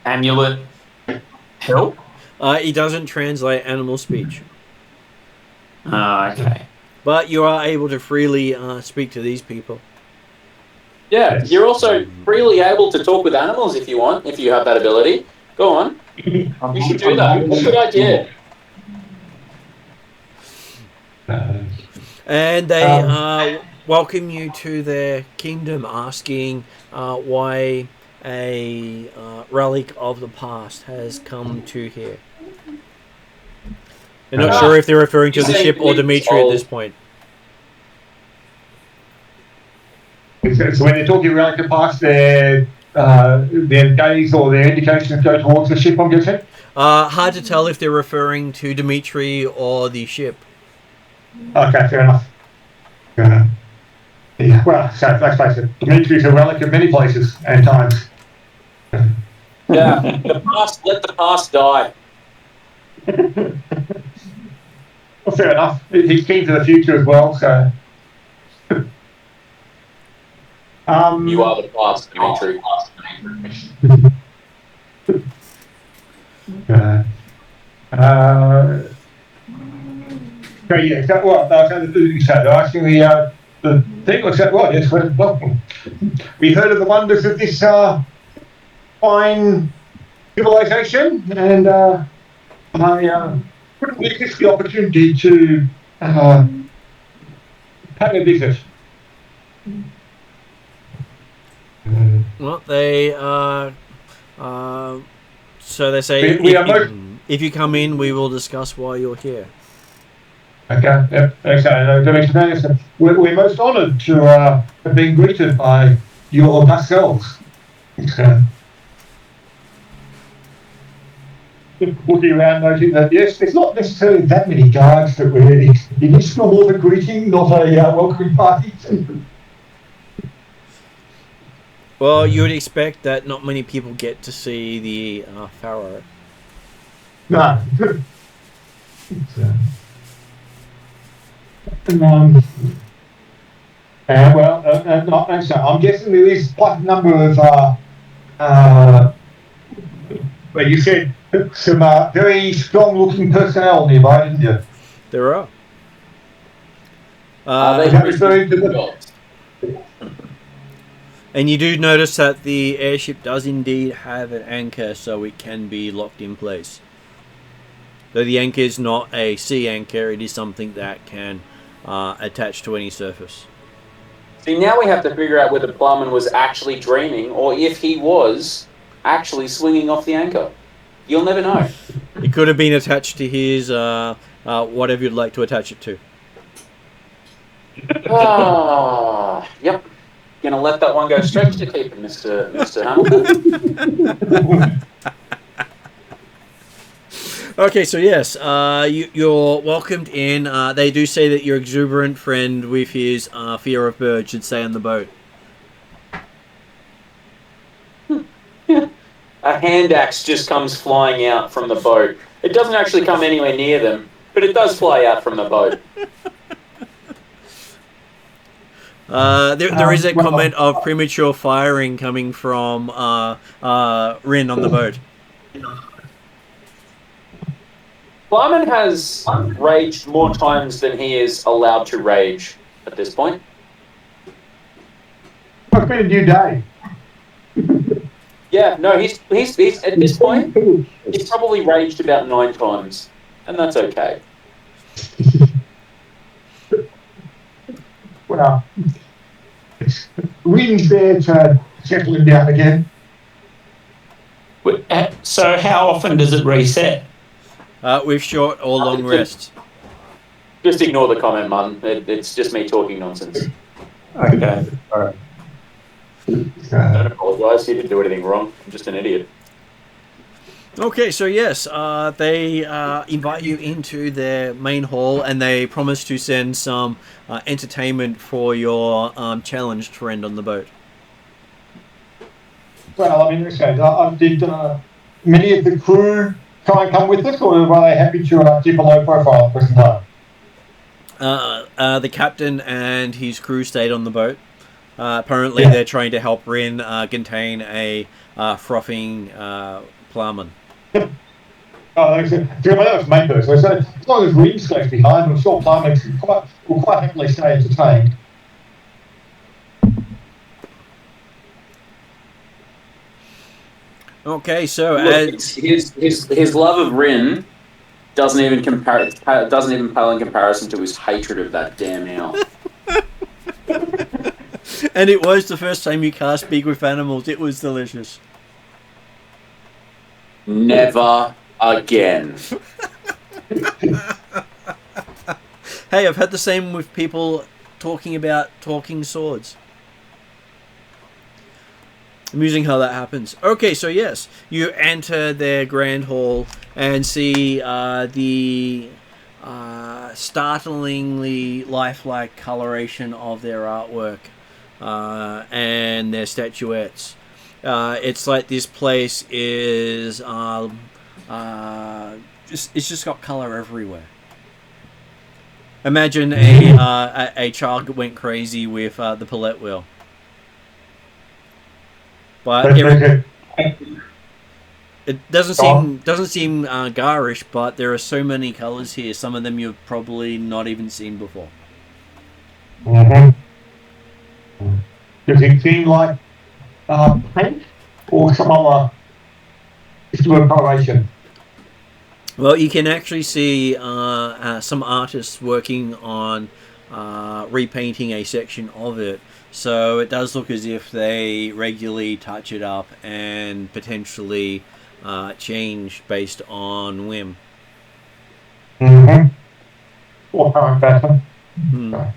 amulet help? It doesn't translate animal speech. Oh, okay. But you are able to freely speak to these people. Yeah, you're also freely able to talk with animals if you want, if you have that ability. Go on. You should do that. That's a good idea. And they welcome you to their kingdom, asking why a relic of the past has come to here. They're not sure if they're referring to the ship or Dimitri at this point. So when they're talking relic of the past, their gaze or their indications go towards the ship, I'm guessing? Hard to tell if they're referring to Dimitri or the ship. Okay, fair enough. Yeah, well, so let's face it, Dimitri's a relic of many places and times. Yeah, the past, let the past die. Well, fair enough. He's keen to the future as well, so. You are the past, Dimitri. So yeah, so what? So they're asking the thing was that what? Yes, well, we heard of the wonders of this fine civilization, and I couldn't resist the opportunity to pay a visit. Well, they so they say if you come in, we will discuss why you're here. Okay, yep, okay, that makes sense. We're most honoured to have been greeted by your past selves. Looking around, noting that yes, there's not necessarily that many guards that we're in. It is more of a greeting, not a welcoming party. Well, you would expect that not many people get to see the Pharaoh. No. So I'm guessing there is quite a number of, well, you said some very strong-looking personnel nearby, didn't you? There are. Are they referring to the gods? And you do notice that the airship does indeed have an anchor, so it can be locked in place. Though the anchor is not a sea anchor, it is something that can attach to any surface. See, now we have to figure out whether Plumman was actually dreaming or if he was actually swinging off the anchor. You'll never know. It could have been attached to his whatever you'd like to attach it to. Yep. Gonna let that one go straight to keeping, Mr. Hamilton. Okay, so yes, you're welcomed in. They do say that your exuberant friend with his fear of birds should stay on the boat. A hand axe just comes flying out from the boat. It doesn't actually come anywhere near them, but it does fly out from the boat. There is a comment of premature firing coming from Rin on the boat. Plumman has raged more times than he is allowed to rage at this point. It's been a new day. Yeah, no, he's at this point, he's probably raged about 9 times, and that's okay. Well, Rin's there to settle him down again. So how often does it reset? With short or long rests. Just ignore the comment, Martin. It's just me talking nonsense. Okay. All right. Don't apologise. You didn't do anything wrong. I'm just an idiot. Okay, so yes, they invite you into their main hall, and they promise to send some entertainment for your challenged friend on the boat. Well, I mean, okay, did many of the crew try and come with us, or were they happy to keep a low profile at the present time? The captain and his crew stayed on the boat. Apparently, they're trying to help Rin contain a frothing ploughman. Oh, that was made though. So as long as Rin stays behind, I'm sure ploughmen will quite happily stay entertained. Okay, so Look, his love of Rin doesn't even pale in comparison to his hatred of that damn owl. And it was the first time you cast Speak with Animals. It was delicious. Never again. Hey, I've had the same with people talking about talking swords. Amusing how that happens. Okay, so yes, you enter their grand hall and see the startlingly lifelike coloration of their artwork and their statuettes. It's like this place is it's just got color everywhere. Imagine a child went crazy with the palette wheel. But it doesn't seem garish, but there are so many colors here. Some of them you've probably not even seen before. Mm-hmm. Does it seem like paint or some other coloration? Well, you can actually see some artists working on repainting a section of it. So it does look as if they regularly touch it up and potentially change based on whim. Mm-hmm. Or current pattern. Okay.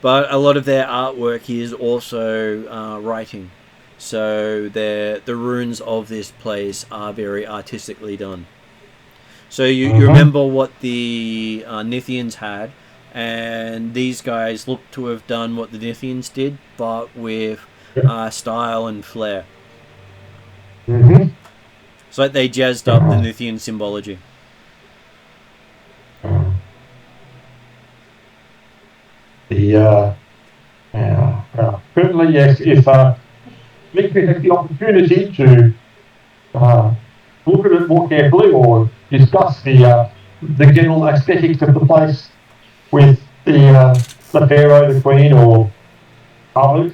But a lot of their artwork is also writing. So the runes of this place are very artistically done. So you remember what the Nithians had, and these guys look to have done what the Nithians did, but with style and flair. Mm-hmm. It's like they jazzed up the Nithian symbology. Certainly, yes, if Victor has the opportunity to look at it more carefully or discuss the general aesthetics of the place with the Pharaoh, the Queen, or others.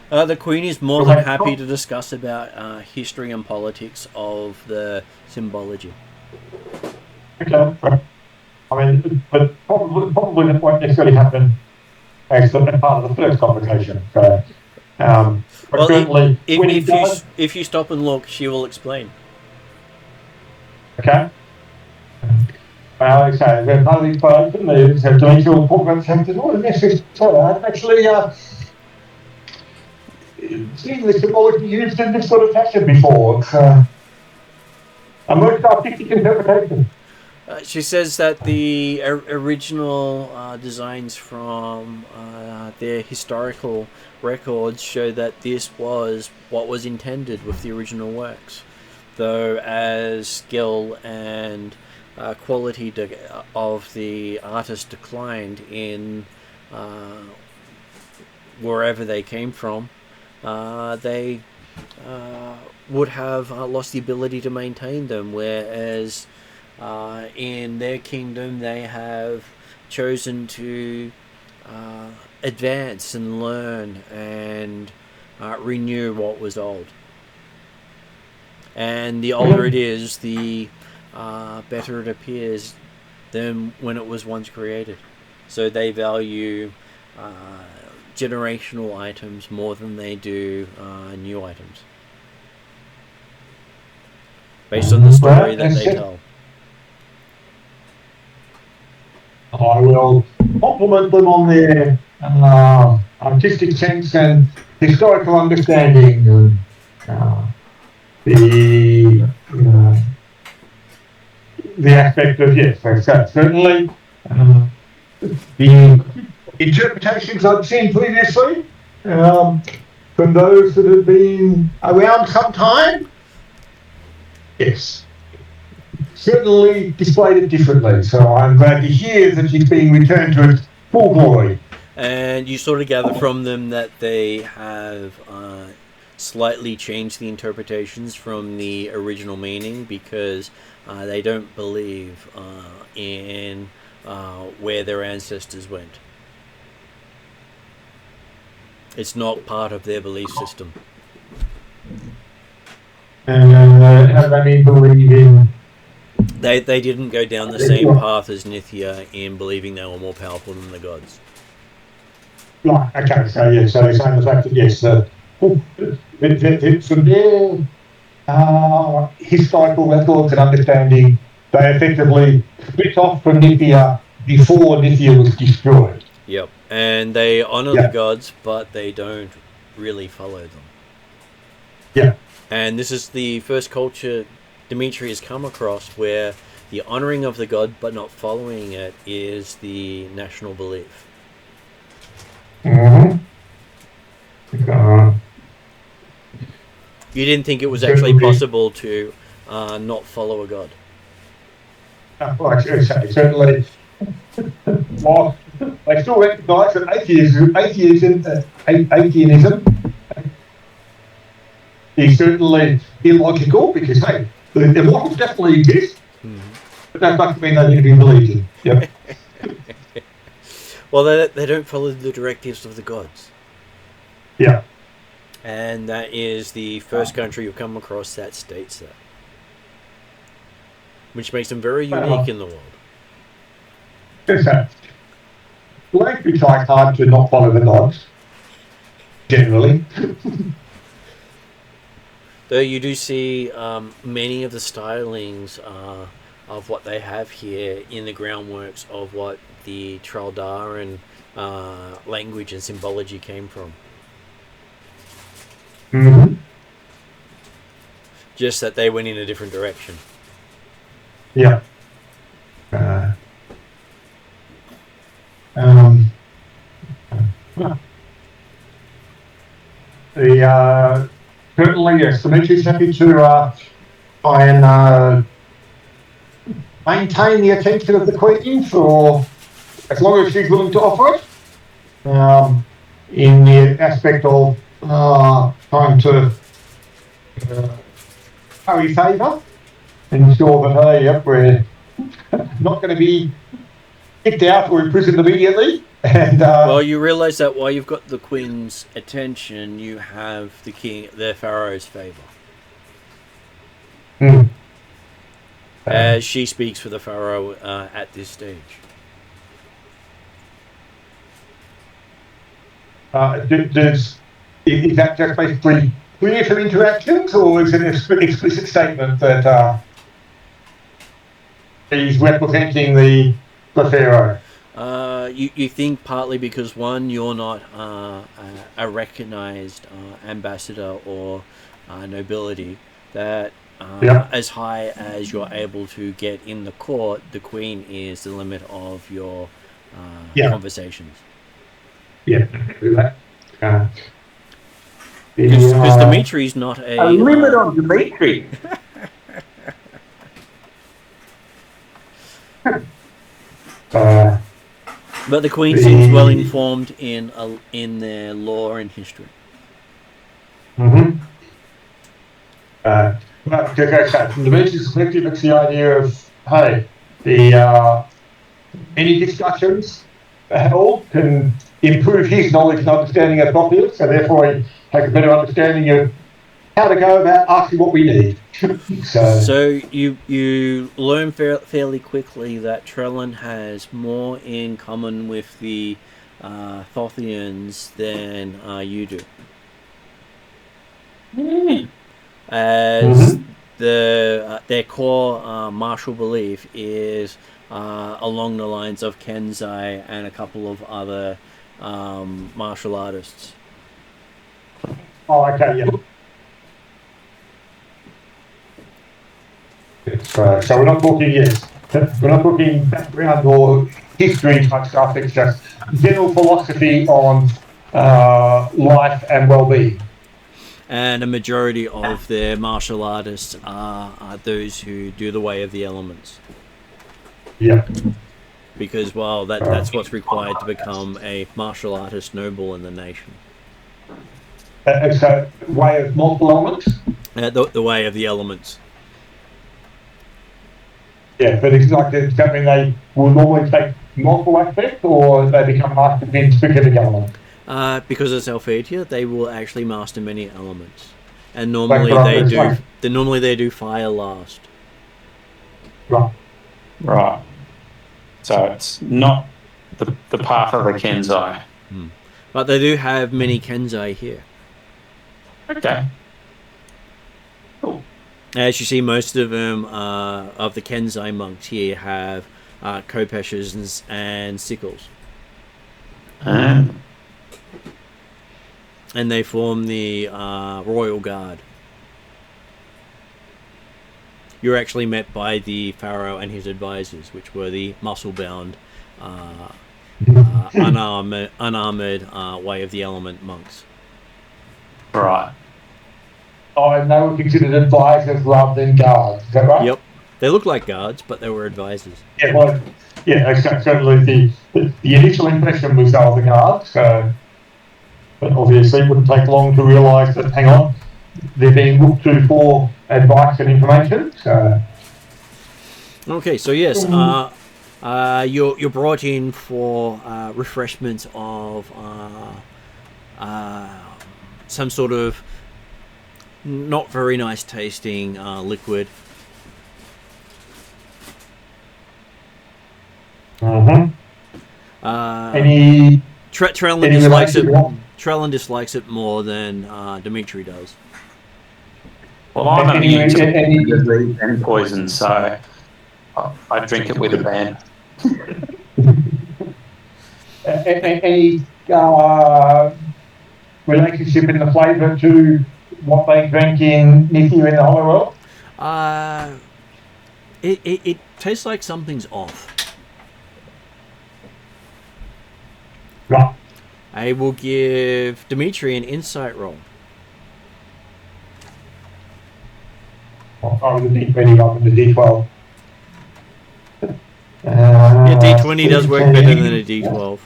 The Queen is more than happy to discuss about history and politics of the symbology. Okay. I mean, but probably that won't necessarily happen as part of the first conversation. So, but certainly, if you stop and look, she will explain. Okay. Okay, the public person is dimensional programs have to do this. I've actually seen the symbology used in this sort of fashion before. It's a most artistic interpretation. She says that the original designs from their historical records show that this was what was intended with the original works, though as skill and quality of the artist declined in wherever they came from, they would have lost the ability to maintain them, whereas in their kingdom they have chosen to advance and learn and renew what was old. And the older it is, the better it appears than when it was once created. So they value generational items more than they do new items, based on the story that they tell. I will compliment them on their artistic sense and historical understanding and the aspect of, yes, so certainly the interpretations I've seen previously from those that have been around some time, yes, certainly displayed it differently. So I'm glad to hear that it's being returned to its full glory. And you sort of gather from them that they have slightly changed the interpretations from the original meaning because they don't believe in where their ancestors went. It's not part of their belief system. Have they been believing? They didn't go down the same path as Nithya in believing they were more powerful than the gods. Right, okay, so yeah, so they're saying the fact that yes, from their historical records and understanding, they effectively split off from Nithya before Nithya was destroyed. Yep, and they honor the gods, but they don't really follow them. Yeah. And this is the first culture Dimitri has come across where the honoring of the god but not following it is the national belief. Mm-hmm. You didn't think it was actually possible to not follow a god? Well, certainly. Well, they still recognise that atheism is certainly illogical because, hey, the Immortals definitely exist, but that doesn't mean they need to be believed in. Yep. Well, they don't follow the directives of the gods. Yeah. And that is the first country you've come across that states that. Which makes them very unique in the world. We try hard to not follow the gods, generally. Though you do see many of the stylings of what they have here in the groundworks of what the Traldaran language and symbology came from. Mm-hmm. Just that they went in a different direction. Yeah. Certainly, yes, Dimitri's happy to try and maintain the attention of the Queen for as long as she's willing to offer it. In the aspect of trying to curry favour, ensure that, hey, yep, we're not going to be kicked out or imprisoned immediately. And well, you realise that while you've got the Queen's attention, you have the Pharaoh's favour. As she speaks for the Pharaoh at this stage. Is that just basically clear from interactions, or is it an explicit statement that he's representing the Pharaoh? You think partly because, one, you're not a recognised ambassador or nobility, that as high as you're able to get in the court, the Queen is the limit of your conversations. Yeah, because Dimitri's not a limit on Dimitri. But the Queen seems well informed in their lore and history. Mm-hmm. Dimitri's perspective, it's the idea of, hey, any discussions held can improve his knowledge and understanding of Thothia, so therefore he has a better understanding of how to go about asking what we need. So you learn fairly quickly that Trellin has more in common with the Thothians than you do. As their core martial belief is along the lines of Kenzai and a couple of other martial artists. Oh, okay, yeah. So we're not talking, yes, we're not talking background or history type stuff, it's just general philosophy on life and well-being. And a majority of their martial artists are those who do the way of the elements. Yeah. Because, well, that's what's required to become a martial artist noble in the nation. So, way of multiple elements? The way of the elements. Yeah, but it's like something they will normally take multiple aspects, or they become masters in specific elements? Because it's Alphatia, they will actually master many elements. And normally they do fire last. Right. Right. So it's not the path of the Kenzai. But they do have many Kenzai here. Okay. Cool. As you see, most of them, of the Kenzai monks here, have kopeshes and sickles. And they form the Royal Guard. You're actually met by the Pharaoh and his advisors, which were the muscle-bound, unarmored way of the element monks. Right. Oh, and they were considered advisors rather than guards, is that right? Yep. They look like guards, but they were advisors. Yeah, well, yeah, certainly the initial impression was they were the guards, so, but obviously it wouldn't take long to realise that, hang on, they're being looked to for advice and information, so... Okay, so yes, you're brought in for refreshments of some sort of not very nice tasting liquid. Any... Trellin dislikes it more than Dimitri does. Well, I'm immune to any poison, so I drink it with a ban. Any relationship in the flavour to what they drink in Nithya in the Hollow World? It tastes like something's off. Right. I will give Dimitri an insight roll. Oh, the D20 rather than the D12. Yeah, D20 does work better than a D12.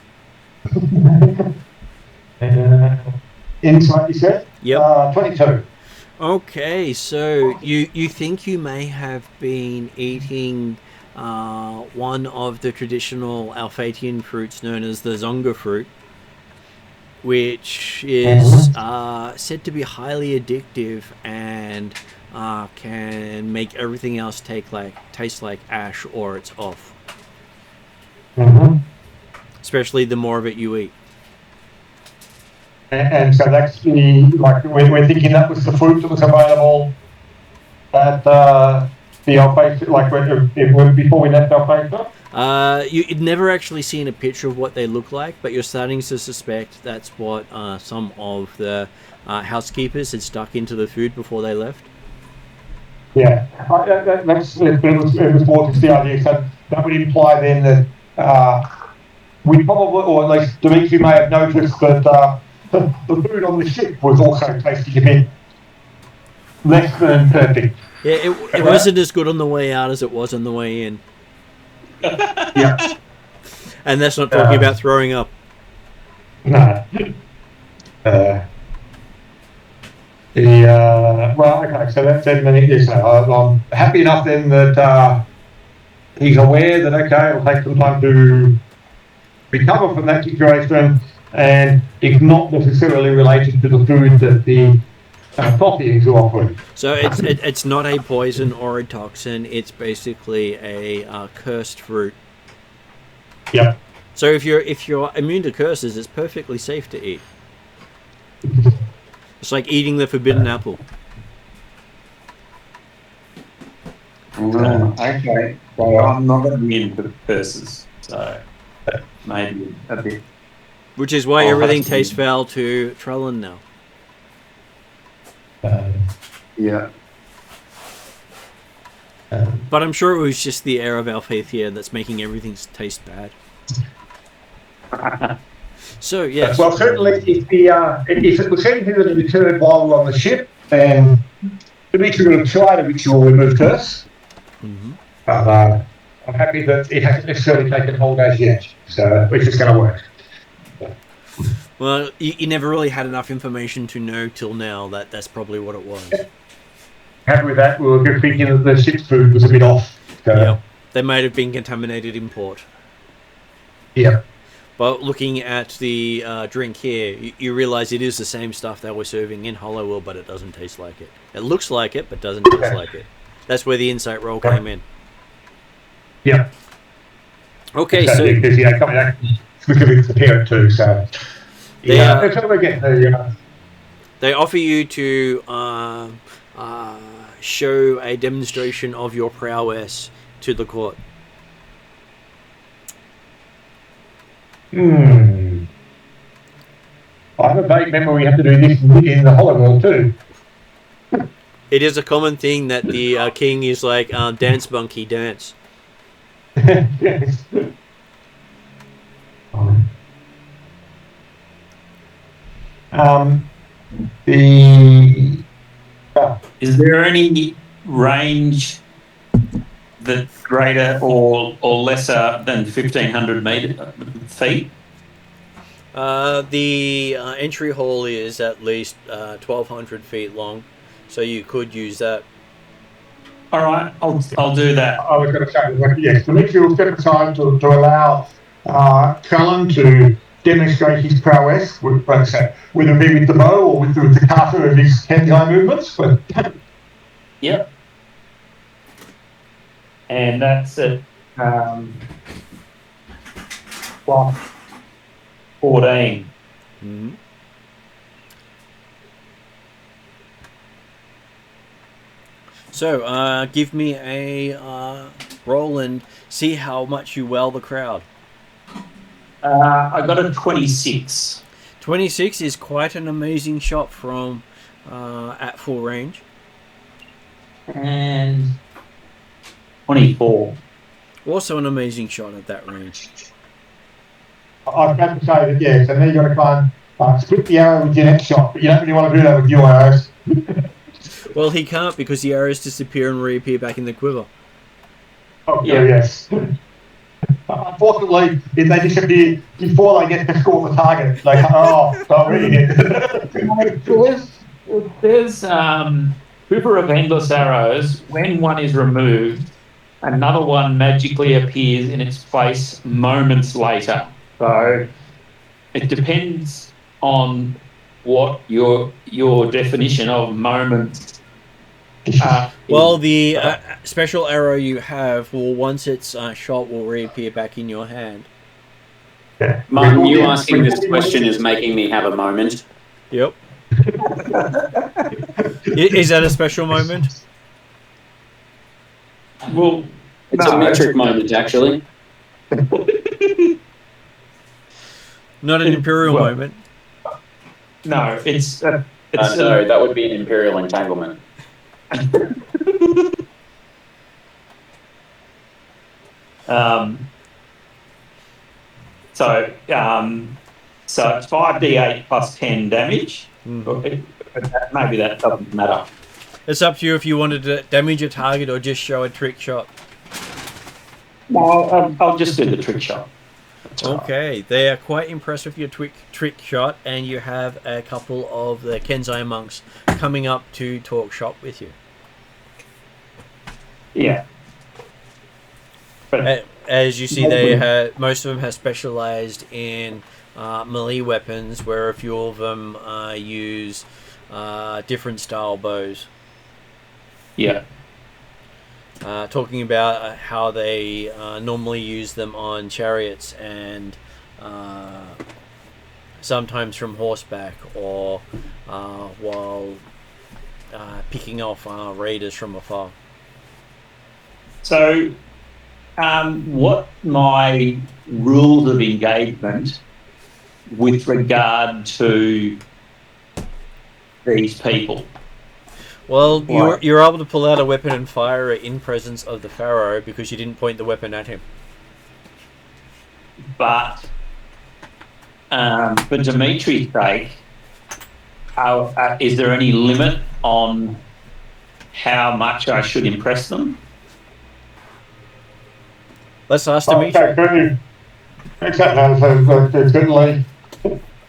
Insight, you said? Yep. 22. Okay, so you think you may have been eating one of the traditional Alphatian fruits known as the Zonga fruit, which is said to be highly addictive and can make everything else taste like ash or it's off. Especially the more of it you eat. And so that's the, like, we're thinking that was the fruit that was available at the Alphatia, like before we left Alphatia? You'd never actually seen a picture of what they look like, but you're starting to suspect that's what some of the housekeepers had stuck into the food before they left. Yeah, it was more just the idea. So that would imply then that we probably, or at least Dimitri may have noticed that the food on the ship was also tasting a bit less than perfect. Yeah, it wasn't as good on the way out as it was on the way in. Yeah. And that's not talking about throwing up. No. Well, okay, so that's it. I'm happy enough then that he's aware that, okay, it'll take some time to recover from that situation, and it's not necessarily related to the food that the Thothia are offering. So it's not a poison or a toxin, it's basically a cursed fruit. Yep. So if you're immune to curses, it's perfectly safe to eat. It's like eating the forbidden apple. Okay. So I'm not going to be into curses, so maybe a bit. Which is why I'll everything have to- tastes foul to Trellin now. Yeah. But I'm sure it was just the air of Alphathia that's making everything taste bad. So, yes. Well, certainly, if it was anything that had occurred while we were on the ship, then Dimitri would have tried to ritual remove curse. Mhm. But I'm happy that it hasn't necessarily taken hold as yet. So it's just going to work. Well, you never really had enough information to know till now that that's probably what it was. Happy with that. We were just thinking that the ship's food was a bit off. So, Yep. They might have been contaminated in port. Yeah. But looking at the drink here, you realize it is the same stuff that we're serving in Hollowell, but it doesn't taste like it. It looks like it, but doesn't taste like it. That's where the insight roll came in. Yeah. Okay, so so because coming back specifically to pair it too. So yeah, that's how we get the. they offer you to show a demonstration of your prowess to the court. I have a vague memory we have to do this in the Hollow World too. It is a common thing that the king is like, dance monkey, dance. Yes. Is there any range that's greater or lesser than 1,500 feet? The entry hall is at least 1,200 feet long, so you could use that. All right, I'll do that. I was going to say, yes, Dimitri will spend time to allow Trellin to demonstrate his prowess, whether it be with the bow or with the kata of his Kenzai movements. But Yep. And that's at plus 14. Mm-hmm. So, give me a roll and see how much you well the crowd. I got a 26. 26 is quite an amazing shot from at full range. And 24. Also an amazing shot at that range. I've got to say that, yes, and then you've got to try and split the arrow with your next shot, but you don't really want to do that with your arrows. Well, he can't because the arrows disappear and reappear back in the quiver. Oh, yeah, yes. Unfortunately, if they disappear before they get to score the target, they start reading it. There's Quiver of Endless Arrows. When one is removed, another one magically appears in its place moments later. So it depends on what your definition of moments. Well, the special arrow you have will, once it's shot, will reappear back in your hand. Martin, you asking this question is making me have a moment. Yep. Is that a special moment? Well, It's a metric moment, actually. Not an imperial moment. No, it's No, that would be an imperial entanglement. So it's 5d8 plus 10 damage. Maybe that doesn't matter. It's up to you if you wanted to damage a target or just show a trick shot. No, I'll just do the trick shot. Okay, they are quite impressed with your trick shot, and you have a couple of the Kenzai monks coming up to talk shop with you. Yeah. But as you see, they have, most of them have specialized in melee weapons, where a few of them use different style bows. yeah. Talking about how they normally use them on chariots and sometimes from horseback, or while picking off raiders from afar. So, what my rules of engagement with regard to these people? Well, Right. you're able to pull out a weapon and fire it in presence of the Pharaoh because you didn't point the weapon at him. But for Dimitri's sake, is there any limit on how much I should impress them? Let's ask Okay, Dimitri. exactly. So certainly,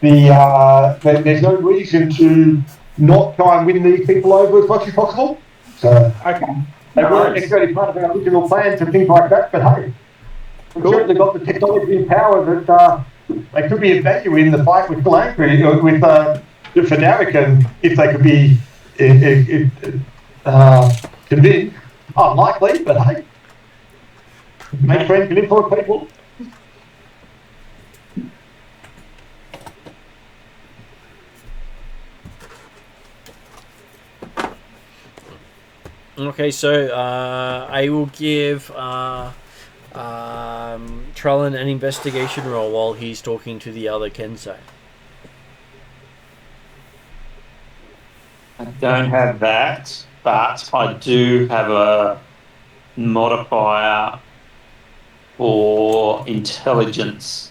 there's no reason to not try and win these people over as much as possible. So Okay. they weren't necessarily part of our original plans and things like that. But hey, we've certainly got the technology and power that they could be of value in the fight with Galancri, with Fenaric, and if they could be convinced. Unlikely, but hey, make friends and influence people. Okay, so I will give Trellin an investigation roll while he's talking to the other Kensei. I don't have that, but I do have a modifier for intelligence.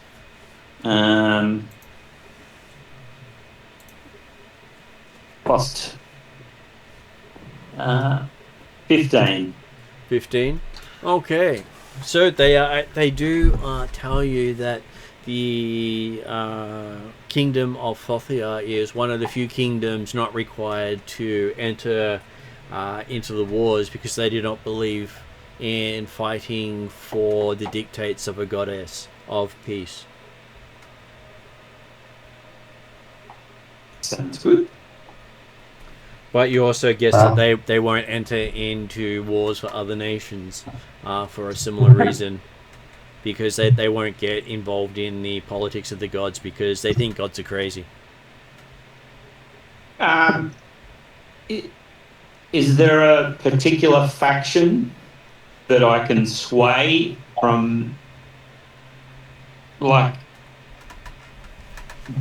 Plus 15. 15. Okay, so they do tell you that the kingdom of Thothia is one of the few kingdoms not required to enter into the wars because they do not believe in fighting for the dictates of a goddess of peace. Sounds good. But you also guess that they won't enter into wars for other nations for a similar reason, because they won't get involved in the politics of the gods because they think gods are crazy. Is there a particular faction that I can sway from, like,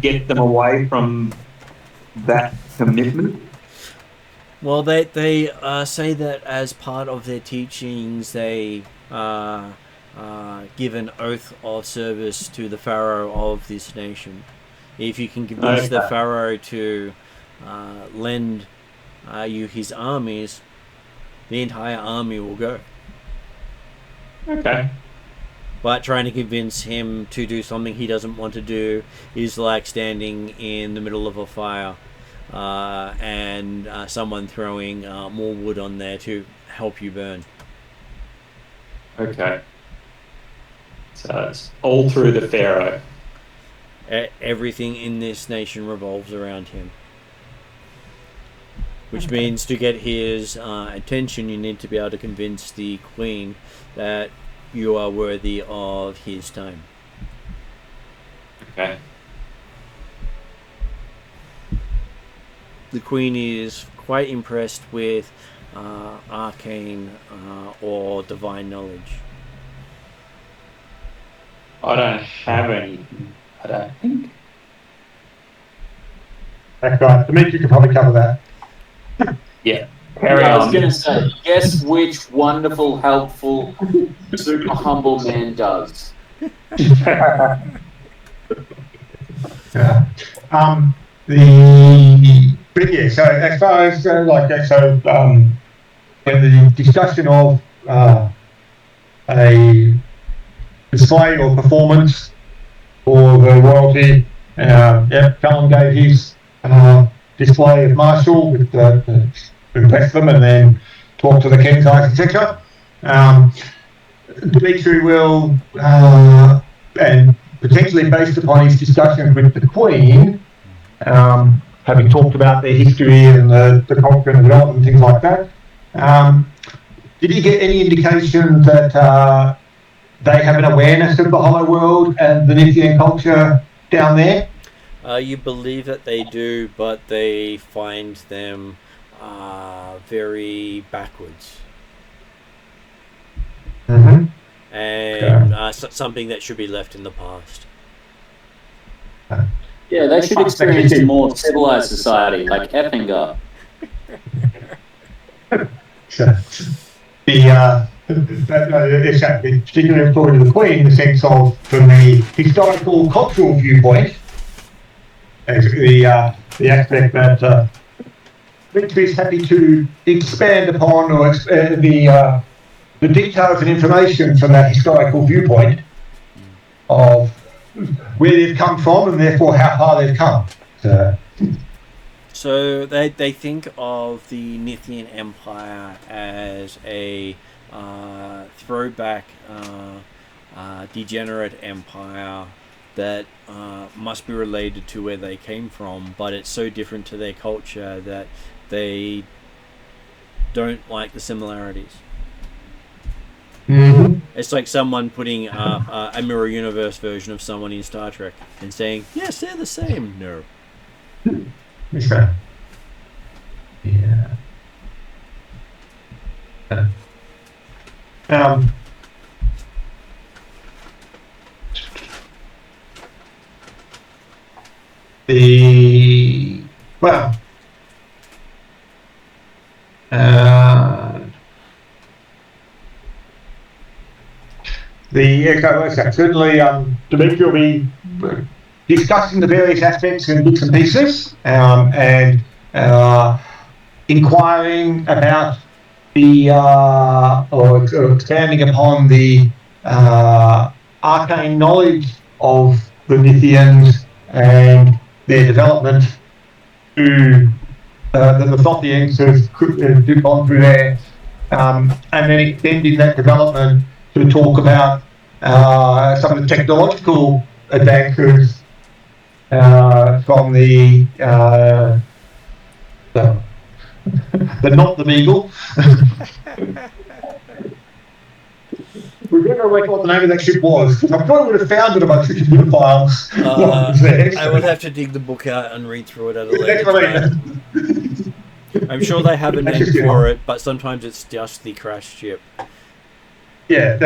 get them away from that commitment? Well, they say that as part of their teachings, they give an oath of service to the pharaoh of this nation. If you can convince the pharaoh to lend you his armies, the entire army will go. Okay. But trying to convince him to do something he doesn't want to do is like standing in the middle of a fire and someone throwing more wood on there to help you burn. Okay. So it's all through the pharaoh. Everything in this nation revolves around him. Which means to get his attention, you need to be able to convince the queen that you are worthy of his time. Okay. The queen is quite impressed with arcane or divine knowledge. I don't have any, I don't think. That's right. Dimitri could probably cover that. Yeah. Carry I was on. going to say, guess which wonderful, helpful, super humble man does. Yeah. But yeah, so as far as in the discussion of a display or performance for the royalty, Callum gave his display of martial with impress them and then talk to the Kensai, etc. Dimitri will, and potentially based upon his discussions with the Queen, having talked about their history and the culture and development and things like that, did you get any indication that they have an awareness of the Hollow World and the Nithian culture down there? You believe that they do, but they find them very backwards. Mm-hmm. and something that should be left in the past. Yeah, they should experience a more civilized society, like Effinger. Exactly, particularly important to the Queen in the sense of, from the historical cultural viewpoint, the aspect that Victory is happy to expand upon or the details and information from that historical viewpoint of where they've come from and therefore how far they've come. So they think of the Nithian Empire as a throwback, degenerate empire that must be related to where they came from, but it's so different to their culture that they don't like the similarities. Mm-hmm. It's like someone putting a mirror universe version of someone in Star Trek and saying, yes, they're the same. No. Yeah. Well, certainly Dimitri will be discussing the various aspects and bits and pieces, and inquiring about the or expanding upon the arcane knowledge of the Nithians and their development to that the Thothians have gone through there, and then extending that development to talk about some of the technological advances from the not the Beagle. We've got to work out what the name of that ship was. I probably would have found it amongst the computer files. I would have to dig the book out and read through it at a later time. I'm sure they have a name for it, but sometimes it's just the crashed ship. Yeah,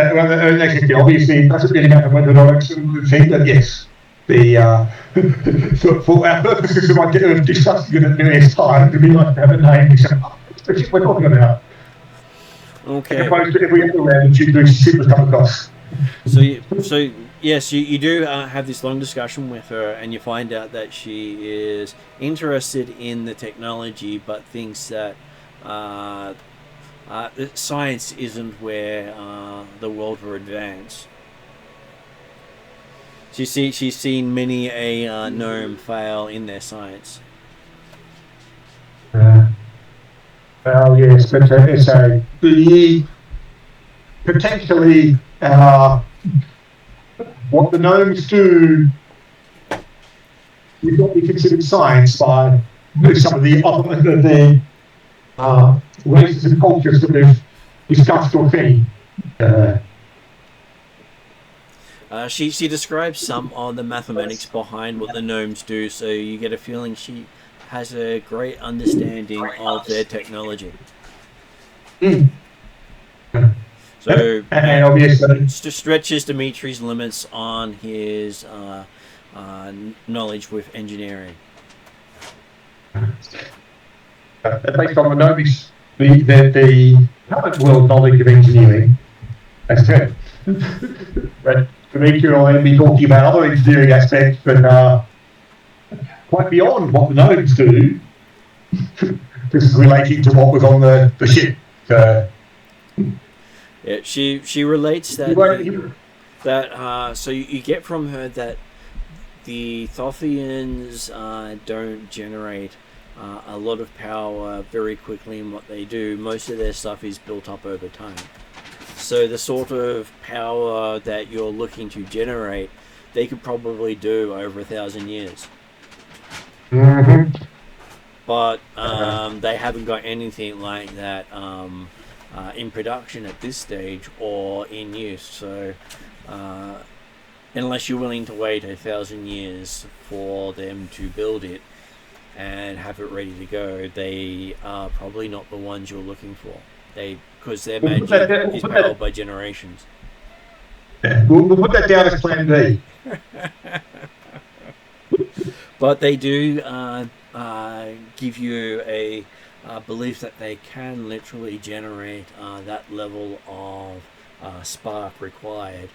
obviously that's a bit about whether or not thing, but yes. For our purposes of discussing it at various times, it'd be nice to have a name. Which we're talking about. Okay. As opposed to every other random ship was come across. So yes, you do have this long discussion with her, and you find out that she is interested in the technology, but thinks that science isn't where the world will advance. She's seen many a gnome fail in their science. Well, yes, but potentially what the gnomes do would not be considered science by some of the races and cultures that we've discussed already. She describes some of the mathematics behind what the gnomes do, so you get a feeling she has a great understanding of their technology. Mm. So and obviously stretches Dimitri's limits on his knowledge with engineering. Based on the gnomes, the current world knowledge of engineering, that's good. But Dimitri will then be talking about other engineering aspects, but quite beyond what the gnomes do. This is relating to what was on the ship. Yeah, she relates that so you get from her that the Thothians don't generate a lot of power very quickly in what they do. Most of their stuff is built up over time. So the sort of power that you're looking to generate, they could probably do over 1,000 years. Mm-hmm. But they haven't got anything like that in production at this stage or in use. So unless you're willing to wait 1,000 years for them to build it and have it ready to go, they are probably not the ones you're looking for. because their magic is powered by generations. Yeah. We'll put that down as Plan B. But they do give you a belief that they can literally generate that level of spark required.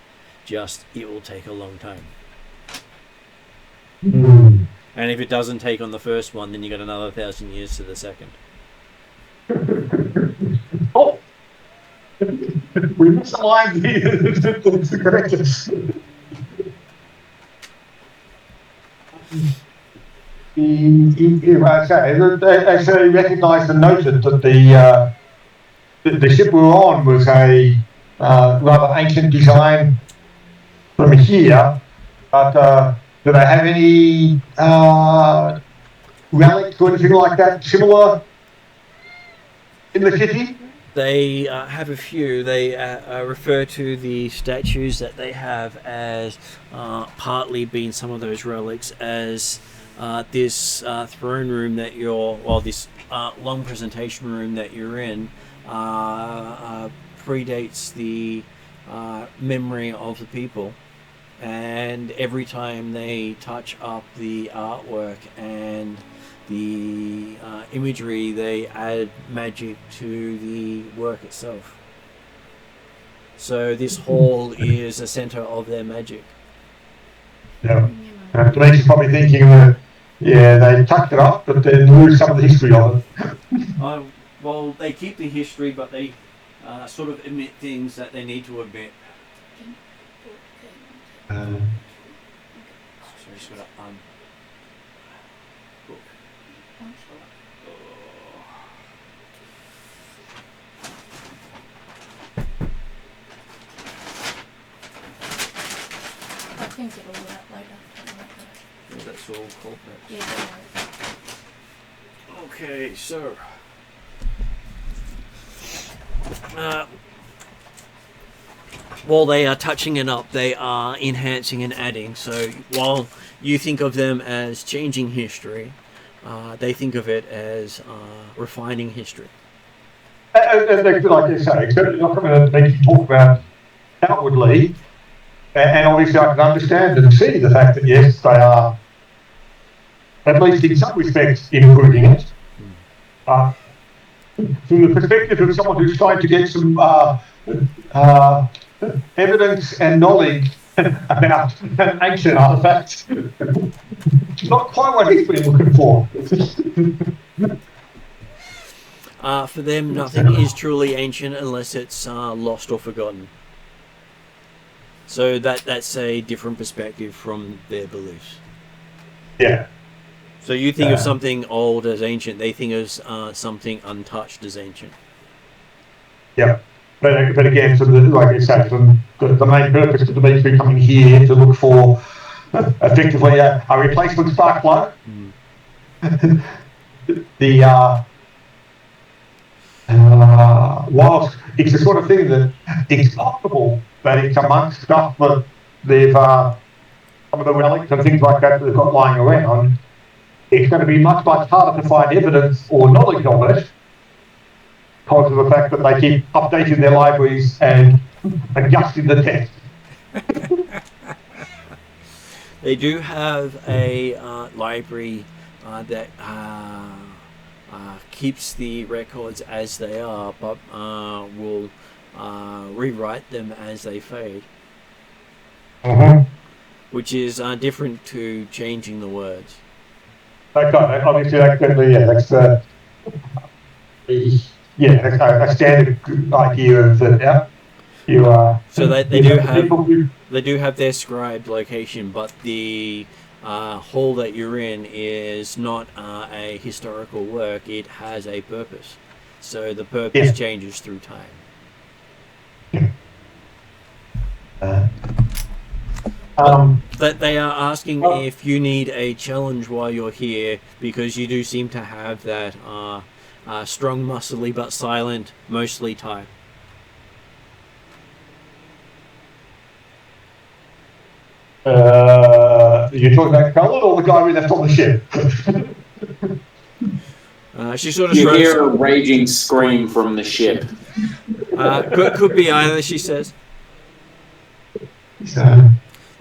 Just it will take a long time. Mm. And if it doesn't take on the first one, then you got another 1,000 years to the second. Oh, we misaligned the correctness. They actually recognised and noted that the ship we were on was a rather ancient design from here, but do they have any relics or anything like that similar in the city? They have a few. They refer to the statues that they have as partly being some of those relics as this throne room that this long presentation room that you're in predates the memory of the people. And every time they touch up the artwork and the imagery, they add magic to the work itself. So this hall is a center of their magic. Yeah. Demetrius probably thinking that, they tucked it up, but then lose some of the history of it. Well, they keep the history, but they sort of omit things that they need to omit. So just got to book. I think it'll work later. Yeah, that's all cool. Yeah, Okay, so while they are touching it up, they are enhancing and adding. So while you think of them as changing history, they think of it as refining history. And like you say, certainly not going to talk about outwardly, and obviously I can understand and see the fact that yes, they are, at least in some respects, improving it. From the perspective of someone who's trying to get some evidence and knowledge about ancient artifacts, not quite what he's been looking for. For them, nothing is truly ancient unless it's lost or forgotten. So that's a different perspective from their beliefs. Yeah. So you think of something old as ancient, they think of something untouched as ancient. Yeah. But again, sort of like I said, the main purpose of the Dimitri coming here to look for effectively a replacement spark plug. Whilst it's the sort of thing that it's possible that it's amongst stuff that they've some of the relics and things like that they've got lying around, it's going to be much harder to find evidence or knowledge of it because of the fact that they keep updating their libraries and adjusting the text. They do have a library that keeps the records as they are, but will rewrite them as they fade. Which is different to changing the words. Okay, obviously that's going to be, that's a standard idea of that. So they do have their scribed location, but the hall that you're in is not a historical work. It has a purpose. So the purpose changes through time. That they are asking if you need a challenge while you're here, because you do seem to have that strong, muscly but silent, mostly type. You're talking about Cullen or the guy we left on the ship? She sort of You shrugs. hear a raging scream from the ship. Could be either, she says. So,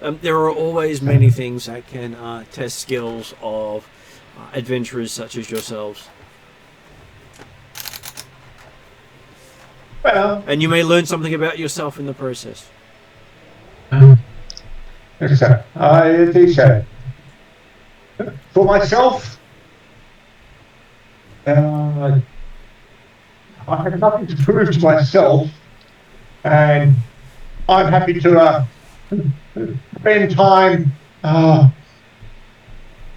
There are always many things that can test skills of adventurers such as yourselves. well, And you may learn something about yourself in the process. so I think so. For myself, I have nothing to prove to myself, and I'm happy to spend time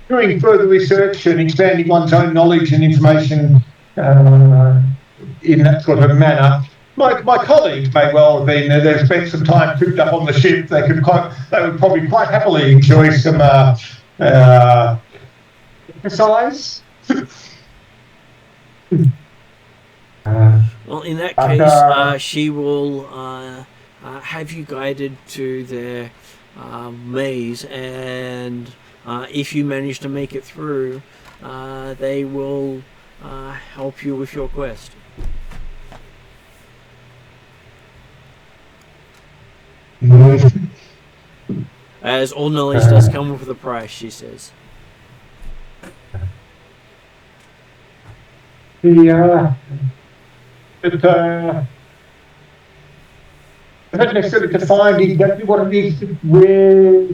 doing further research and expanding one's own knowledge and information in that sort of manner. My colleagues may well have been there. They've spent some time cooped up on the ship. They would probably quite happily enjoy some exercise. Well, in that case, she will have you guided to their maze, and if you manage to make it through, they will help you with your quest. As all knowledge does come with a price, she says. I don't necessarily define exactly what it is that we're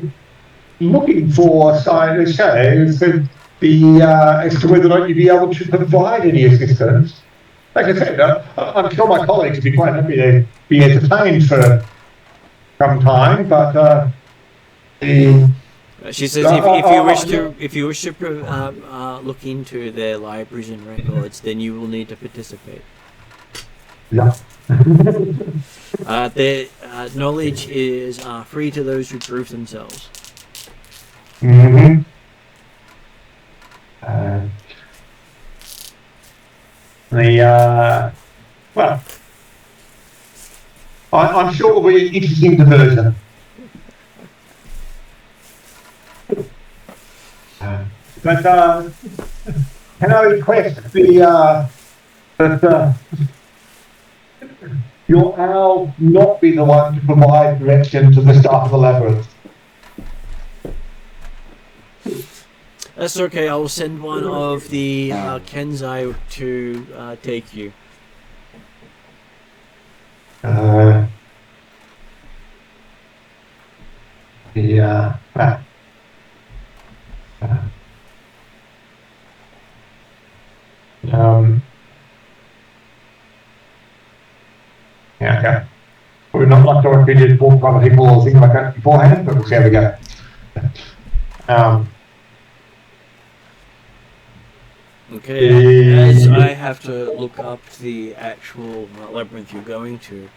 looking for, so as to whether or not you'd be able to provide any assistance. Like I said, I'm sure my colleagues would be quite happy to be entertained for some time, but she says if you wish to look into their libraries and records, then you will need to participate. Yeah. Their knowledge is free to those who prove themselves. Mm-hmm. Well, I'm sure it'll be an interesting diversion. But can I request that your owl not be the one to provide direction to the start of the labyrinth? That's okay. I will send one of the Kenzai to take you. Yeah, okay. We're not like to we did walk by the people or things like that beforehand, but we'll see how we go. Okay, as I have to look up the actual labyrinth you're going to,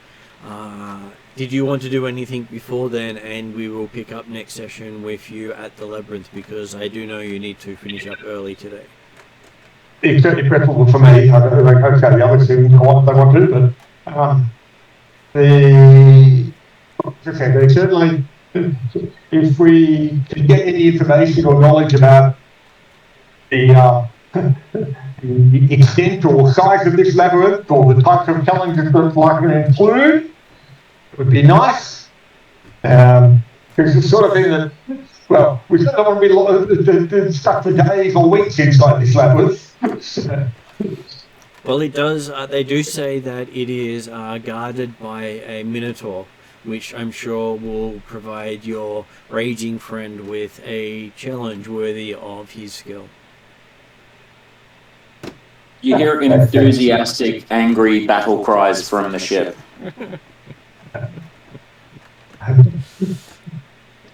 did you want to do anything before then, and we will pick up next session with you at the labyrinth, because I do know you need to finish up early today. It's certainly preferable for me. I don't know how the others do what they want to do, but certainly, if we can get any information or knowledge about the extent or size of this labyrinth or the types of challenges that it's likely to include, it would be nice. Because it's the sort of thing that, well, we don't want to be stuck for days or weeks inside this labyrinth. Well, it does. They do say that it is guarded by a minotaur, which I'm sure will provide your raging friend with a challenge worthy of his skill. You hear enthusiastic, angry battle cries from the ship.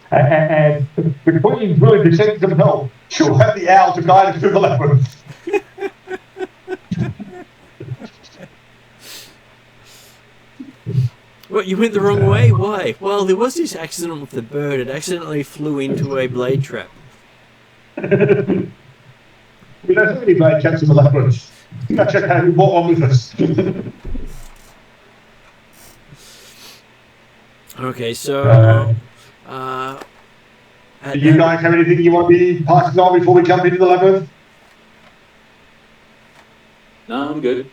And the Queen's willing to send some help. She'll have the owl to guide us through the labyrinth. What, you went the wrong way? Why? Well, there was this accident with the bird. It accidentally flew into a blade trap. We don't have any blade traps in the labyrinth. That's okay, we brought one with us. Okay, so... do you guys have anything you want to be passing on before we jump into the labyrinth? No, I'm good.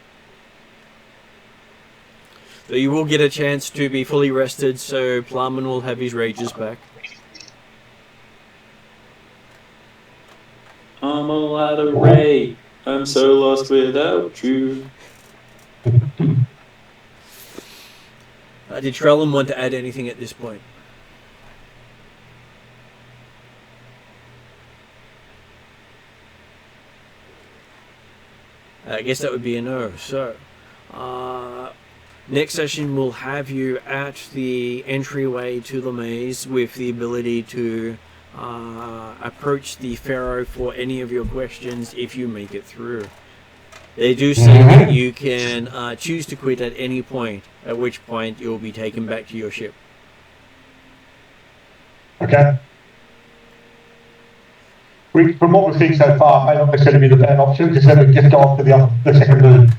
So you will get a chance to be fully rested, so Plumman will have his rages back. I'm all out of ray. I'm so lost without you. Did Trellum want to add anything at this point? I guess that would be a no. So, next session we'll have you at the entryway to the maze with the ability to approach the Pharaoh for any of your questions if you make it through. They do say that you can choose to quit at any point, at which point you'll be taken back to your ship. Okay. From what we've seen so far, may not necessarily be the bad option, because then we just go off to the second moon.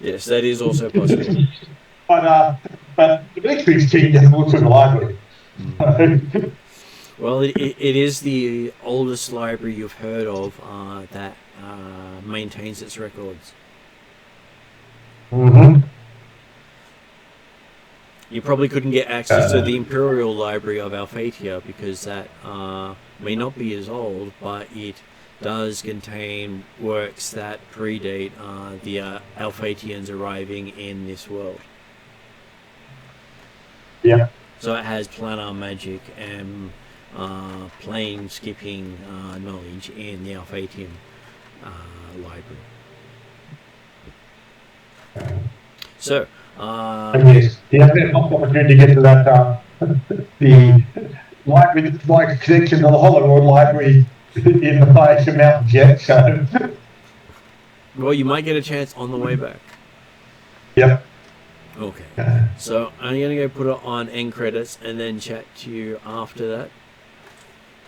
Yes, that is also possible. But the next big thing is look to the library. Well, it is the oldest library you've heard of that maintains its records. You probably couldn't get access to the Imperial Library of Alphatia because that may not be as old, but it does contain works that predate the Alphatians arriving in this world. Yeah. So it has planar magic and plane skipping knowledge in the Alphatian library. So, Yes, he has an opportunity to get to that the library, like a connection to the Hollywood Library in the place of Mountain Jet. So, well, you might get a chance on the way back. Yep. Okay. So I'm gonna go put it on end credits and then chat to you after that.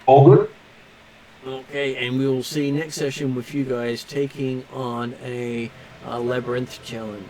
All good. Okay, and we'll see next session with you guys taking on a labyrinth challenge.